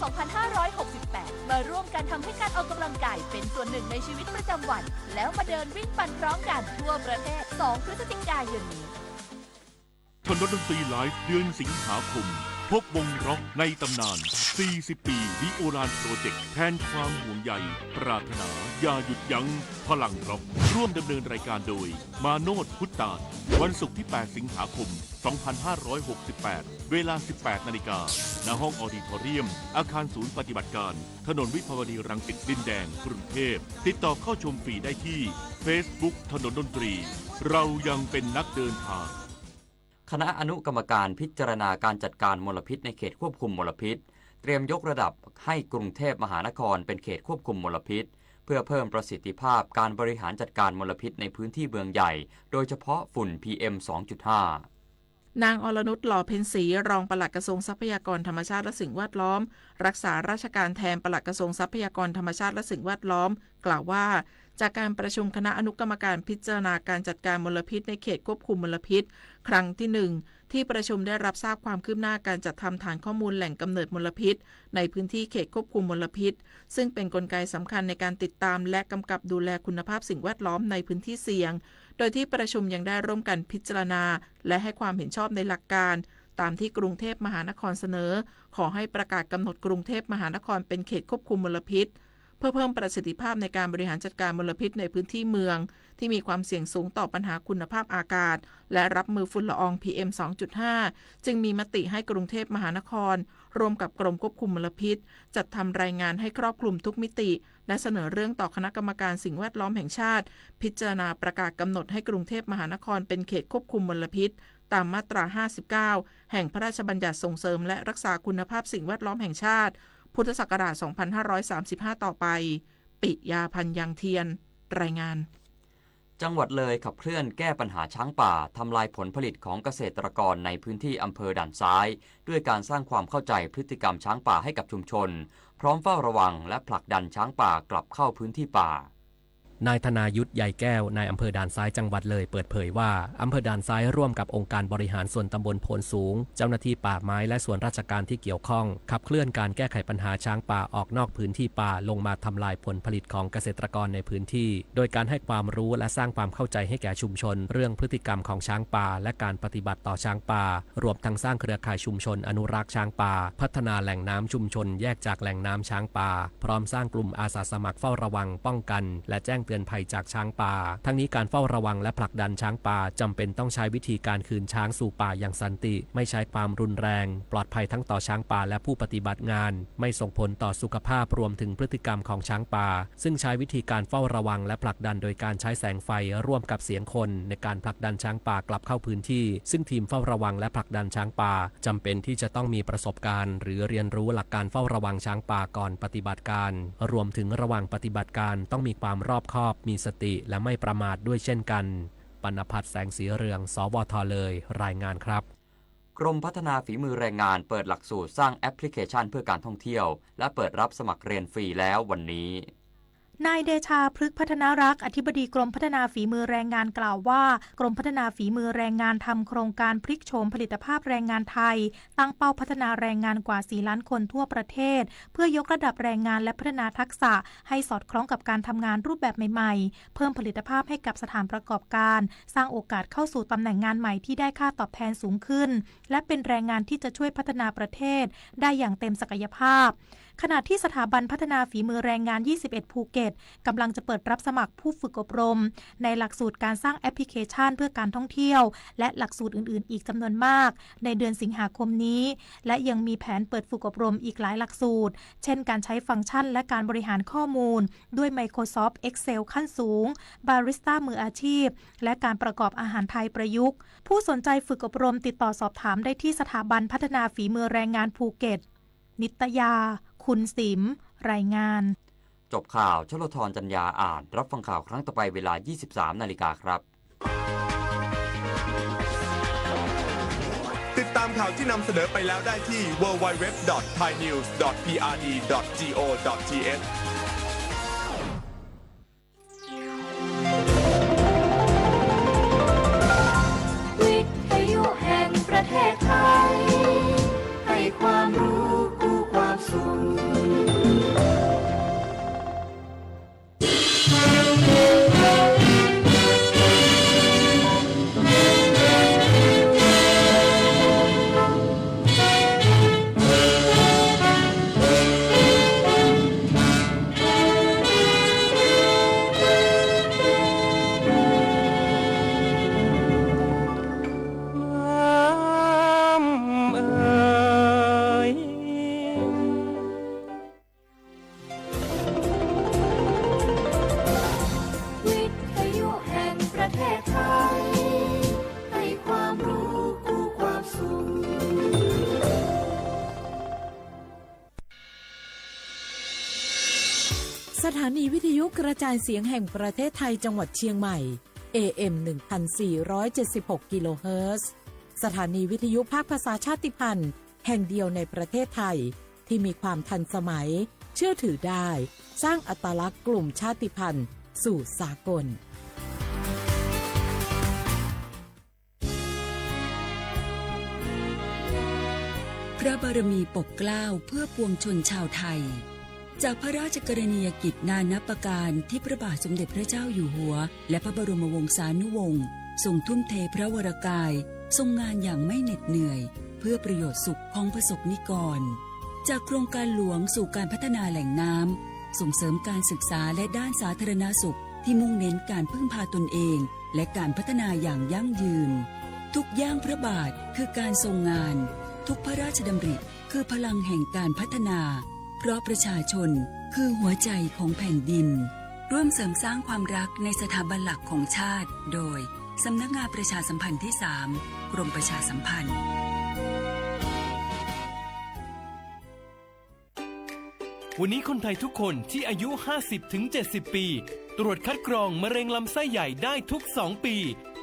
2568 มาร่วมกันทำให้การออกกำลังกายเป็นส่วนหนึ่งในชีวิตประจำวันแล้วมาเดินวิ่งปั่นพร้อมกันทั่วประเทศ 2 พฤศจิกายนนี้ชนรถดนตรีไลฟ์เดือนสิงหาคม พบวงร็อกในตำนาน 40 ปีวิโอลานโปรเจกต์แทนความห่วงใยปรารถนาอย่าหยุดยั้งพลังร็อกร่วมดำเนินรายการโดยมาโนดพุทธานวันศุกร์ที่ 8 สิงหาคม 2568 เวลา 18 นาฬิกาณห้องออดิทอเรียมอาคารศูนย์ปฏิบัติการถนนวิภาวดีรังสิตดินแดงกรุงเทพติดต่อเข้าชมฟรีได้ที่ Facebook ถนนดนตรีเรายังเป็นนักเดินทางคณะอนุกรรมการพิจารณาการจัดการมลพิษในเขตควบคุมมลพิษเตรียมยกระดับให้กรุงเทพมหานครเป็นเขตควบคุมมลพิษเพื่อเพิ่มประสิทธิภาพการบริหารจัดการมลพิษในพื้นที่เมืองใหญ่โดยเฉพาะฝุ่น PM 2.5 นางอรนุช หล่อเพ็ญศรีรองปลัดกระทรวงทรัพยากรธรรมชาติและสิ่งแวดล้อมรักษาราชการแทนปลัดกระทรวงทรัพยากรธรรมชาติและสิ่งแวดล้อมกล่าวว่าจากการประชุมคณะอนุกรรมการพิจารณาการจัดการมลพิษในเขตควบคุมมลพิษครั้งที่ 1ที่ประชุมได้รับทราบความคืบหน้าการจัดทำฐานข้อมูลแหล่งกำเนิดมลพิษในพื้นที่เขตควบคุมมลพิษซึ่งเป็นกลไกสำคัญในการติดตามและกำกับดูแลคุณภาพสิ่งแวดล้อมในพื้นที่เสี่ยงโดยที่ประชุมยังได้ร่วมกันพิจารณาและให้ความเห็นชอบในหลักการตามที่กรุงเทพมหานครเสนอขอให้ประกาศกำหนดกรุงเทพมหานครเป็นเขตควบคุมมลพิษเพื่อเพิ่มประสิทธิภาพในการบริหารจัดการมลพิษในพื้นที่เมืองที่มีความเสี่ยงสูงต่อปัญหาคุณภาพอากาศและรับมือฝุ่นละออง PM 2.5 จึงมีมติให้กรุงเทพมหานครร่วมกับกรมควบคุมมลพิษจัดทำรายงานให้ครอบคลุมทุกมิติและเสนอเรื่องต่อคณะกรรมการสิ่งแวดล้อมแห่งชาติพิจารณาประกาศกำหนดให้กรุงเทพมหานครเป็นเขตควบคุมมลพิษตามมาตรา 59 แห่งพระราชบัญญัติส่งเสริมและรักษาคุณภาพสิ่งแวดล้อมแห่งชาติพุทธศักราช 2535 ต่อไปปิยาพันธ์ยังเทียนรายงานจังหวัดเลยขับเคลื่อนแก้ปัญหาช้างป่าทำลายผลผลิตของเกษตรกรในพื้นที่อำเภอด่านซ้ายด้วยการสร้างความเข้าใจพฤติกรรมช้างป่าให้กับชุมชนพร้อมเฝ้าระวังและผลักดันช้างป่ากลับเข้าพื้นที่ป่านายธนายุทธใหญ่แก้วนายอำเภอด่านซ้ายจังหวัดเลยเปิดเผยว่าอำเภอด่านซ้ายร่วมกับองค์การบริหารส่วนตำบลโพนสูงเจ้าหน้าที่ป่าไม้และส่วนราชการที่เกี่ยวข้องขับเคลื่อนการแก้ไขปัญหาช้างป่าออกนอกพื้นที่ป่าลงมาทำลายผลผลิตของเกษตรกรในพื้นที่โดยการให้ความรู้และสร้างความเข้าใจให้แก่ชุมชนเรื่องพฤติกรรมของช้างป่าและการปฏิบัติต่อช้างป่ารวมทั้งสร้างเครือข่ายชุมชนอนุรักษ์ช้างป่าพัฒนาแหล่งน้ำชุมชนแยกจากแหล่งน้ำช้างป่าพร้อมสร้างกลุ่มอาสาสมัครเฝ้าระวังป้องกันและแจ้งเตือนภัยจากช้างป่าทั้งนี้การเฝ้าระวังและผลักดันช้างป่าจำเป็นต้องใช้วิธีการคืนช้างสู่ป่าอย่างสันติไม่ใช้ความรุนแรงปลอดภัยทั้งต่อช้างป่าและผู้ปฏิบัติงานไม่ส่งผลต่อสุขภาพรวมถึงพฤติกรรมของช้างป่าซึ่งใช้วิธีการเฝ้าระวังและผลักดันโดยการใช้แสงไฟร่วมกับเสียงคนในการผลักดันช้างป่ากลับเข้าพื้นที่ซึ่งทีมเฝ้าระวังและผลักดันช้างป่าจำเป็นที่จะต้องมีประสบการณ์หรือเรียนรู้หลักการเฝ้าระวังช้างป่าก่อนปฏิบัติการรวมถึงระหว่างปฏิบัติการต้องมีความรอบคอบมีสติและไม่ประมาทด้วยเช่นกันปณภัทร แสงสีเรืองสวทเลยรายงานครับกรมพัฒนาฝีมือแรงงานเปิดหลักสูตรสร้างแอปพลิเคชันเพื่อการท่องเที่ยวและเปิดรับสมัครเรียนฟรีแล้ววันนี้นายเดชาพฤกษ์พัฒนารักษ์อธิบดีกรมพัฒนาฝีมือแรงงานกล่าวว่ากรมพัฒนาฝีมือแรงงานทำโครงการพลิกโฉมผลิตภาพแรงงานไทยตั้งเป้าพัฒนาแรงงานกว่า 4 ล้านคนทั่วประเทศเพื่อยกระดับแรงงานและพัฒนาทักษะให้สอดคล้องกับการทำงานรูปแบบใหม่ๆเพิ่มผลิตภาพให้กับสถานประกอบการสร้างโอกาสเข้าสู่ตำแหน่งงานใหม่ที่ได้ค่าตอบแทนสูงขึ้นและเป็นแรงงานที่จะช่วยพัฒนาประเทศได้อย่างเต็มศักยภาพขณะที่สถาบันพัฒนาฝีมือแรงงาน21ภูเก็ตกำลังจะเปิดรับสมัครผู้ฝึกอบรมในหลักสูตรการสร้างแอปพลิเคชันเพื่อการท่องเที่ยวและหลักสูตรอื่นๆอีกจำนวนมากในเดือนสิงหาคมนี้และยังมีแผนเปิดฝึกอบรมอีกหลายหลักสูตรเช่นการใช้ฟังก์ชันและการบริหารข้อมูลด้วย Microsoft Excel ขั้นสูง Barista มืออาชีพและการประกอบอาหารไทยประยุกต์ผู้สนใจฝึกอบรมติดต่อสอบถามได้ที่สถาบันพัฒนาฝีมือแรงงานภูเก็ตนิตยาคุณสิมรายงานจบข่าวชลธรจัญญาอ่านรับฟังข่าวครั้งต่อไปเวลา 23:00 น.ครับติดตามข่าวที่นำเสนอไปแล้วได้ที่ www.thainews.prd.go.thวิทยุแห่งประเทศไทยให้ความรู้คู่ความสุข สถานีวิทยุกระจายเสียงแห่งประเทศไทยจังหวัดเชียงใหม่ AM 1476 กิโลเฮิรตซ์สถานีวิทยุภาคภาษาชาติพันธุ์แห่งเดียวในประเทศไทยที่มีความทันสมัยเชื่อถือได้สร้างอัตลักษณ์กลุ่มชาติพันธุ์สู่สากลพระบารมีปกเกล้าเพื่อปวงชนชาวไทยจากพระราชกรณียกิจนานับประการที่พระบาทสมเด็จพระเจ้าอยู่หัวและพระบรมวงศานุวงศ์ทรงทุ่มเทพระวรกายทรงงานอย่างไม่เหน็ดเหนื่อยเพื่อประโยชน์สุขของประสบนิกรจากโครงการหลวงสู่การพัฒนาแหล่งน้ำส่งเสริมการศึกษาและด้านสาธารณสุขที่มุ่งเน้นการพึ่งพาตนเองและการพัฒนาอย่างยั่งยืนทุกย่างพระบาทคือการทรงงานทุกพระราชดำริคือพลังแห่งการพัฒนาเพราะประชาชนคือหัวใจของแผ่นดินร่วมเสริมสร้างความรักในสถาบันหลักของชาติโดยสำนักงานประชาสัมพันธ์ที่ 3 กรมประชาสัมพันธ์วันนี้คนไทยทุกคนที่อายุ 50-70 ปีตรวจคัดกรองมะเร็งลำไส้ใหญ่ได้ทุก 2 ปี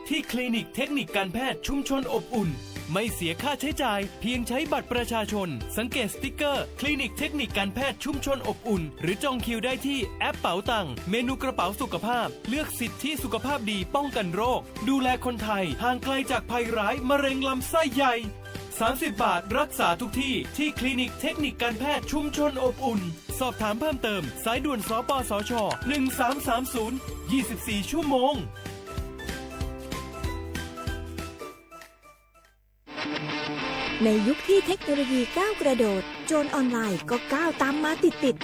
ที่คลินิกเทคนิคการแพทย์ชุมชนอบอุ่นไม่เสียค่าใช้จ่ายเพียงใช้บัตรประชาชนสังเกตสติ๊กเกอร์คลินิกเทคนิคการแพทย์ชุมชนอบอุ่นหรือจองคิวได้ที่แอปเป๋าตังค์เมนูกระเป๋าสุขภาพเลือกสิทธิสุขภาพดีป้องกันโรคดูแลคนไทยห่างไกลจากภัยร้ายมะเร็งลำไส้ใหญ่30 บาทรักษาทุกที่ที่คลินิกเทคนิคการแพทย์ชุมชนอบอุ่นสอบถามเพิ่มเติมสายด่วนสปสช1330 24 ชั่วโมงในยุคที่เทคโนโลยีก้าวกระโดดโจรออนไลน์ก็ก้าวตามมาติด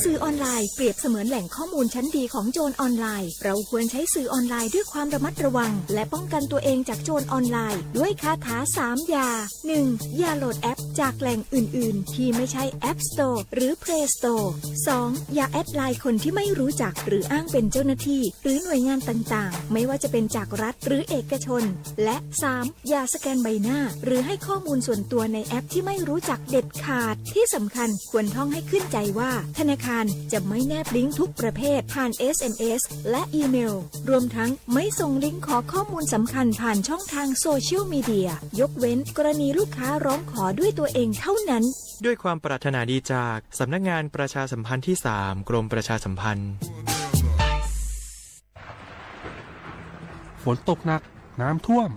สื่อออนไลน์เปรียบเสมือนแหล่งข้อมูลชั้นดีของโจรออนไลน์เราควรใช้สื่อออนไลน์ด้วยความระมัดระวังและป้องกันตัวเองจากโจรออนไลน์ด้วยคาถา3อย่า 1. อย่าโหลดแอปจากแหล่งอื่นๆที่ไม่ใช่ App Store หรือ Play Store 2. อย่าแอดไลน์คนที่ไม่รู้จักหรืออ้างเป็นเจ้าหน้าที่หรือหน่วยงานต่างๆไม่ว่าจะเป็นจากรัฐหรือเอกชนและ 3. อย่าสแกนใบหน้าหรือให้ข้อมูลส่วนตัวในแอปที่ไม่รู้จักเด็ดขาดที่สำคัญควรท่องให้ขึ้นใจว่าธนาคารจะไม่แนบลิงก์ทุกประเภทผ่าน SMS และอีเมลรวมทั้งไม่ส่งลิงก์ขอข้อมูลสำคัญผ่านช่องทางโซเชียลมีเดียยกเว้นกรณีลูกค้าร้องขอด้วยตัวเองเท่านั้นด้วยความปรารถนาดีจากสำนักงานประชาสัมพันธ์ที่ 3 กรมประชาสัมพันธ์ฝนตกหนักน้ำท่วม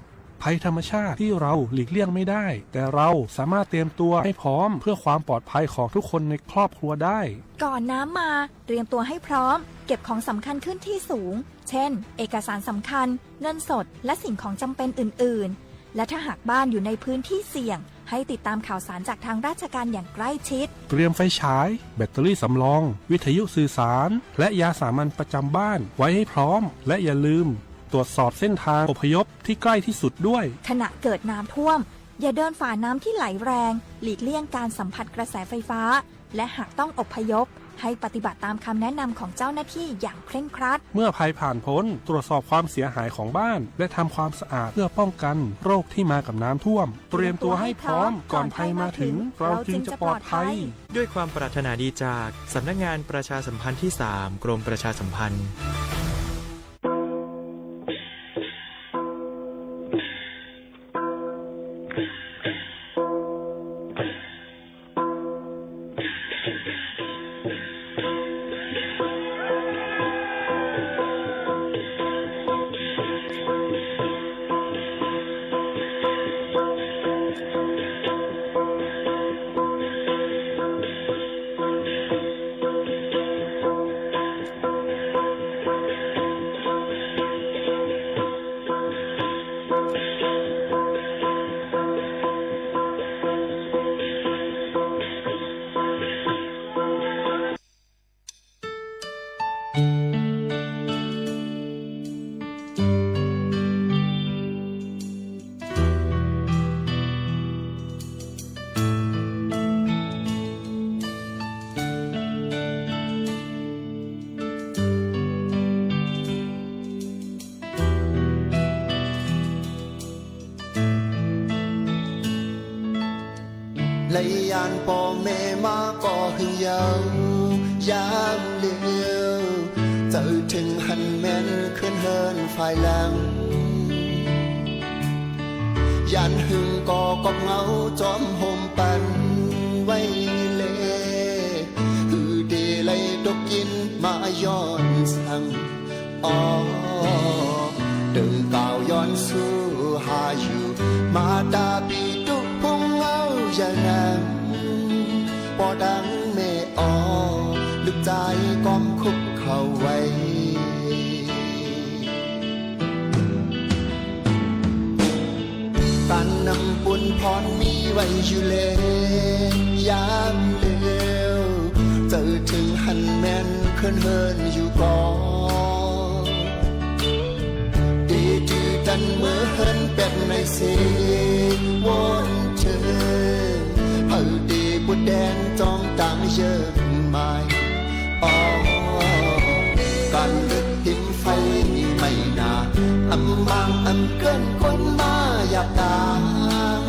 ภัยธรรมชาติที่เราหลีกเลี่ยงไม่ได้แต่เราสามารถเตรียมตัวให้พร้อมเพื่อความปลอดภัยของทุกคนในครอบครัวได้ก่อนน้ำมาเตรียมตัวให้พร้อมเก็บของสำคัญขึ้นที่สูงเช่นเอกสารสำคัญเงินสดและสิ่งของจำเป็นอื่นๆและถ้าหากบ้านอยู่ในพื้นที่เสี่ยงให้ติดตามข่าวสารจากทางราชการอย่างใกล้ชิดเตรียมไฟฉายแบตเตอรี่สำรองวิทยุสื่อสารและยาสามัญประจำบ้านไว้ให้พร้อมและอย่าลืมตรวจสอบเส้นทางอพยพที่ใกล้ที่สุดด้วยขณะเกิดน้ำท่วมอย่าเดินฝ่าน้ำที่ไหลแรงหลีกเลี่ยงการสัมผัสกระแสไฟฟ้าและหากต้องอพยพให้ปฏิบัติตามคำแนะนำของเจ้าหน้าที่อย่างเคร่งครัดเมื่อภัยผ่านพ้นตรวจสอบความเสียหายของบ้านและทำความสะอาดเพื่อป้องกันโรคที่มากับน้ำท่วมเตรียมตัวให้พร้อมก่อนภัยมาถึงเราจึงจะปลอดภัยด้วยความปรารถนาดีจากสำนักงานประชาสัมพันธ์ที่ 3 กรมประชาสัมพันธ์lấy an po mẹ má po hình dáng ยามเลี้ยวเจอถึงหันแม่นขึ้นเฮินฝ่ายหลังยันหึงก่อกบเงาจอมห่มปันไว้เลหือเดลัยดกยินมาย้อนสั่งอ๋อเดินก้าวย้อนสู่หาอยู่มาตาปีตุกพงเงาอย่างนั้นปอดังแม่อ๋อลึกใจก้อมคุกเข้าไว้การนำบุญพรมีไว้อยู่เลยยามเดียวเจอถึงหันแม่นขึ้นเฮินอยู่ก่อนดีจือดันเมื่อเฮินเป็ดในเสีวนเชิญเฮาดีบุดแดงจองต่างเยอะมายอ๋อการดึกหิมไฟไม่นาอำบางอำเกินคนมาอยากตาม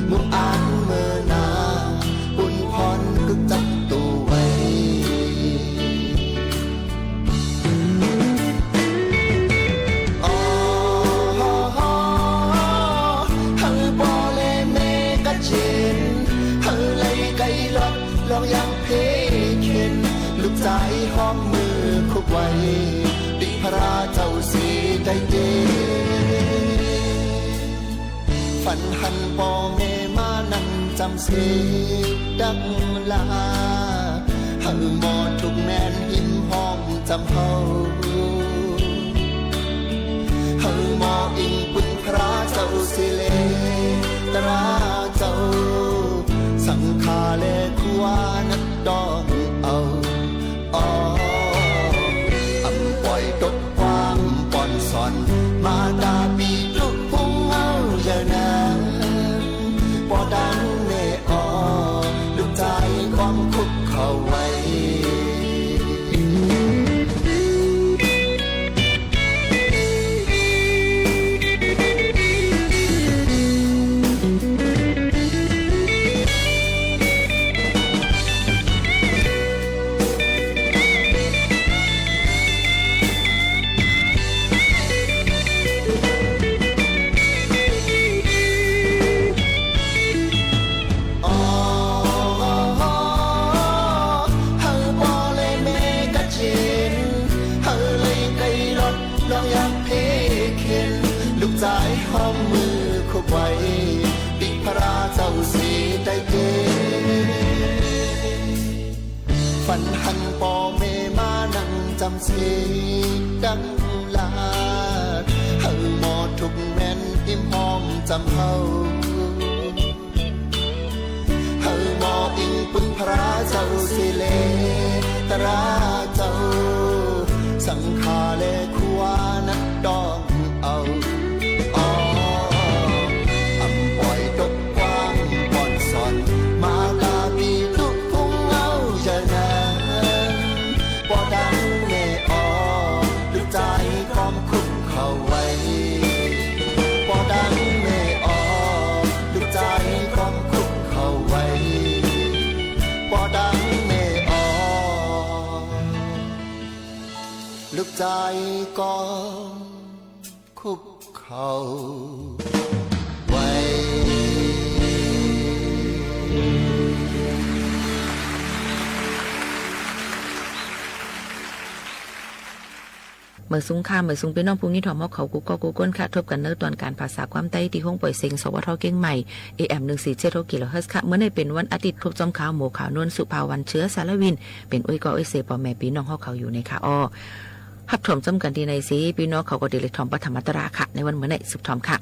มุกอ่านเมื่อนาบุญพรกึกจับตัวไว้อ๋อเฮาบ่เลเมกะเจนเฮาเลยไกลลดลองยังเพเข็นลูกใจห้อมมือคุกไว้ดิพระเจ้าสีได้เย็นฝันหันป่อแม่มานั่งจำเสดังลาเฮาหมอทุกแม่นหิมห้องจำเฮาเฮาหมออิงปุณพระเจ้าสิเลตราเจ้าสังฆาเลขัวนักดอนเอาอ๋ออำปล่อยตกความป่อนสอนมาตาปีลุกพุ่งเอาอย่างนั้นปอดังเนออลูกใจความคุกเข้าไว้ใจห้องมือคุกไว้ดิพระเจ้าสีได้เย็นฝันหันป่อแม่มานั่งจำเสดังลาเฮาหมอทุกแม่นอิ่มหอมจำเฮาเฮาหมออิงปุณพระเจ้าสิเลตราเจ้าสังฆาเลขัวนักดองเอาลึกใจก็คุกเข่าไว้ เมื่อสูงค่าเมื่อสูงเป็นน้องภูมิถอมเขากูก็กูก้นค่ะทบกันเนื้อตอนการภาษาความใต้ที่ห้องปล่อยเสียงสวทเก่งใหม่ AM 147กิโลเฮิรตซ์ค่ะเมื่อในเป็นวันอาทิตย์ครบจอมข่าวหมู่ข่าวนวลสุภาวันเชื้อสารวินเป็นอุ้ยก็อุ้ยเสปอแม่พี่น้องเขาอยู่ในค่ะอ้อหับถมจำกันที่ในสีพี่น้องเขาก็เดลิทอมปฐมตราค่ะในวันเมื่อในสุบทอมค่ะ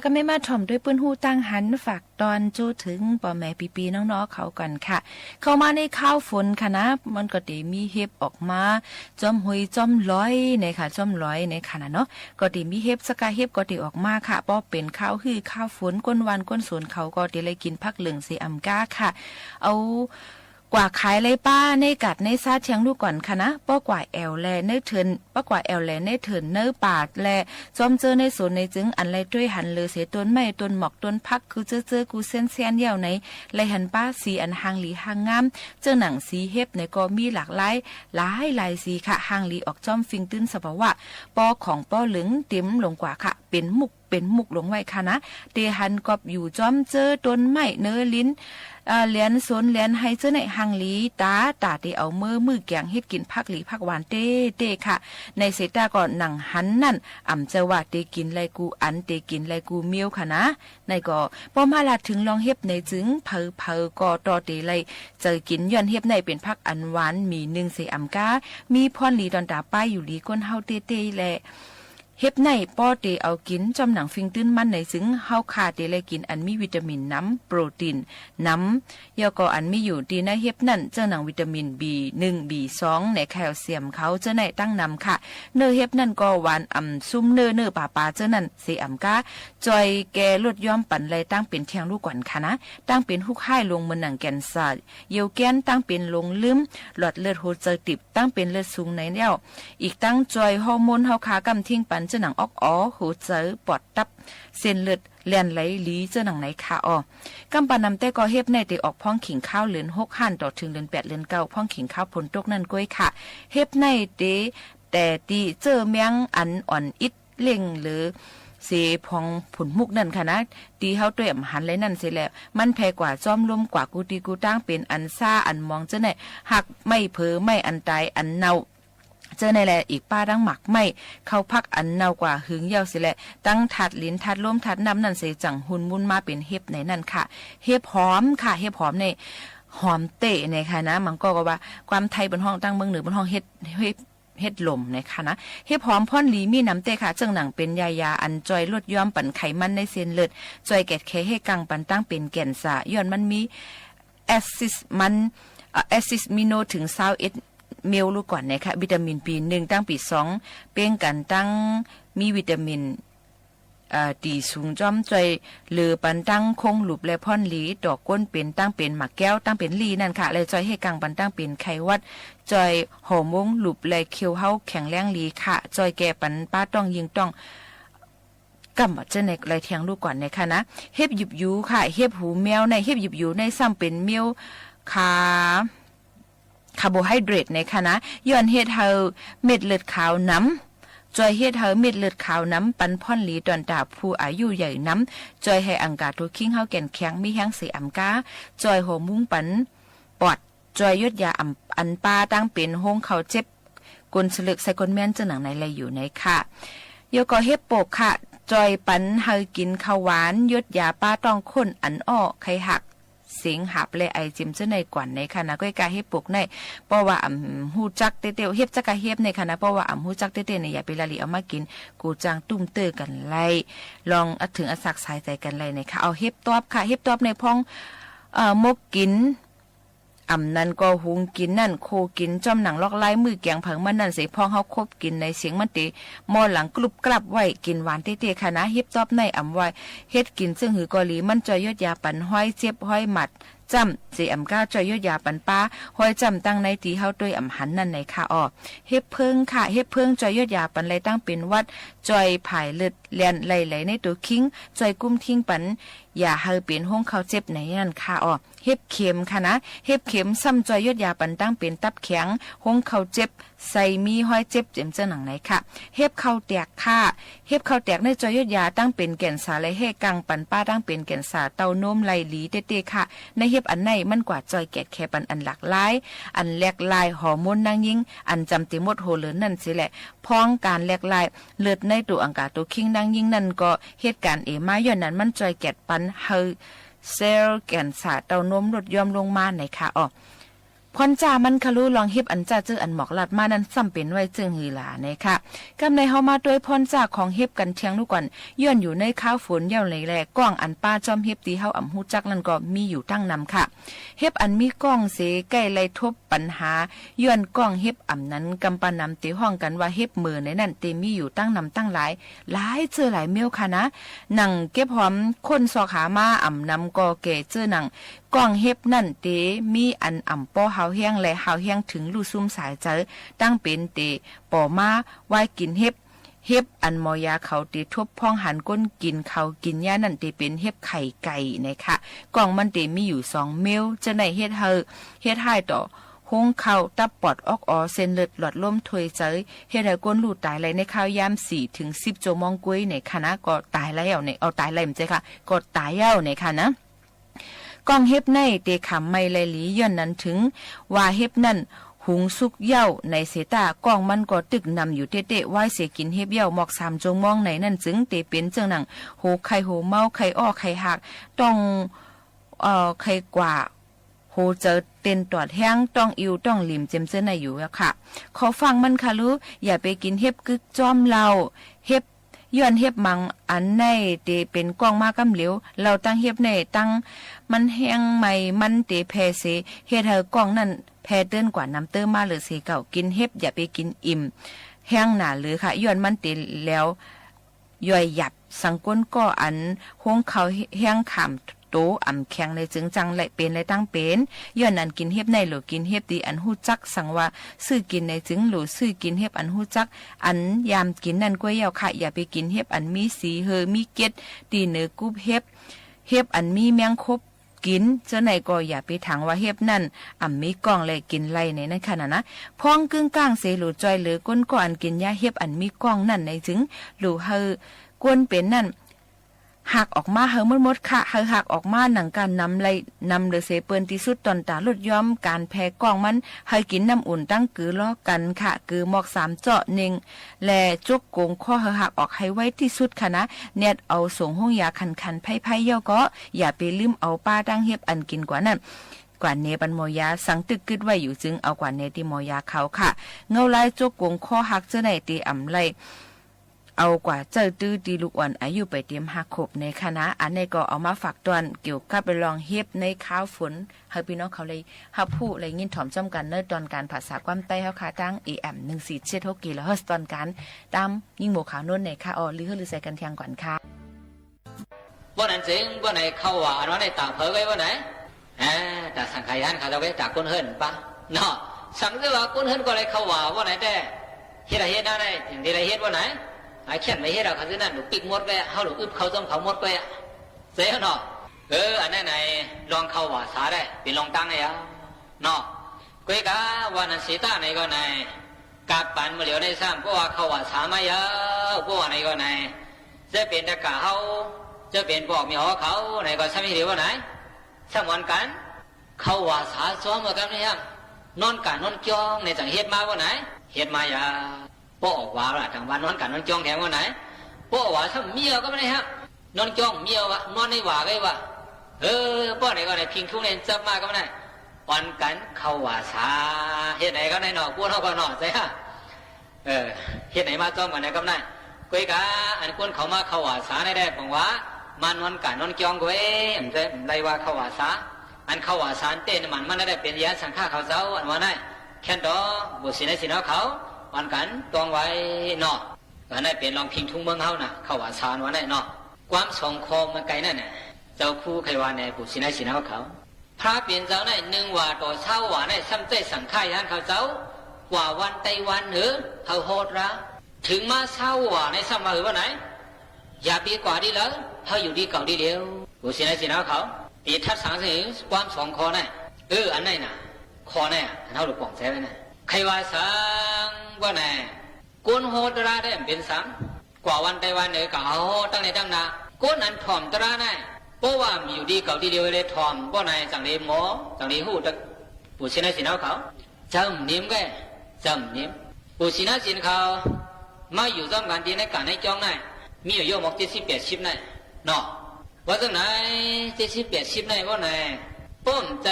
ก็ไม่มาถ่อมด้วยปื้นหูตั้งหันฝากตอนจูถึงป่อแม่ปีๆน้องๆเขาก่อนค่ะเข้ามาในข้าวฝนค่ะนะมันก็ได้มีเห็บออกมาจอมหุยจอมร้อยในค่ะจอมร้อยในค่ะนะเนาะก็ได้มีเห็บสกาเห็บก็ได้ออกมาค่ะป้อเป็นข้าวฮือข้าวฝนก้นวันก้นสวนเขาก็ได้เลยกินผักเหลืองสีอำก้าค่ะเอากว่าขายเลยป้าในกัดในซาเทียงลูกก่อนค่ะนะป้อกว่าแอลแลเนื้อเถินป้ากว่าแอลแลเนื้อเถินเนื้อปาดแลจอมเจอในสวนในจึงอันไรด้วยหันเลยเสียต้นไม้ต้นหมอกต้นพักคือเจอกูเส้นเสียนเยี่ยวในไรหันป้าสีอันหางหลีหางงามเจอหนังสีเฮ็บในก็มีหลากหลายลายสีค่ะหางหลีออกจอมฟิงตื้นสภาวะป้อของป้อเหลืองเต็มลงกว่าค่ะเป็นมุกลงไว้ค่ะนะเดหันกอบอยู่จอมเจอต้นไม้เนื้อลิ้นเลียนสนเลียนให้เจ้าในหังลีตาที่เอามือแกงเฮ็ดกินผักหลีผักหวานเต้ค่ะในเสตาก่อนหนังหันนั่นอ่ำเจาว่าเตกินไรกูอันเตกินไรกูเมียวค่ะนะในก็พอมาลาถึงลองเฮ็บในจึงเพอก็ต่อเตไรเจอกินย้อนเฮ็บในเป็นผักอันหวานมี1เสอ่ำกามีพรหลีดอนตาป้ายอยู่ลีก้นเฮาเต้แลเฮ็บในป้อเตเอากินจอมหนังฟิงตื้นมันในซึ่งเฮาขาดเตเลยกินอันมีวิตามินน้ำโปรตีนน้ำยอก็อันมีอยู่ดีในเฮ็บนั่นเจ้าหนังวิตามิน B1 B2 ในแคลเซียมเขาเจ้าในตั้งนำค่ะเนื้อเฮ็บนั่นก็หวานอ่ำซุ่มเนื้อป่าเจ้านั่นเสอ่ำกาจอยแกลดย้อมปั่นเลยตั้งเป็นเทียงลูกก่อนค่ะนะตั้งเป็นฮุกไห้ลงมือหนังแกนซาเยียวแกนตั้งเป็นลงลืมหลอดเลือดโหเจอติบตั้งเป็นเลือดสูงในแนวอีกตั้งจอยฮอร์โมนเฮาขากำทิ้งปันเจ้าหนังออกหูเจอปอดตับเส้นเลือดเลียนไหลลีเจ้าหนังไหนค่ะกำปานำแต่ก็เฮ็บในเตออกพ้องขิงข้าวเหลือน6หั่นต่อถึงเดือน8เดือน9พ้องขิงข้าวผลตกนั่นก้อยค่ะเฮ็บในเตแต่ตีเจอเมียงอันอ่อนอิดเล่งหรือเสพองผุนมุกนั่นค่ะนะตีเฮาตัวหันเลยนั่นเสียแล้วมันแพกว่าจอมลมกว่ากูตีกูตั้งเป็นอันซ่าอันมองเจ้าไหนหักไม่เผลอไม่อันตายอันเนาเจอในแหละอีกป้าดังหมักไม่เข้าพักอันเนากว่าหึงเยาวสิแหละตั้งถัดลิ้นถัดล้มถัดน้ำนั่นเสจังหุนมุนมาเป็นเฮ็บในนั่นค่ะเฮ็บหอมค่ะเฮ็บหอมในหอมเตะในค่ะนะมันก็ว่าความไทยบนห้องตั้งเมืองเหนือบนห้องเฮ็ดลมนะคะนะเฮ็บหอมพ่อนหลีมีน้ำเตะค่ะเจิงหนังเป็นยาอันจอยลดย้อมปั่นไขมันในเส้นเลือดจอยแกดแคให้กังปั่นตั้งเป็นแก่นสะย้อนมันมีแอซิสมิโนถึง21เมลลูกก่อนนะคะวิตามินปี1ตั้งปี2เป้งกันตั้งมีวิตามินตีสูงจอมจอยหรือปันตั้งคงหลุบและพ่อนหลีดอกก้นเป็นตั้งเป็นหมักแก้วตั้งเป็นลีนั่นค่ะเลยจอยให้กังปันตั้งเป็นไขวัดจอยหอมงหลุบและเคียวเฮาแข็งแรงลีค่ะจอยแก่ปันป้าต้องยิงต้องกำจะในไรเทียงลูกก่อนนะคะนะเฮ็บหยิบยูค่ะเฮ็บหูแมวในเฮ็บหยิบยูในซ้ำเป็นเมียวคาร์โบไฮเดรตในค่ะนะย้อนเฮ็ดเฮาเม็ดเลือดขาวน้ำจอยเฮ็ดเฮาเม็ดเลือดขาวน้ำปันพ่อนหลีดอนดาผู้อายุใหญ่น้ำจอยให้อังกาทุกคิงเฮาแก่นแข็งมีแห้งสีอำกาจอยหัวมุ้งปันปอดจอยยดยาอันปาตั้งเป็นห้องเขาเจ็บกลสลึกใส่กลแม่นจะหนังในไรอยู่ในค่ะโยก็เฮ็บโปกค่ะจอยปันเฮากินข้าวหวานยดยาป้าต้องข้นอันอ้อไข่หักเสียงหับเลยไอจิมเจ้าในกวนในค่ะนะก้อยกาเฮ็บปกในเพราะว่าฮู้จักเตๆเฮ็บจักกะเฮ็บในค่ะนะเพราะว่าฮู้จักเตๆในอย่าไปละลิเอามากินกูจางตุ้มเตอกันไล่ลองถึงอสักสายใจกันไล่ในค่ะเอาเฮ็บตอบค่ะเฮ็บตอบในพ้องมกกินนั่นก็หุงกินนั่นโคกินจอมหนังลอกไล่มือแกงเผิงมันนั่นเสพองเฮาคบกินในเสียงมันติมอหลังกรุบกลับไว้กินหวานเต้ๆค่ะนะเฮ็บตอบในไว้เฮ็ดกินซึ่งหือกอลีมันจอยยดยาปันห้อยเจ็บห้อยหมัดจำเสียก้าจอยยดยาปันป้าห้อยจำตั้งในตีเฮาด้วยหันนั่นในค่ะเฮ็บเพิ่งค่ะเฮ็บเพิ่งจอยยดยาปันไรตั้งเป็นวัดจอยผายเลือดเลียนไหลในตัวคิงจอยกุ้มทิ้งปันอย่าเฮาเป็นห้องเขาเจ็บในนั่นค่ะเฮ็บเข็มค่ะนะเฮ็บเข็มซ้ำจอยยดยาปันตั้งเป็นตับแข็งห้องเขาเจ็บใส่มีห้อยเจ็บเจ็มเจ้าหนังไหนค่ะเฮ็บเข้าแตกค่ะเฮ็บเข้าแตกในจอยยดยาตั้งเป็นแก่นสาและเฮกังปันป้าตั้งเป็นแก่นสาเต้านมไหลหลีเต้ๆค่ะในเฮ็บอันไหนมันกว่าจอยแกดแคปันอันหลากหลายอันแหลกลายฮอร์โมนนางยิงอันจำติหมดโหเหลือนั่นสิแหละพ้องการแหลกลายเลือดในตัวอังกาตัวคิงนางยิงนั่นก็เหตุการณ์มาย้อนนั้นมันจอยแกดปันเฮาเซลแก่นสาเต้านมลดย่อมลงมาในค่ะ พรจ่ามันคารุลองเฮ็บอันจ่าเจออันหมอกลัดมานั้นซ้ำเป็นไว้จึงหือหลานะคะกำในเฮามาด้วยพรจ่าของเฮ็บกันเทียงลูกก่อนย้อนอยู่ในข้าวฝนเย่าไหลแลกล้องอันป้าจอมเฮ็บตีเฮาอำฮู้จักนั่นก็มีอยู่ตั้งนำค่ะเฮ็บอันมีกล้องเสใกล้ไล่ทบปัญหาย้อนกล้องเฮ็บอำนั้นกำปานำตีห้องกันว่าเฮ็บมือในนั้นเตมีอยู่ตั้งนำตั้งหลายเจอหลายเมียวค่ะนะหนังเก็บหอมคนซอกหามาอำนำก็แก่เจอหนังกล้องเฮ็บนั่นเตมีอันอ่ำป้อเฮาแห้งและเฮาแห้งถึงลู่ซุ่มสายเจอตั้งเป็นเตป่อมาไว้กินเฮ็บอันมอยาเขาเตทบพองหันก้นกินเขากินยานั่นเตเป็นเฮ็บไข่ไก่นะคะกล่องมันเตมีอยู่2เมลจะไหนเฮ็ดให้ต่อหงเข้าตับปอดออกเส้นเลือดหลอดลมถวยเจอเฮ็ดให้ก้นลูดตายไหลในข้าวยาม4ถึง10ชั่วโมงกุ้ยในคณะก็ตายแล้วในเอาตายแล้วมั้ยค่ะก็ตายแล้วในค่ะนะกองเฮ็บในเตขำไม่ไหลหลีย้อนนั้นถึงว่าเฮ็บนั่นหุงสุกเหย้าในเสตากองมันก็ตึกนำอยู่เตะๆไว้เสียกินเฮ็บเหย้าหมอก3จงมองในนั่นจึงเตเป็นจังหนังโหไข่โหเมาไข่อ้อไข่หักต้องไข่กว่าโหเจอเต้นตอดแห้งต้องอิวต้องหลิมเจมเจอในอยู่อะค่ะขอฟังมันค่ะรู้อย่าไปกินเฮ็บกึกจอมเราเฮ็บย้อนเฮ็บมังอันในเตเป็นกล้องมากำเหลวเราตั้งเฮ็บในตั้งมันแห้งใหม่มันเตแพเสเฮ็ดให้กล้องนั่นแพเติ้นกว่าน้ำเติมมาหรือเสเก่ากินเฮ็บอย่าไปกินอิ่มแห้งหนาหรือค่ะย้อนมันเตแล้วย่อยหยับสังก้นก็อันโฮงเขาแห้งขามโตอ่ำแข็งในจึงจังไหลเป็นไหลตั้งเป็นย้อนนั้นกินเฮ็บในหรือกินเฮ็บดีอันฮู้จักสังว่าซื้อกินในจึงหรือซื้อกินเฮ็บอันฮู้จักอันยามกินนั่นกล้วยยาวค่ะอย่าไปกินเฮ็บอันมีสีเฮอมีเกล็ดตีเนื้อกุบเฮ็บอันมีแมงคบกินเจ้าไหนก็อย่าไปถางว่าเฮ็บนั่นมีกล้องเลยกินไรในนั้นขนาดนะพองกึ่งกลางเสหรือจอยหรือก้นก็อันกินยาเฮ็บอันมีกล้องนั่นในจึงหรือเฮอกวนเป็นนั่นหักออกมาเฮาหมดค่ะเฮาหักออกมาหนังการนำเดเสเปิ้นที่สุดตอนตาลดย้อมการแพ้กล้องมันให้กินน้ำอุ่นตั้งกือล้อกันค่ะกือหมอก3เจาะ1และจกโกงข้อเฮาหักออกให้ไว้ที่สุดค่ะนะเน็ตเอาส่งห้องยาคันไผ่ๆเย่าก็อย่าไปลืมเอาป้าตั้งเฮ็บอันกินกว่านั้นกว่าเนบันหมอยาสังตึกกึดไว้อยู่จึงเอากว่าเนที่หมอยาเขาค่ะเงาลายจกโกงข้อหักเจ้าไหนตีอ่ำไลเอากว่าเจ้าตื้อตีลูกอ่อนอายุไปเตรียมหักขบในคณะอันนี้ก็เอามาฝากตอนเกี่ยวกับไปลองเฮ็บในข้าวฝนให้พี่น้องเขาเลยฮับผู้เลยยินถ่อมจ้ำกันเนื้อตอนการภาษาความใต้เฮาค่ะตั้ง AM 1476กิโลเฮิรตซ์ตอนการตามยิ่งหมู่ขาวนุ่นในค่ะหรือใส่กันเที่ยงก่อนค่ะบ่นั้นจริงบ่ไหนเข้าว่าอันว่าในต่างเผยไว้บ่ไหนแต่สังขารเขาจะไว้จากก้นเฮิรนปะเนาะสังคือว่าก้นเฮิรนก็เลยเข้าว่าบ่ไหนแต่เฮ็ดได้ได้อย่างที่ได้เฮ็ดบ่ไหนไอ้เขียนไม่เฮ็ดเราเขาซื้อนั่นหนูปิกหมดไปเฮาหนูอึบเขาต้มเขาหมดไปเสียเนาะอันนั้นไหนลองเข้าว่าสาได้เป็นลองตั้งเลยเนาะกุยกะวันนั้นสีตาไหนก็ไหนกาปันมาเหลียวในซ้ำก็ว่าเข้าว่าสามาเยอะก็ว่าไหนก็ไหนจะเป็นตะกะเฮาจะเป็นบอกมีหอเขาไหนก็ซ้ำไม่เหลียวว่าไหนสมวนกันเข้าว่าสาซ้อมมากันนี่ฮะนอนกันนอนจ้องในจังเฮ็ดมาว่าไหนเฮ็ดมาอย่าป้อว่าละทางบ้านนอนกันนอนจ้องแถวว่าไหนป้อว่าซ้ำเมียก็ไม่ได้ฮะนอนจ้องเมียวะนอนในว่าไงวะป้อไหนก็ไหนพิงทุ่งในจับมาก็ไม่ได้วันกันเข้าว่าสาเฮ็ดไหนก็ไหนหนอกวนเขาก็หนอกใช่ฮะเฮ็ดไหนมาจ้องกันไหนก็ไม่ได้กุยกะอันคนเขามาเข้าว่าสาได้บอกว่ามานอนกันนอนจ้องกุยอันจะไรว่าเข้าว่าสาอันเข้าว่าสาเต้นมันได้เป็นยาสังฆาเขาเจ้าอันว่าไหนแค่ดอบุษในสินเขาวันกันตองไว้เนาะวันนั้นเป็นลองพิงทุ่งเมืองเขานะเข้าว่าสารวันนั้นเนาะความสองคอมันไกลนั่นน่ะเจ้าคู่ใครว่าในบุษในสินเขาพระเปลี่ยนเจ้าในหนึ่งว่าต่อเช้าว่าในซ้ำใจสังฆายันเขาเจ้ากว่าวันไต้วันหรือเขาโหดระถึงมาเช้าว่าในซ้ำมาหรือว่าไหนอย่าปีกว่าดีแล้วเขาอยู่ดีเก่าดีเดียวบุษในสินเขาปีทัดสังสิความสองคอนั่นอันนั้นน่ะคอเนี่ยเขาหลุดป่องแซ่ไปน่ะใครว่าสังว่าไหนกุนโหตระได้เป็นสังกว่าวันไต้วันเหนือเก่าตั้งในตั้งนากุนนั้นถ่อมตระได้เพราะว่ามีอยู่ดีเก่าดีเดียวเลยถ่อมเพราะไหนจังเลยหมอจังเลยหูตะปุชินาสินเขาจำนิ่มแก่จำนิ่มปุชินาสินเขามาอยู่ร่วมกันที่ในการในจ้องนั่นมีอยู่หมก70-80นั่นเนาะว่าจังไหน70-80นั่นว่าไหนป้อมใ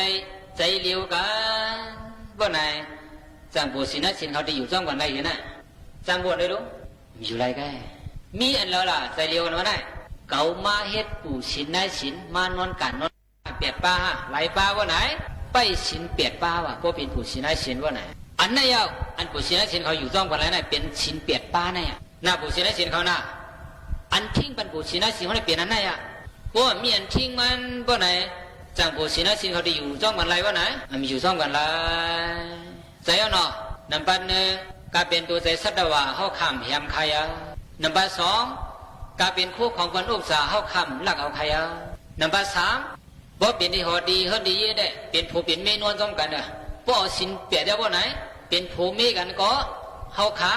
จเลี้ยวกัน ว่าไหนจังบุษินะสินเขาที่อยู่จ้องกันไรอยู่น่ะจังบวชเลยรู้อยู่ไรกันมีอันแล้วล่ะใจเลี้ยวกันวะไหนเก่ามาเฮ็ดปู่สินนายสินมานอนกันนอนเปียดป้าไหลป้าว่าไหนไปสินเปียดป้าว่ะพวกเป็นปู่สินนายสินว่าไหนอันนั้นยาวอันปู่สินนายสินเขาอยู่จ้องกันไรน่ะเป็นสินเปียดป้าเนี่ยหน้าปู่สินนายสินเขาน่ะอันทิ้งเป็นปู่สินนายสินเขาเนี่ยเปลี่ยนอันนั้นอ่ะพวกมีอันทิ้งมันว่าไหนจังปู่สินนายสินเขาที่อยู่จ้องกันไรว่าไหนมันอยู่จ้องกันไรใจเอาเนาะนับปันหนึ่งการเป็นตัวใจสัตว์ว่าเขาขำแหมใครอ่ะนับปันสองการเป็นคู่ของคนอุกษาเขาขำลักเอาใครอ่ะนับปันสามบ่เป็นที่หอดีเฮิรดีเย่ได้เป็นผู้เป็นเมนวนจ้องกันอ่ะบ่สินเปียได้บ่ไหนเป็นผู้เมกันก็เขาขา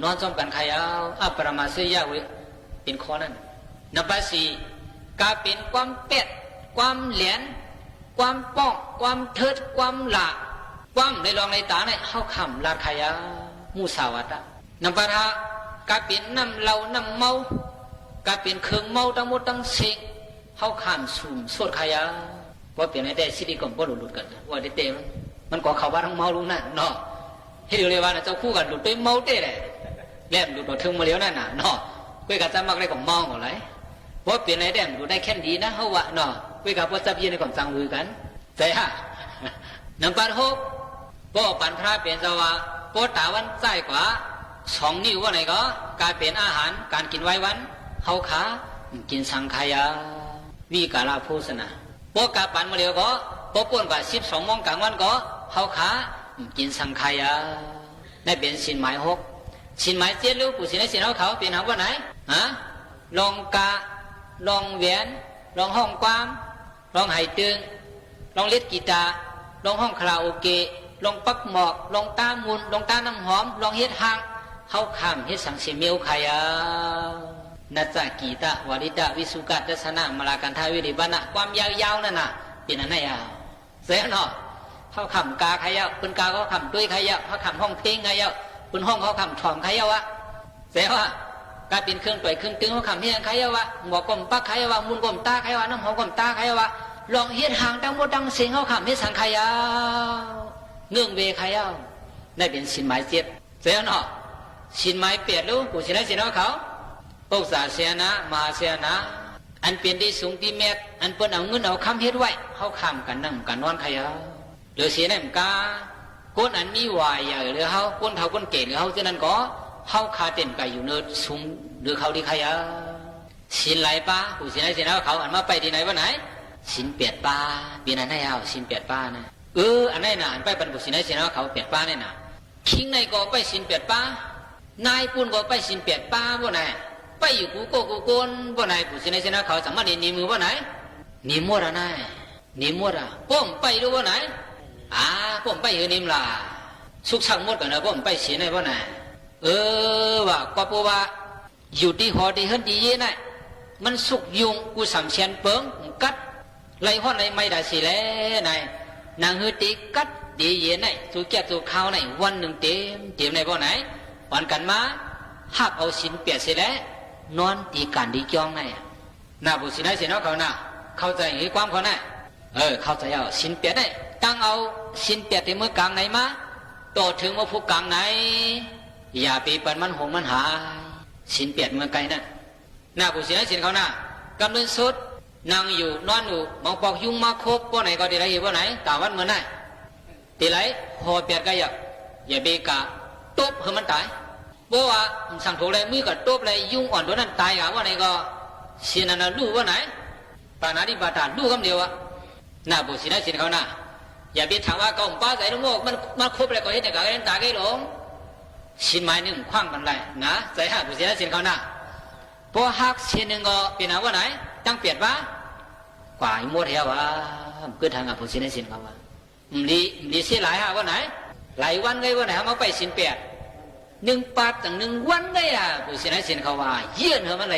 นอนจ้องกันใครอ่ะอัปรมาเสียเว้ยเป็นข้อนั้นนับปันสี่การเป็นความเป็ดความเหรียญความป้องความเทิดความหละความในรองในตาในเข้าคำลาขยามูสาวัตะนับปะทะกาเป็นน้ำเหล้าน้ำเมากาเป็นเครื่องเมาทั้งหมดทั้งสิ่งเข้าคำสุ่มสวดขยาว่าเป็นไอ้แต่สิริกรมบ่หลุดกันว่าได้เต็มมันก็เขาว่าทั้งเมาลุงนั่นเนาะให้เรียกว่าเจ้าคู่กันหลุดไปเมาเต้เลยแล่นหลุดมาถึงมาเลี้ยวนั่นน่ะเนาะคุยกับจะมักได้ของเมาอะไรว่าเป็นไอ้แต่หลุดได้แค่ดีนะเขาว่าเนาะคุยกับพ่อจับยืนในของจังมือกันใจฮะนับปะหกก็ปันพระเปลี่ยนจะว่าโปตาวันใจกว่า2 นิ้วว่าไหนก็กลายเป็นอาหารการกินไว้วันเขาขากินสังขยาวิกาลาโภชนะโปกาปันมาเดียวก็โปป่วนกว่า12 โมงกลางวันก็เขาขากินสังขยาได้เป็นสินหมาย6สินหมาย7ลูกผู้สินให้สินเขาเป็นหาว่าไหนฮะลองกาลองแหวนลองห้องความลองไหตึงลองเล่นกีตาร์ลองห้องคาราโอเกะลองปักหมอกลองตามุนลองตาน้ำหอมลองเฮ็ดหางเข้าคำเฮ็ดสังเสมิวขายานาจากีตะวาริตะวิสุกัตสนะมาลากันทาวิริบานะความยาวๆนั่นน่ะเป็นอันไหนอ่ะเสียเนาะเข้าคำกาขายาปืนกาเขาคำด้วยขายาเขาคำห้องเพลงขายาปืนห้องเขาคำถ่อมขายาวะเสียว่าการเป็นเครื่องต่อยเครื่องตึงเขาคำเฮียงขายาวะหมอกลมปักขายาวะมุนกลมตาขายาวะน้ำหอมกลมตาขายาวะลองเฮ็ดหางตั้งหมดตั้งเสียงเขาคำเฮ็ดสังขายาเงื่องเวขายาวได้เป็นสินหมาย7เสียเนาะสินหมาย8ลูกผู้สินให้สินเขาอุกษาเสียนะมาเสียนะอันเป็นที่สูงที่แมทอันเปิ้นเอาเงินเอาคำเฮ็ดไว้เขาคำกันนั่งกันนอนขายาวหรือเสียในมกาก้นอันมีวายอย่างหรือเขาก้นเท่าก้นเกศหรือเขาฉะนั้นก็เขาคาเต้นไปอยู่เนินสูงหรือเขาที่ขายาวสินไหลป้าผู้สินให้สินเขาอันมาไปที่ไหนวะไหนสิน8 ป้าปีนั้นให้เอาสิน8 ป้านะอันไหนน่ะอันไปบรรพุสินให้สินเขา8 ป้าเนี่ยน่ะคิงในก็ไปสิน8 ป้านายปุ่นก็ไปสิน8 ป้าบ่ไหนไปอยู่กูโกกูโกนบ่ไหนผู้สินให้สินเขาสามารถนี่มือบ่ไหนนี่มัวระนายนี่มัวระป้อมไปดูบ่ไหนป้อมไปอยู่นิ่มล่ะสุกช่างหมดกันนะป้อมไปสินให้บ่ไหนว่าก็เพราะว่าอยู่ที่หอที่เฮิรนที่เย่น่ะมันสุกยุงกูสำเชียนเปิงกัดไล่ห้อนไล่ไม่ได้สิแล้วนายนางฮือตีกัดดีเย็นไหนสูแก่สูข้าวไหนวันหนึ่งเต็มในบ่ไหนวันกันมาหักเอาสินเปียเสร็จแล้วนอนตีกันดีจ้องไหนหน้าบุษินให้เสียนเขาหน้าเข้าใจให้ความเขาไหนเข้าใจเอาสินเปียได้ตั้งเอาสินเปียที่เมื่อกลางไหนมาโตถึงว่าผู้กลางไหนอย่าไปปันมันหงมันหายสินเปียเมื่อไกลนั่นหน้าบุษินให้เสียนเขาหน้ากำลังสุดนั่งอยู่นอนอยู่มองปอกยุงมาครบบ่ไหนก็ดีไรอยู่บ่ไหนตาวันเหมือนไหนตีไรหอเปียดก็อย่าเบกะตบให้มันตายบ่ว่าสั่งถูกเลยมือก็ตบเลยยุงอ่อนตัวนั้นตายกะว่าไหนก็เสียนันรู้ว่าไหนปานาดิบาตารู้คำเดียวหน้าบุษินให้เสียนเขาหน้าอย่าไปถามว่าเกาป้าใส่ลูกโมกมันครบเลยก็เห็นแต่กะเล่นตาแกหลงสินไม้หนึ่งคว้างกันไรนะใส่ห้าบุษินให้เสียนเขาหน้าพอหักเสียนหนึ่งก็เป็นว่าไหนตั้งเปียดว่ากว่าอีโมเทียวเกิดทางกับผู้สินให้สินเขาว่าดีเสียหลายว่าไหนหลายวันไงว่าไหนมาไปสินเปียด1 ปัดตั้ง1 วันไงผู้สินให้สินเขาว่าเยื่อนเหรอมันไร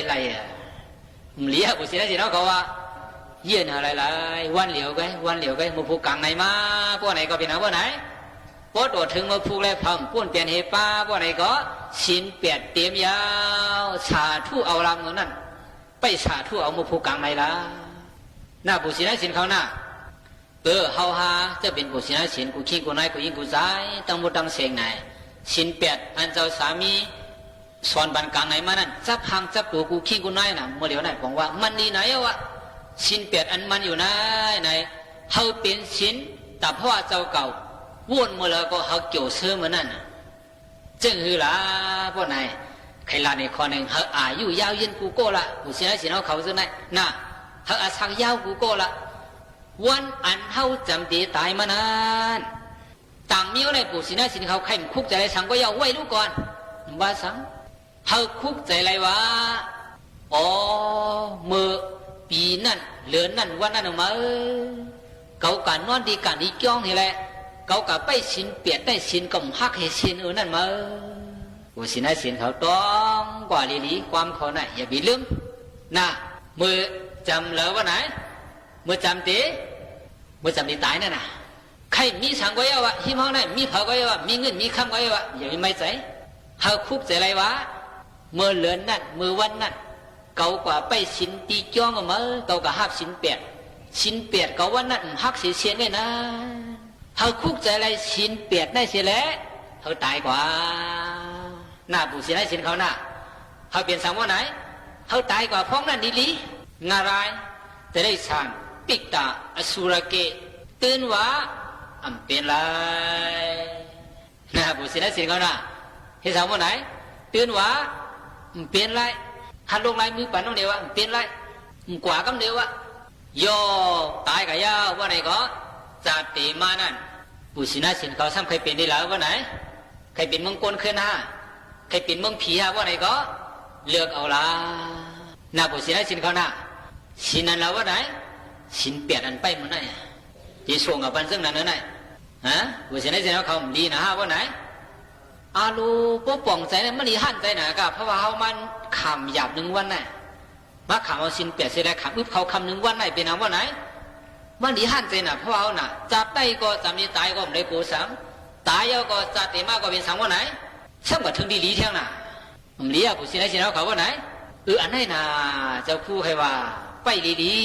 เลี้ยผู้สินให้สินเขาว่าเยื่อนอะไรวันเหลียวไงมาผูกกลางไหนมาพวกไหนก็เป็นว่าไหนพอโดดถึงมาผูกแล้วพังป้วนเปลี่ยนเฮป้าพวกไหนก็สินเปียดเตรียมยาวสาธุเอาลำเงินนั่นไปสาธุเอามาผูกกลางไหนล่ะหน้าผู้สินให้สินเขาหน้า เฮาฮาจะเป็นผู้ชนะศีลกูขี้กูนายกูยิงกูใจตั้งหมดตั้งเสียงไหนศีล8อันเจ้าสามีสอนบันกลางไหนมานั่นจับหางจับตัวกูขี้กูนายน่ะเมื่อเดี๋ยวไหนบอกว่ามันนี่ไหนวะศีล8อันมันอยู่ไหนเฮาเป็นศีลแต่เพราะว่าเจ้าเก่าวนเมื่อแล้วก็เฮาเกี่ยวเสื้อเหมือนนั่นจึงคือล่ะพวกนายใครลาในข้อหนึ่งเฮาอายุยาวยืนกูโก้ละผู้ชนะศีลเขาซึ่งไหนน่ะเฮาอาศักยาวกูโก้ละวันอันเฮาจำตีตายมานานต่างมีอะไรผู้ชนะศีลเขาใครคุกใจอะไรสังก็ยาวไว้ดูก่อนว่าสังเฮาคุกใจอะไรวะอ๋อเมื่อปีนั่นเลือนนั่นวันนั้นมาเขาการนอนดีการดีจ้องนี่แหละเขากับไปศีล8ได้ศีลกำฮักให้ศีลนั่นมาผู้ชนะศีลเขาต้องกว่าลีความเขาไหนอย่าบีลืมนะเมื่อจำเหลือวันไหนเมื่อจำตีตายนั่นน่ะใครมีสังก็ยาวะหิมห้องไหนมีเผาก็ยาวะมีเงินมีคำก็ยาวะอย่าไม่ใจเฮาคุกใจอะไรวะเมื่อเลือนนั่นเมื่อวันนั่นเขากว่าไปศีลตีจ้องมาเขากับฮับศีล8เขาวันนั้นฮักเสียเนี่ยนะเฮาคุกใจอะไรศีล8ได้เสียแล้วเฮาตายกว่าหน้าผู้เสียให้ศีลเขาหน้าเฮาเปลี่ยนสังว่าไหนเฮาตายกว่าพ้องนั่นดีๆนารายจะได้สร้างปิกตาอสุรเกตื่นว่าอันเป็นไรหน้าผู้เสียให้ศีลเขาหน้าให้สังว่าไหนตื่นว่าอันเป็นไรหันลงไรมือปั่นน้องเดียวว่าอันเป็นไรกว่าคำเดียวว่าโยตายกับยาวว่าไหนก็จัดตีมานั่นผู้ชนะศีลเขาซ้ำใครเป็นได้แล้วว่าไหนใครเป็นเมืองกลขึ้นฮะใครเป็นเมืองผีฮะว่าไหนก็เลือกเอาละหน้าผู้ชนะศีลเขาหน้าศีลนั้นแล้วว่าไหนศีล8อันไปมันไหนที่ส่งกับบันซึ่งนั้นนั่นไหนฮะผู้ชนะศีลเขาดีนะฮะว่าไหนอาลูปกป้องใจนั้นมันดีหันใจหนากับเพราะว่าเขามันขำหยาบ1วันน่ะมาขำเอาศีล8เสียแล้วขำอึบเขาคำ1วันไหนเป็นว่าไหนมันดีหันใจหนาเพราะว่าเขาน่ะจับได้ก็จำนี้ตายก็ไม่ได้กูสังตายแล้วก็จัดเต็มมากก็เป็นสังว่าไหนช่างกับถึงดีเที่ยงน่ะผมเลี้ยผู้ชนะศีลเขาว่าไหนอันไหนน่ะเจ้าคู่ใครว่าไปดี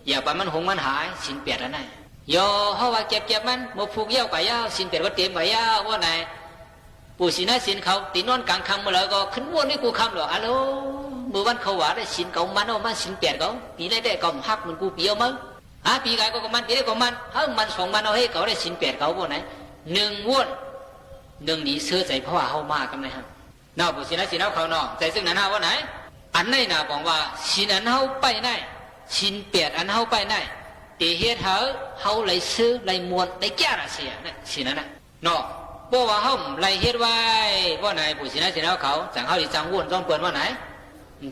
อย่าไปมันหงมันหายศีล8อันไหนโยเขาว่าเก็บมันมาผูกเย้ากับเย้าศีล8ว่าเต็มกับเย้าว่าไหนผู้ชนะศีลเขาตีนอนกลางคำมาแล้วก็ขึ้นวนด้วยกูคำหรออะโลเมื่อวันเขาว่าได้ศีลเขามันเอามาศีล8เขาปีไหนได้ก็หักมันกูเปียวมั้งปีไก่ก็มันปีได้ก็มันมัน2มันเอาให้เขาได้ศีล8เขาว่าไหน1วน1นี้เสื้อใจเพราะว่าเขามากันเลยครับน่าผู้ชนะศีลเขาเนาะใจซึ่งนั้นว่าไหนอันไหนน่ะบอกว่าศีลอันเขาไปไหนศีล8อันเขาไปไหนตีเหตุเขาเลยซื้อเลยมวลเลยแก่ละเสียนั่นศีลนั้นน่ะเนาะบอกว่าเขาเลยเหตุไว้ว่าไหนผู้ชนะศีลเขาจังเขาที่จังวนต้องเปิดว่าไหน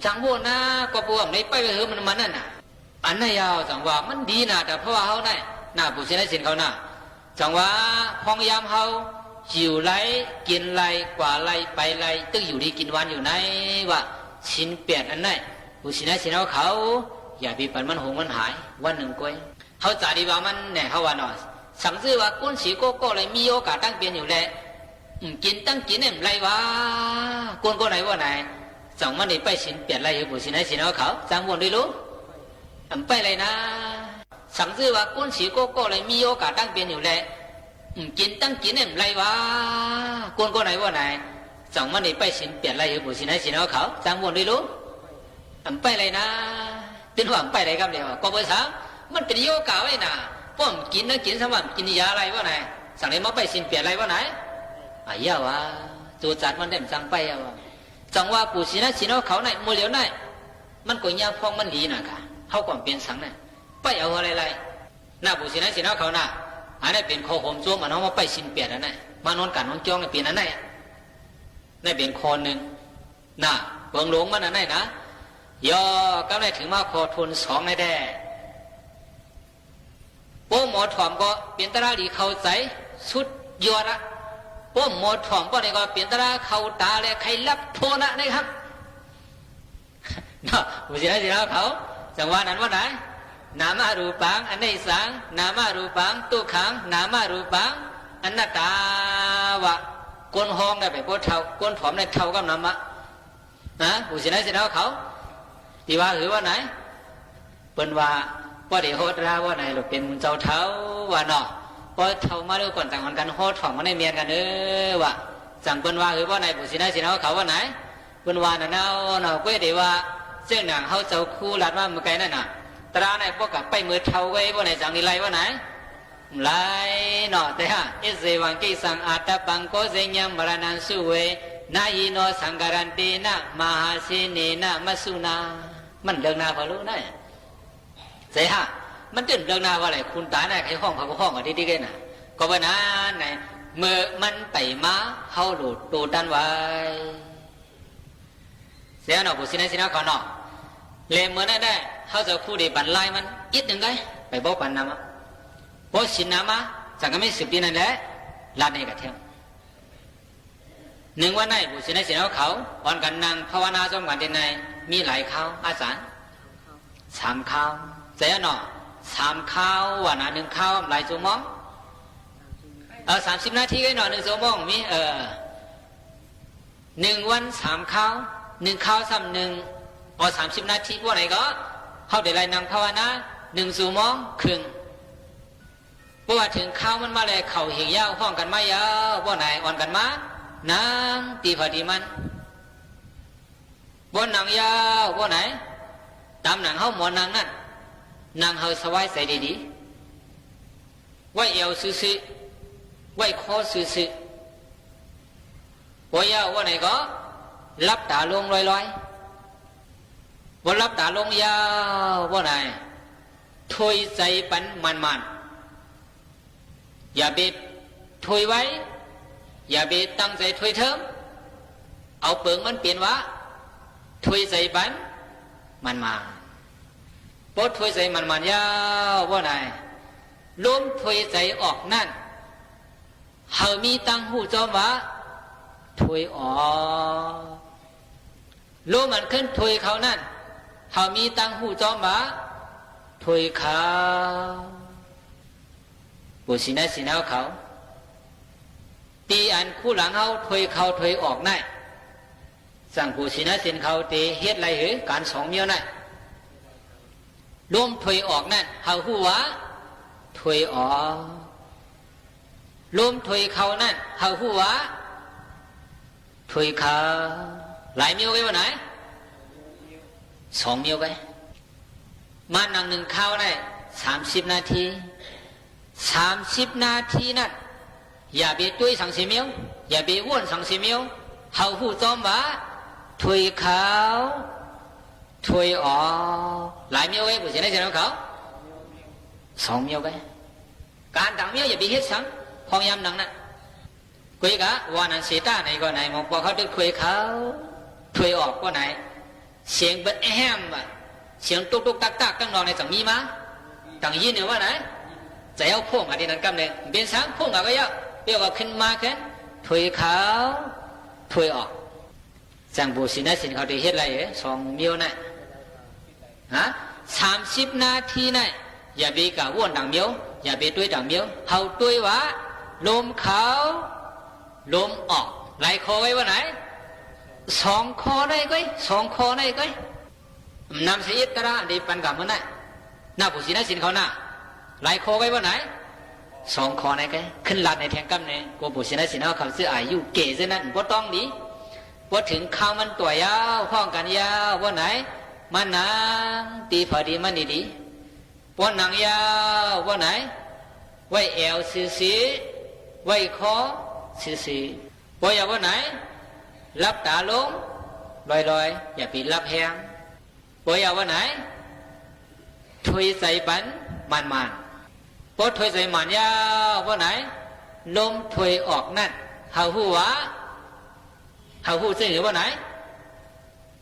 จังวนนะก็บอกว่าในไปเถอะมันนั่นน่ะอันไหนยาวจังว่ามันดีนะแต่เพราะว่าเขาไหนน่าผู้ชนะศีลเขาน่ะจังว่าพองยามเขาหิวไรกินไรกว่าไรไปไรตึกอยู่ดีกินวันอยู่ไหนว่าศีล8อันไหนผู้ชนะศีลเขาอย่าไปปั่นมันหงมันหายวันหนึ่งก้อยเขาจ่าดีว่ามันเนี่ยเขาว่าหน่อยสังซื้อว่าก้นสีโก้เลยมีโอกาสตั้งเปลี่ยนอยู่แล้วกินตั้งกินเนี่ยไรวะก้นก็ไหนว่าไหนจังมันนี่ไปศีล8ไรอยู่ผู้ชนะศีลเขาจังวนได้รู้ไปเลยนะสังซื้อว่าก้นสีโก้เลยมีโอกาสตั้งเปลี่ยนอยู่แล้วกินตั้งกินเนี่ยไรวะก้นก็ไหนว่าไหนจังมันนี่ไปศีล8ไรอยู่ผู้ชนะศีลเขาจังวนได้รู้ไปเลยนะเป็นหวังไปไหนครับเดี๋ยวก็ไปสั่งมันเป็นโยกาไว้น่ะป้อมกินนะกินสมัครกินยาอะไรวะไหนสั่งเลยมาไปศีล8อะไรวะไหนยาวะตัวจัดมันเด่นสั่งไปอะวะจังว่าปู่ศีลนะศีลเขาไหนโมเลียวไหนมันก็ยาพองมันดีน่ะค่ะเขาก่อนเป็นสังน่ะไปเอาอะไรหน้าปู่ศีลนะศีลเขาน่ะอันนี้เป็นคอหมโจมมันเอามาไปศีล8อันนั้นมานอนกันนอนจ้องเป็นอันไหนนี่เป็นคอหนึ่งน่ะเบิ่งหลงมันอันไหนนะยอก็ได้ถึงมาคอทุน2ในแด่โป้หมอถ่อมก็เปลี่ยนตราดีเข้าใจสุดยอดละโป้หมอถ่อมก็นี่ก็เปลี่ยนตราเข้าตาและใครรับโทนะนะครับเนาะผู้ชายที่เราเขาจังหวะนั้นว่าไหนนามารูปังอันนี้สังนามารูปังตุขังนามารูปังอนัตตาวะก้นห้องได้ไปโป้เท่าก้นถ่อมได้เท่ากับนามะนะผู้ชายที่เราเขาที่ว่าหรือว่าไหนเป็นว่า ป้อเดี๋ยวโหดราว่าไหนหรือเป็นเจ้าเท้าว่าเนาะป้อเท้ามาด้วยก่อนต่างกันโหดถ่องมาในเมียนกันว่าจังเปิ้นว่าคือว่าไหนผู้สินสินเขาว่าไหนเปิ้นว่าน่ะเนาะก้อยเดี๋ยวว่าเจ้าหนังเขาเจ้าคู่หลัดว่ามือไกลนั่นน่ะตราไหนพวกกับไปมือเท้าไว้ว่าไหนจังนี่ไรว่าไหนไรเนาะแต่ฮะอิเสวังกิสังอาตปังโกเสญมรณันสุเวนายีโนสังการันตีนะมหาเสเนนะมัสสุนามันเรื่องนาพอรู้นะเสียฮะมันตื่นเรื่องนาว่าอะไรคุณตาไหนใครห้องเขาก็ห้องอ่ะที่กันน่ะก็ว่านั้นไหนเมื่อมันไปมาเขาหลุดตูดันไว้เสียเนาะผู้สินะเขาเนาะเลยเมื่อนั้นได้เขาจะคู่ดีบันไลมันยิดหนึ่งไงไปบอกปันน้ำอ่ะเพราะสินน้ำอ่ะจากก็ไม่สืบดีนั่นแหละลาดในกระเทียมหนึ่งวันไหนผู้สินะเขาวันกันนั่งภาวนาจอมกันที่ไหนมีหลายข้าวอาจารย์3ข้าวเสียเนาะ3ข้าววันน่ะ1ข้าวหลายชั่วโมง30 นาทีก็หน่อย1ชั่วโมงมี1 วัน3ข้าว1ข้าวซ้ำ130 นาทีพวกไหนก็เขาได้ไล่นั่งภาวนา1 ชั่วโมงครึ่งเพราะว่าถึงข้าวมันมาเลยเข่าเหี่ยวยาวห้องกันมายาวพวกไหนอ่อนกันมานั่งตีพอดีมันบนหนังยาวพวกไหนตามหนังเขาหมอนหนังนั่นหนังเขาสบายใส่ดีๆไว้เอวซื่อไว้คอซื่อว่ายาวว่าไหนก็รับตาลงลอยๆว่ารับตาลงยาวว่าไหนถอยใจปันมันอย่าไปถอยไว้อย่าไปตั้งใจถอยเทิมเอาเปิงมันเปลี่ยนวะถอยใจปันมันปดถอยใจมันยาวว่าไหนล้มถอยใจออกนั่นเฮามีตังหูจอมวะถวยออกรู้มันขึ้นถวยเขานั่นเฮามีตังหูจอมวะถวยเขาบุษินะสินะเขาตีอันคู่หลังเขาถวยเขาถวยออกนั่นสั่งบุษินะสินเขาตีเฮ็ดไรเหรอการสองเมียวนั่นร่วมถวยออกนั่นเฮาหูวะถวยออกลมถอยเขานั่นเขาหัวถอยเขาหลายเมียวไปวันไหน2 เมียวไปมานั่ง1ข้าวได้30 นาที30 นาทีนั่นอย่าไปตุ้ยสังสีเมียวอย่าไปว่นสังสีเมียวเขาหูจอมวะถอยเขาถอยออกหลายเมียวไปผู้เสียในเสียงเขา2 เมียวไปการต่างเมียวอย่าไปเฮ็ดสังพองยำหนังนั่นคุยกะวานันเสต้าไหนก็ไหนมองพอเขาดึกคุยเขาถวยออกก็ไหนเสียงเบ็ดแฮมอ่ะเสียงตุกตุกตักตักตั้งนอนในสังมีมาตั้งยินเนี่ยว่าไหนจะเอาพ่วงอะไรนั่นกำเนี่ยเป็นสังพ่วงอะไรก็เยอะเปรี้ยวก็ขึ้นมาขึ้นถวยเขาถวยออกจังบูสินะสินเขาได้เฮ็ดอะไร2 เมียวน่ะฮะ30 นาทีน่ะอย่าไปกะว่นดังเมียวอย่าไปตุ้ยดังเมียวเขาตุ้ยวะลมเขาลมออกไหลคอไว้ว่าไหน2 คอได้ก็2 คอได้ก็นำเสียตระดีปันกับมันน่ะหน้าผู้ศิลป์สินเขาหน้าไหลคอไว้ว่าไหน2 คอได้ก็ขึ้นหลัดในแทงกำเนี่ยกูผู้ศิลป์สินเขาซื้ออายุเก๋ซะนั่นบ่ต้องดีบ่ถึงข้าวมันตัวยาวห้องกันยาวว่าไหนมันนางตีพอดีมันดีๆบ่หนังยาวว่าไหนไว้เอวซื่อไว้คอซื่อๆบ่อย่าว่าไหนรับตาลงลอยๆอย่าไปรับแหงบ่อย่าว่าไหนถอยใจปันมันบ่ถอยใจมันยาวว่าไหนลมถอยออกนั่นเฮาฮู้วะเฮาฮู้ซึ่งว่าไหน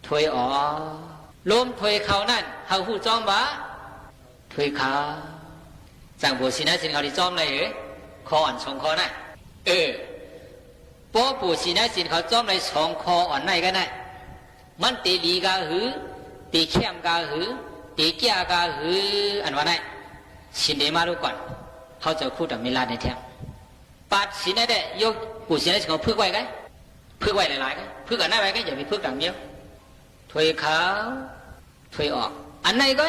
ถอยออกลมถอยเข้านั่นเฮาฮู้จ้อมวะถอยเข้าจังบุษินะสินเขาที่จ้อมเลยเหรอคออ่อน2 คอน่ะป้อบุษินะสินเขาจ้อมเลย2 คออ่อนไหนกันน่ะมันตีลีกาหือตีเข้มกาหือตีแก่กาหืออันว่าไหนสินเดมาดูก่อนเขาจะพูดแต่เวลาในแถมปัดสินได้ยกบุษินะสินเขาพึกไว้กันพึกไว้หลายๆกันพึกกันได้ไว้กันอย่าไปพึกดังเดียวถอยเขาถอยออกอันไหนก็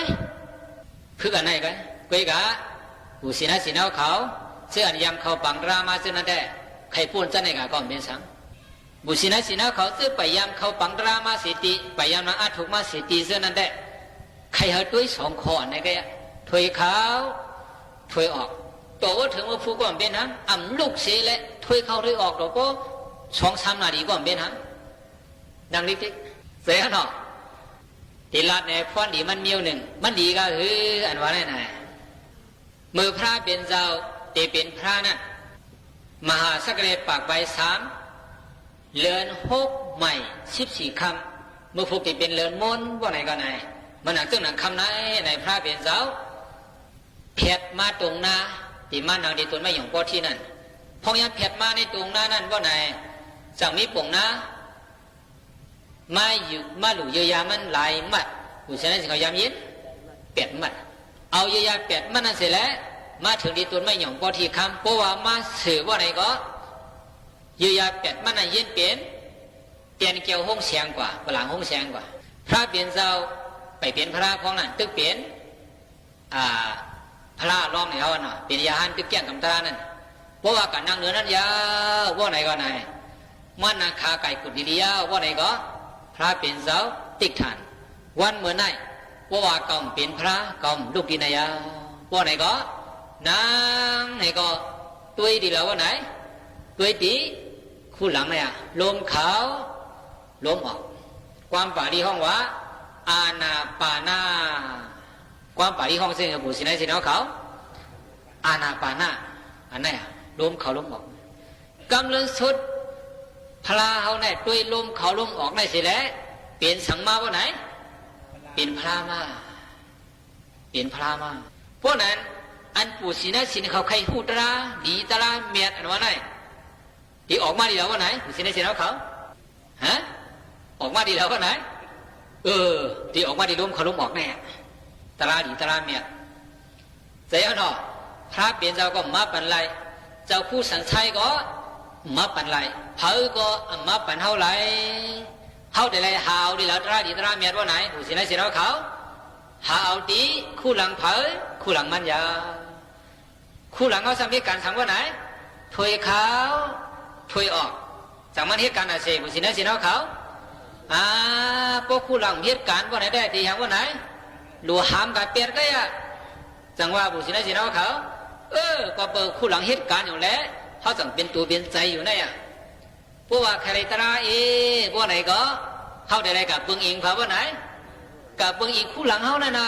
คือกันไหนกันกุยกะผู้ศินาศินาเขาเสื้อยำเขาปังรามาเสื้อนั่นได้ใครพูดจะไหนกะก่อนเป็นสังบุษินาศินาเขาเสื้อไปยำเขาปังรามาสิติไปยำนางอาถูกมาสิติเสื้อนั่นได้ใครเหตุด้วย2 ข้อไหนกันถอยเขาถอยออกตัวว่าถึงว่าผู้ก่อนเป็นหังลูกเสียและถอยเข้าถอยออกตัวก็2-3 นาทีก่อนเป็นหังดังนี้ที่เสียหนอที่ลัดในฟ้อนดีมันมีหนึ่งมันดีก็คืออันว่าไหนมือพระเป็นเจ้าตีเป็นพระนั่นมหาสักเลปากใบ3เลือน6ใหม่14 คำเมื่อผูกตีเป็นเลือนมนว่าไหนก็ไหนมันหนังจึงหนังคำไหนในพระเป็นเจ้าเพียดมาตรงหน้าตีมาหนังดีตุนไม่หยงปอที่นั่นพอยันเพียดมาในตรงหน้านั่นว่าไหนจังมีป่งหน้ามาหลู่เยียวยามันหลายมัดผู้ชนะสิเขายามยิน8 มัดเอาเยียวยา8 มัดนั่นเสร็จแล้วมาถึงดีตุนไม่หยงปอที่คำเพราะว่ามาสื่อว่าไหนก็เยียวยา8 มัดนั่นยินเปลี่ยนเกี่ยวห้องเสียงกว่าฝรั่งห้องเสียงกว่าพระเปลี่ยนเจ้าไปเปลี่ยนพระของนั่นตึกเปลี่ยนพระล้อมในเขาน่ะเป็นยาหันตึกแก่งกำตานั่นเพราะว่าการนั่งเนื้อนั้นยาวว่าไหนก็ไหนมันนาคาไก่กุดดียาวว่าไหนก็พระเป็นเจ้าติกฐานวันเมื่อไหนว่าก่อมเป็นพระก่อมลูกกินายาว่าไหนก็นางไหนก็ตัวดีแล้วว่าไหนตัวดีคู่หลังเนี่ยลมเขาลมออกความป่าดีห้องว่าอาณาปานาความป่าดีห้องเสียงบุษินัยสินะเขาอาณาปานาอันไหนลมเขาลมออกกำลังสุดพลาเขาเนี่ยด้วยลมเขาลมออกในสิแล้วเปลี่ยนสังมาว่าไหนเปลี่ยนพลามาเปลี่ยนพลามาเพราะนั้นอันปุษินัยสินเขาใครหูตราดีตราเมียดอันว่าไหนที่ออกมาดีแล้วว่าไหนปุษินัยสินเขาฮะออกมาดีแล้วว่าไหนที่ออกมาดีลมเขาลมออกแน่ตราดีตราเมียดเสียหนอพระเปลี่ยนเจ้าก็มาปันไรเจ้าผู้สันชัยก็มาปันไรเผาก็มาปันเท่าไรเท่าแต่ไรหาวดีแล้วตราดีตราเมียดว่าไหนผู้สินายสินเขาหาวดีคู่หลังเผาคู่หลังมันยาคู่หลังเขาสำเร็จการสั่งว่าไหนถอยเขาถอยออกจากมันเหตุการณ์อะไรผู้สินายสินเขาพวกคู่หลังเหตุการณ์ว่าไหนได้ที่อย่างว่าไหนหลัวหามกับเปียดก็ยะจังว่าผู้สินายสินเขาก็เปิดคู่หลังเหตุการณ์อยู่แล้วเขาจังเป็นตัวเป็นใจอยู่เนี่ยเพราะว่าใครตราว่าไหนก็เขาได้กับเบิ้งอิงพาว่าไหนกับเบิ้งอิงคู่หลังเขานั่นนะ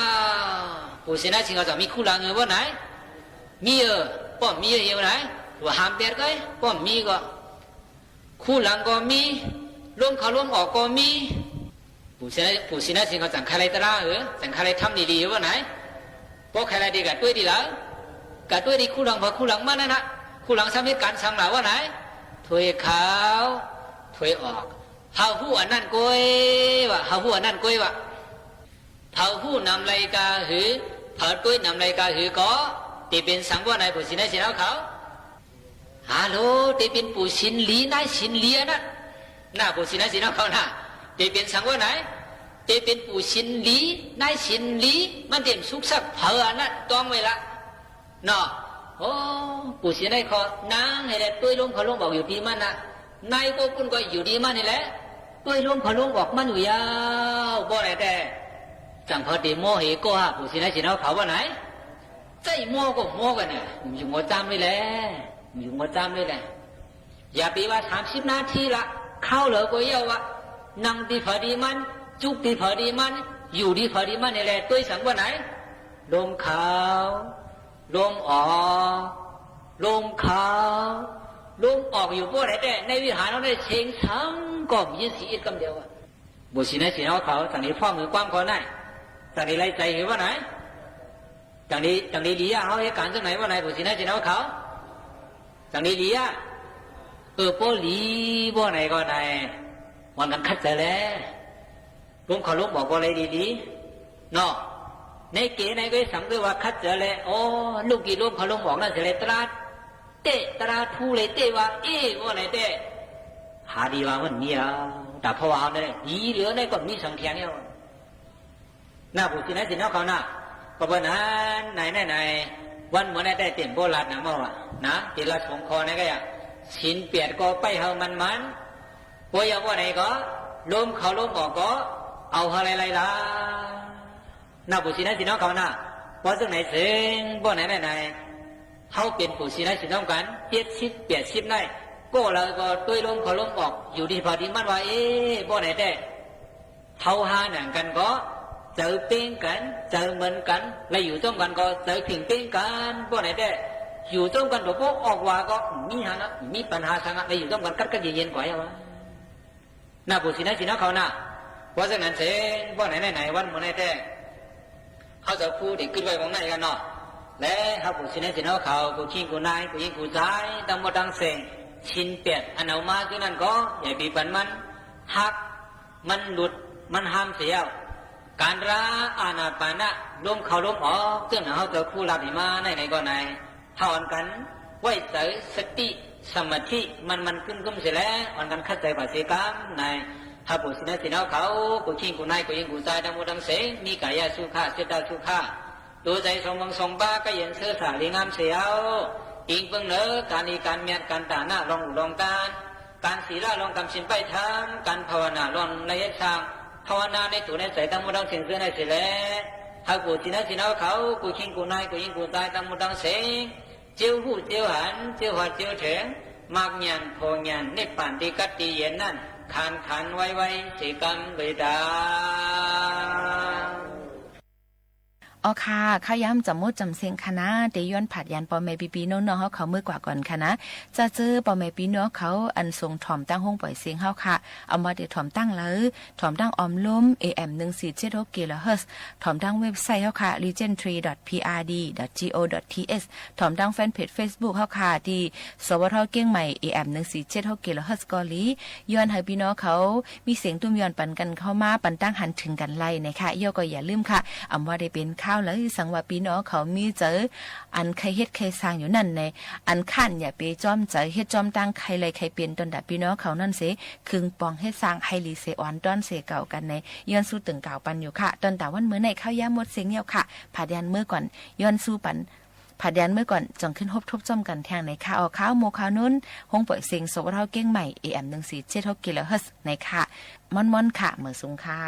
ผู้สินายสิเขาจะมีคู่หลังว่าไหนมีป้อมมีอยู่ไหนหลัวหามเปียดก็ป้อมมีก็คู่หลังก็มีลมเขาลมออกก็มีผู้สินายสิเขาจังใครตราจังใครทำดีๆว่าไหนเพราะใครดีกับตัวดีแล้วกับตัวดีคู่หลังพอคู่หลังมันนั่นนะคู่หลังสำเร็จการสั่งหนาว่าไหนถอยเขาถอยออกเฮาผู้อันนั่นกวยวะเฮาผู้อันนั่นกวยวะเฮาผู้นำไรกาหือเผาตัวนำไรกาหือก็ตีเป็นสังว่าไหนผู้สินายสิเขาฮัลโหลตีเป็นผู้สินลีนายสินเลียนั่นหน้าผู้สินายสินะเขาหน้าเตเป็นสังว่าไหนเตเป็นผู้สินลีนายสินลีมันเต็มสุกสักเผาอันนั้นต้องไว้ละเนาะโอ้ผู้สินายเขานางให้ได้ตัวลมเขาลมบอกอยู่ดีมันนะนายก็คุณก็อยู่ดีมันนี่แหละตัวลมเขาลมบอกมันอยู่ยาวบ่ได้แต่จังพอดีโมเหก็ฮะผู้สินายสินะเขาว่าไหนใจโมก็โมกันเนี่ยอยู่หัวจำเลยแหละอยู่หัวจำเลยแหละอย่าไปว่า30 นาทีละเข้าเหลือก็เยอะวะนั่งที่พอดีมันจุกที่พอดีมันอยู่ที่พอดีมันนี่แหละตัวสังว่าไหนลมเขาลมออกลมเขาลมออกอยู่พวกไหนแต่ในวิหารเราได้เชงสังก็มีสีอีกคำเดียวบุษินัยสินะเขาจากนี้พ่อมือความเขาได้จากนี้ไรใจเห็นว่าไหนจากนี้ดีอะเขาเหตุการณ์จากไหนว่าไหนบุษินัยสินะเขาจากนี้ดีอะโปลีบ่ไหนก็ไหนวันกันคัดใจแล้วลุงเขาลุงบอกว่าอะไรดีๆเนาะในเก๋ในก็สั่งด้วยว่าคัดใจแล้วโอ้ลูกกี่ลุงเขาลุงบอกนั่นเสร็จตราเตะตราทูเลยเตะว่าว่าไหนเตะหาดีว่ามันมีอ่ะแต่พอว่าเอาเนี่ยดีเหลือในก็มีสังเกตเนี่ยหน้าผู้สินะสินะเขาหน้า ก็บนั้นไหนวันเหมือนได้เต็มโบราณนะมั่วนะตีละสงคอนี่ก็อย่าชินเปียดก็ไปเฮามันป่วยอย่างว่าไหนก็ล้มเขาล้มออกก็เอาอะไรล่ะน่าบุษีนะสิน้องเขาน่ะเพราะซึ่งไหนเสียงบ่ไหนเขาเป็นบุษีนะสิน้องกันเปียดชิบได้ก็เราก็ตัวล้มเขาล้มออกอยู่ดีพอดีมันว่าบ่ไหนได้เท่าหาหนังกันก็เจอเป็นกันเจอเหมือนกันแล้วอยู่ร่วมกันก็เจอถึงเป็นกันบ่ไหนได้อยู่ร่วมกันตัวพวกออกว่าก็มีหานะมีปัญหาสังแล้วอยู่ร่วมกันกัดเย็นๆกว่าอย่างวะน่าบุษีนะสิน้องเขาน่ะเพราะฉะนั้นเสียงบ่ไหนวันเหมือนได้เขาจะพูดเด็กขึ้นไปมองหน้ากันเนาะและเขาผู้สินสินเขาผู้ชิงผู้นายผู้ยิงผู้ชายตั้งหมดตั้งเสียงชินเปียดอันเอามาคือนั่นก็อย่าบีบมันหักมันหลุดมันห้ามเสียการรักอาณาปานะล้มเขาล้มออกซึ่งเขาจะคู่รับหิมาไหนก็ไหนเท่ากันไว้ใจสติสมาธิมันขึ้นเสียแล้วอ่อนกันเข้าใจภาษีกรรมในถ้าผู้สินสินเขาผู้ชิงผู้นายผู้ยิงผู้ชายตั้งหมดตั้งเสียงมีกายสุขาเสดาสุขาดูใจสมบังสมบ้าก็เย็นเสื้อสาลีงามเสียวอิงเพิ่งเนอการอีการเมียนการตาหน้าลองอุลองการศีลาลองกำสินไปทำการภาวนาลองในยักษ์ช่างภาวนาในตัวในใจตั้งหมดตั้งเสียงเสื้อในเสียแล้วถ้าผู้สินสินเขาผู้ชิงผู้นายผู้ยิงผู้ชายตั้งหมดตั้งเสียงเจียวหูเจียวหันเจียวหัดเจียวเถิงมากเงียนโพเงียนนิพพานที่กัดตีเย็นนั่นขันไว้สิกรรมเบดาอ๋อค่ะข้าย้ำจำมดจำเสียงคณะเตย้อนผัดยันปอเมปีปีน้องๆเขามือกว่าก่อนค่ะนะจะเจอปอเมปีน้องเขาอันทรงถ่อมตั้งห้องปล่อยเสียงเฮาค่ะเอามาเดี๋ยวถ่อมตั้งเลยถ่อมตั้งออมล้ม AM 1476 kHz ถ่อมตั้งเว็บไซต์เฮาค่ะ legendtree.prd.go.th ถ่อมตั้งแฟนเพจ Facebook เฮาค่ะที่สวทเก้งใหม่ AM 1476 kHz กอลีย้อนให้พี่น้องเขามีเสียงตุ้มย้อนปันกันเข้ามาปันตั้งหันถึงกันไล่นะคะย่อก็อย่าลืมค่ะอำว่าได้เป็นข้าวแล้วสังว่าพี่น้องเขามีเจออันใครเฮ็ดใครสร้างอยู่นั่นในอันขั้นอย่าไปจอมเจอเฮ็ดจอมตั้งใครเลยใครเปลี่ยนตนดับพี่น้องเขานั่นเสคึงปองเฮ็ดสร้างให้ลีเสอ่อนต้อนเสเก่ากันในย้อนสู้ตึงเก่าปันอยู่ค่ะตอนแต่วันมื้อในข้าวยามหมดเสียงเหี่ยวค่ะผาดยันมื้อก่อนย้อนสู้ปันผาดยันมื้อก่อนจังขึ้นทบจอมกันแทงในค่ะเอาข้าวโมข้าวนุ่นห้องปล่อยเสียงสวทเก้งใหม่ AM 1476 kHz ในค่ะม่อนๆค่ะมื้อสูงค่ะ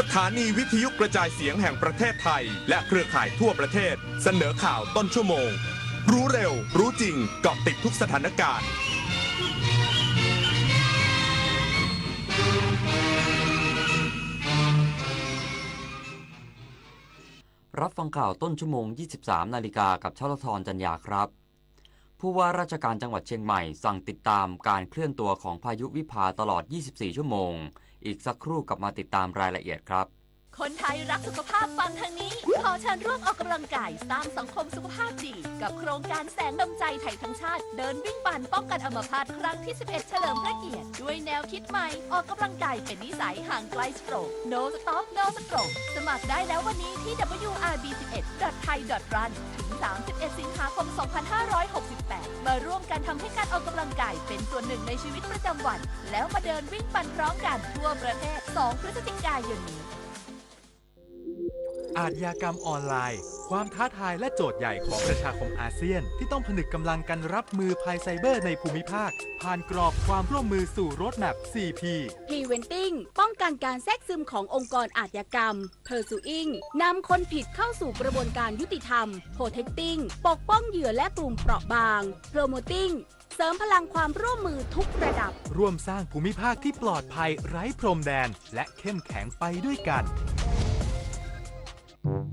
สถานีวิทยุกระจายเสียงแห่งประเทศไทยและเครือข่ายทั่วประเทศเสนอข่าวต้นชั่วโมงรู้เร็วรู้จริงเกาะติดทุกสถานการณ์รับฟังข่าวต้นชั่วโมง 23 นาฬิกากับชลธรจันยาครับผู้ว่าราชการจังหวัดเชียงใหม่สั่งติดตามการเคลื่อนตัวของพายุวิภาตลอด 24 ชั่วโมง อีกสักครู่กลับมาติดตามรายละเอียดครับ คนไทยรักสุขภาพฟังทางนี้ ขอเชิญร่วมออกกำลังกายสร้างสังคมสุขภาพดีกับโครงการแสงนำใจไทยทั้งชาติเดินวิ่งปั่นป้องกันอัมพาตครั้งที่ 11 เฉลิมพระเกียรติด้วยแนวคิดใหม่ออกกำลังกายเป็นนิสัยห่างไกลสโตรก No Stop No Stroke สมัครได้แล้ววันนี้ที่ wrb11.thai.run ถึง 31 สิงหาคม 2568 มาร่วมกันทำให้การออกกำลังกายเป็นส่วนหนึ่งในชีวิตประจำวันแล้วมาเดินวิ่งปั่นพร้อมกันทั่วประเทศ 2 พฤศจิกายนนี้ อาชญากรรมออนไลน์ ความท้าทายและโจทย์ใหญ่ของประชาคมอาเซียนที่ต้องผนึกกำลังกันรับมือภัยไซเบอร์ในภูมิภาค ผ่านกรอบความร่วมมือสู่โรดแมพ 4P Preventing ป้องกันการแทรกซึมขององค์กรอาชญากรรม Pursuing นำคนผิดเข้าสู่กระบวนการยุติธรรม Protecting ปกป้องเหยื่อและกลุ่มเปราะบาง Promoting เสริมพลังความร่วมมือทุกระดับร่วมสร้างภูมิภาคที่ปลอดภัยไร้พรมแดนและเข้มแข็งไปด้วยกัน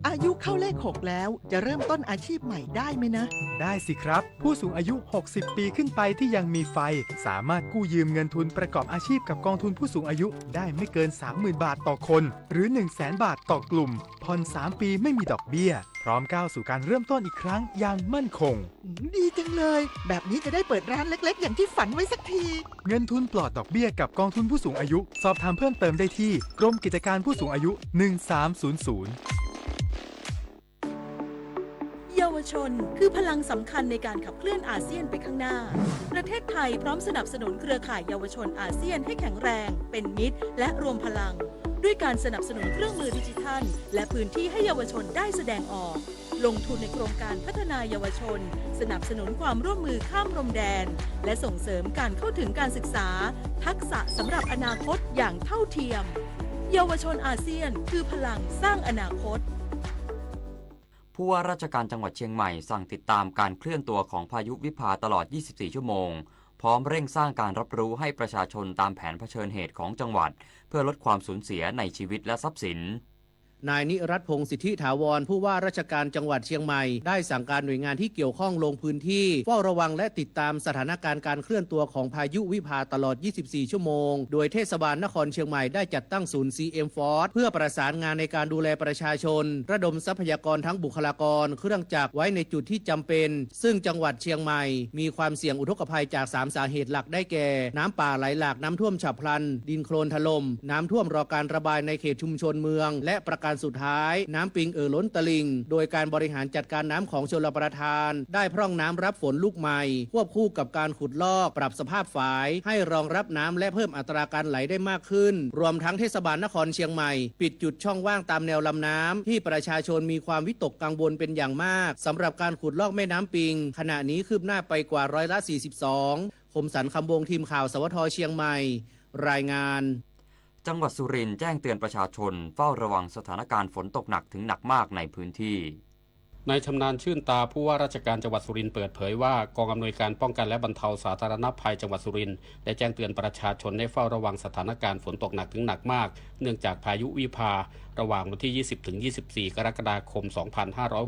อายุเข้าเลข 6 แล้วจะเริ่มต้นอาชีพใหม่ได้ไหมนะได้สิครับผู้สูงอายุ 60 ปีขึ้นไปที่ยังมีไฟสามารถกู้ยืมเงินทุนประกอบอาชีพกับกองทุนผู้สูงอายุได้ไม่เกิน 30,000 บาทต่อคนหรือ 100,000 บาทต่อกลุ่มผ่อน 3 ปีไม่มีดอกเบี้ยพร้อมก้าวสู่การเริ่มต้นอีกครั้งอย่างมั่นคงดีจังเลยแบบนี้จะได้เปิดร้านเล็กๆอย่างที่ฝันไว้สักทีเงินทุนปลอดดอกเบี้ยกับกองทุนผู้สูงอายุสอบถามเพิ่มเติมได้ที่กรมกิจการผู้สูงอายุ 1300เยาวชนคือพลังสำคัญในการขับเคลื่อนอาเซียนไปข้างหน้าประเทศไทยพร้อมสนับสนุนเครือข่ายเยาวชนอาเซียนให้แข็งแรงเป็นมิตรและรวมพลังด้วยการสนับสนุนเครื่องมือดิจิทัลและพื้นที่ให้เยาวชนได้แสดงออกลงทุนในโครงการพัฒนาเยาวชนสนับสนุนความร่วมมือข้ามพรมแดนและส่งเสริมการเข้าถึงการศึกษาทักษะสำหรับอนาคตอย่างเท่าเทียมเยาวชนอาเซียนคือพลังสร้างอนาคตผู้ว่าราชการจังหวัดเชียงใหม่สั่งติดตามการเคลื่อนตัวของพายุวิภาตลอด 24 ชั่วโมงพร้อมเร่งสร้างการรับรู้ให้ประชาชนตามแผนเผชิญเหตุของจังหวัดเพื่อลดความสูญเสียในชีวิตและทรัพย์สิน นายนิรัตน์พงศ์สิทธิถาวรผู้ว่าราชการจังหวัดเชียงใหม่ได้สั่งการหน่วยงานที่เกี่ยวข้องลงพื้นที่เฝ้าระวังและติดตามสถานการณ์การเคลื่อนตัวของพายุวิภาตลอด 24 ชั่วโมงโดยเทศบาลนครเชียงใหม่ได้จัดตั้งศูนย์ CM Force เพื่อประสานงานในการดูแลประชาชนระดมทรัพยากรทั้งบุคลากรเครื่องจักรไว้ในจุดที่จำเป็นซึ่งจังหวัดเชียงใหม่มีความเสี่ยงอุทกภัยจาก3สาเหตุหลักได้แก่น้ำป่าไหลหลากน้ำท่วมฉับพลันดินโคลนถล่มน้ำท่วมรอการระบายในเขตชุมชนเมืองและประการสุดท้ายน้ำปิงล้นตลิ่งโดยการบริหารจัดการน้ำของชลประทานได้พร่องน้ำรับฝนลูกใหม่ควบคู่กับการขุดลอกปรับสภาพฝายให้รองรับน้ำและเพิ่มอัตราการไหลได้มากขึ้นรวมทั้งเทศบาลนครเชียงใหม่ปิดจุดช่องว่างตามแนวลำน้ำที่ประชาชนมีความวิตกกังวลเป็นอย่างมากสำหรับการขุดลอกแม่น้ำปิงขณะนี้คืบหน้าไปกว่า42%คมสันต์คำวงทีมข่าวสวทเชียงใหม่รายงานจังหวัดสุรินทร์แจ้งเตือนประชาชนเฝ้าระวังสถานการณ์ฝนตกหนักถึงหนักมากในพื้นที่ นายชำนาญชื่นตาผู้ว่าราชการจังหวัดสุรินทร์เปิดเผยว่ากองอำนวยการป้องกันและบรรเทาสาธารณภัยจังหวัดสุรินทร์ได้แจ้งเตือนประชาชนให้เฝ้าระวังสถานการณ์ฝนตกหนักถึงหนักมากเนื่องจากพายุวิภาระหว่างวันที่ 20-24 กรกฎาคม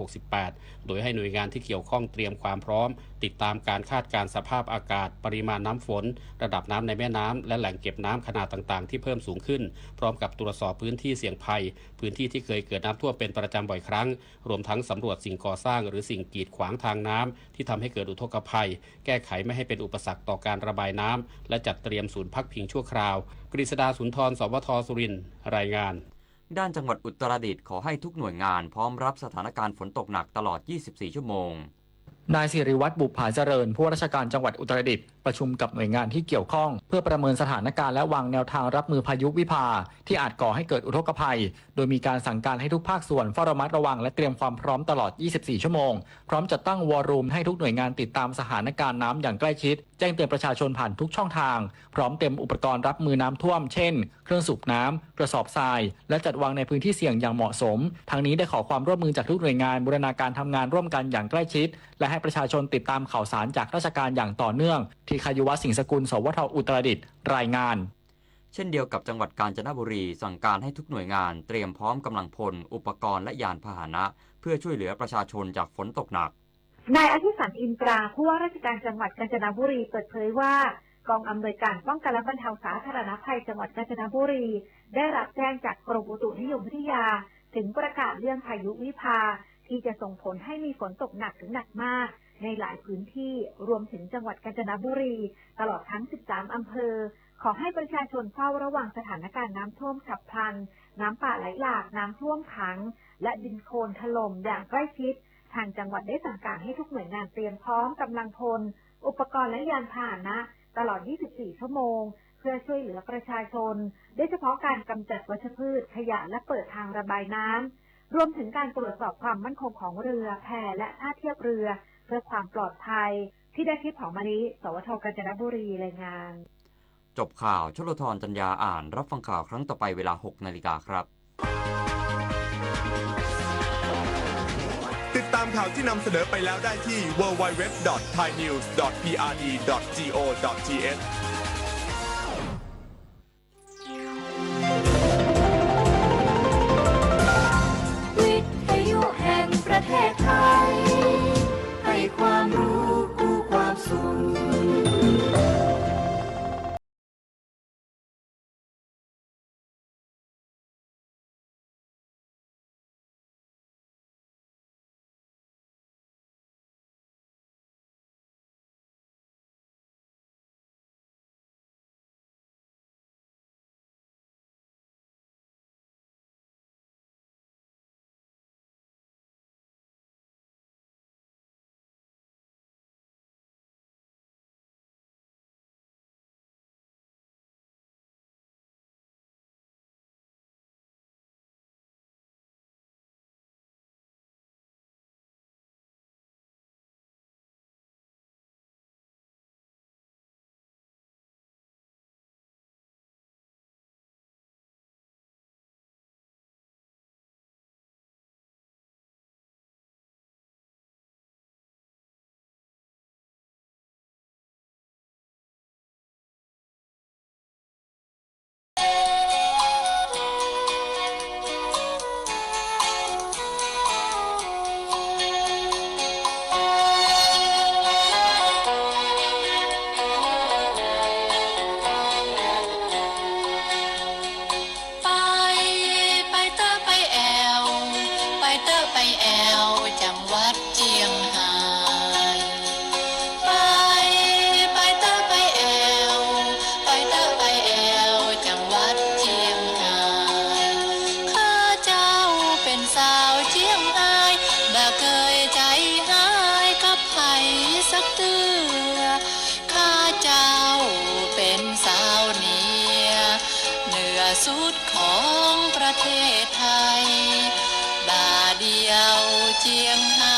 2568 โดยให้หน่วยงานที่เกี่ยวข้องเตรียมความพร้อมติดตามการคาดการณ์สภาพอากาศปริมาณน้ำฝนระดับน้ำในแม่น้ำและแหล่งเก็บน้ำขนาดต่างๆที่เพิ่มสูงขึ้นพร้อมกับตรวจสอบพื้นที่เสี่ยงภัยพื้นที่ที่เคยเกิดน้ำท่วมเป็นประจำบ่อยครั้งรวมทั้งสำรวจสิ่งก่อสร้างหรือสิ่งกีดขวางทางน้ำที่ทำให้เกิดอุทกภัยแก้ไขไม่ให้เป็นอุปสรรคต่อการระบายน้ำและจัดเตรียมศูนย์พักพิงชั่วคราวกฤษดาสุนทรสวทสุรินทร์รายงานด้านจังหวัดอุตรดิตถ์ขอให้ทุกหน่วยงานพร้อมรับสถานการณ์ฝนตกหนักตลอด 24 ชั่วโมงนายสิริวัฒน์บุปผาเจริญผู้ว่าราชการจังหวัดอุตรดิตถ์ประชุมกับหน่วยงานที่เกี่ยวข้องเพื่อประเมินสถานการณ์และวางแนวทางรับมือพายุวิภาที่อาจก่อให้เกิดอุทกภัยโดยมีการสั่งการให้ทุกภาคส่วนเฝ้าระมัดระวังและเตรียมความพร้อมตลอด 24 ชั่วโมงพร้อมจัดตั้งวอร์รูมให้ทุกหน่วยงานติดตามสถานการณ์น้ำอย่างใกล้ชิดแจ้งเตือนประชาชนผ่านทุกช่องทางพร้อมเตรียมอุปกรณ์รับมือน้ำท่วมเช่นเครื่องสูบน้ำกระสอบทรายและจัดวางในพื้นที่เสี่ยงอย่างเหมาะสมทางนี้ได้ขอความร่วมมือจากทุกหน่วยงานบูรณาการทำงานร่วมกันอย่างใกล้ชิดและให้ประชาชนติดตามข่าวสารจากราชการอย่างต่อเนื่องที่คายุวัฒน์สิงห์สกุลสวทอุตรดิตถ์รายงานเช่นเดียวกับจังหวัดกาญจนบุรีสั่งการให้ทุกหน่วยงานเตรียมพร้อมกำลังพลอุปกรณ์และยานพาหนะเพื่อช่วยเหลือประชาชนจากฝนตกหนักนายอธิสันต์อินตราผู้ว่าราชการจังหวัดกาญจนบุรีเปิดเผยว่า กองอำนวยการป้องกันและบรรเทาสาธารณภัยจังหวัดกาญจนบุรีได้รับแจ้งจากกรมอุตุนิยมวิทยาถึงประกาศเรื่องพายุวิภาที่จะส่งผลให้มีฝนตกหนักถึงหนักมากในหลายพื้นที่รวมถึงจังหวัดกาญจนบุรีตลอดทั้ง13อำเภอขอให้ประชาชนเฝ้าระวังสถานการณ์น้ำท่วมฉับพลันน้ำป่าไหลหลากน้ำท่วมขังและดินโคลนถล่มอย่างใกล้ชิดทางจังหวัดได้สั่งการให้ทุกหน่วยงานเตรียมพร้อมกำลังพลอุปกรณ์และยานพาหนะตลอด 24 ชั่วโมงเพื่อช่วยเหลือประชาชนโดยเฉพาะการกำจัดวัชพืชขยะและเปิดทางระบายน้ำรวมถึงการตรวจสอบความมั่นคงของเรือแพและท่าเทียบเรือเพื่อความปลอดภัยที่ได้คลิปของมาริสวท.กาญจนบุรีรายงานจบข่าวชลธรจัญญาอ่านรับฟังข่าวครั้งต่อไปเวลา 6 นาฬิกาครับติดตามข่าวที่นำเสนอไปแล้วได้ที่ www.thainews.prd.go.thวิทยุแห่งประเทศไทยให้ความรู้กู้ความสุขสุดของประเทศไทยบาเดียวเจียงไฮ้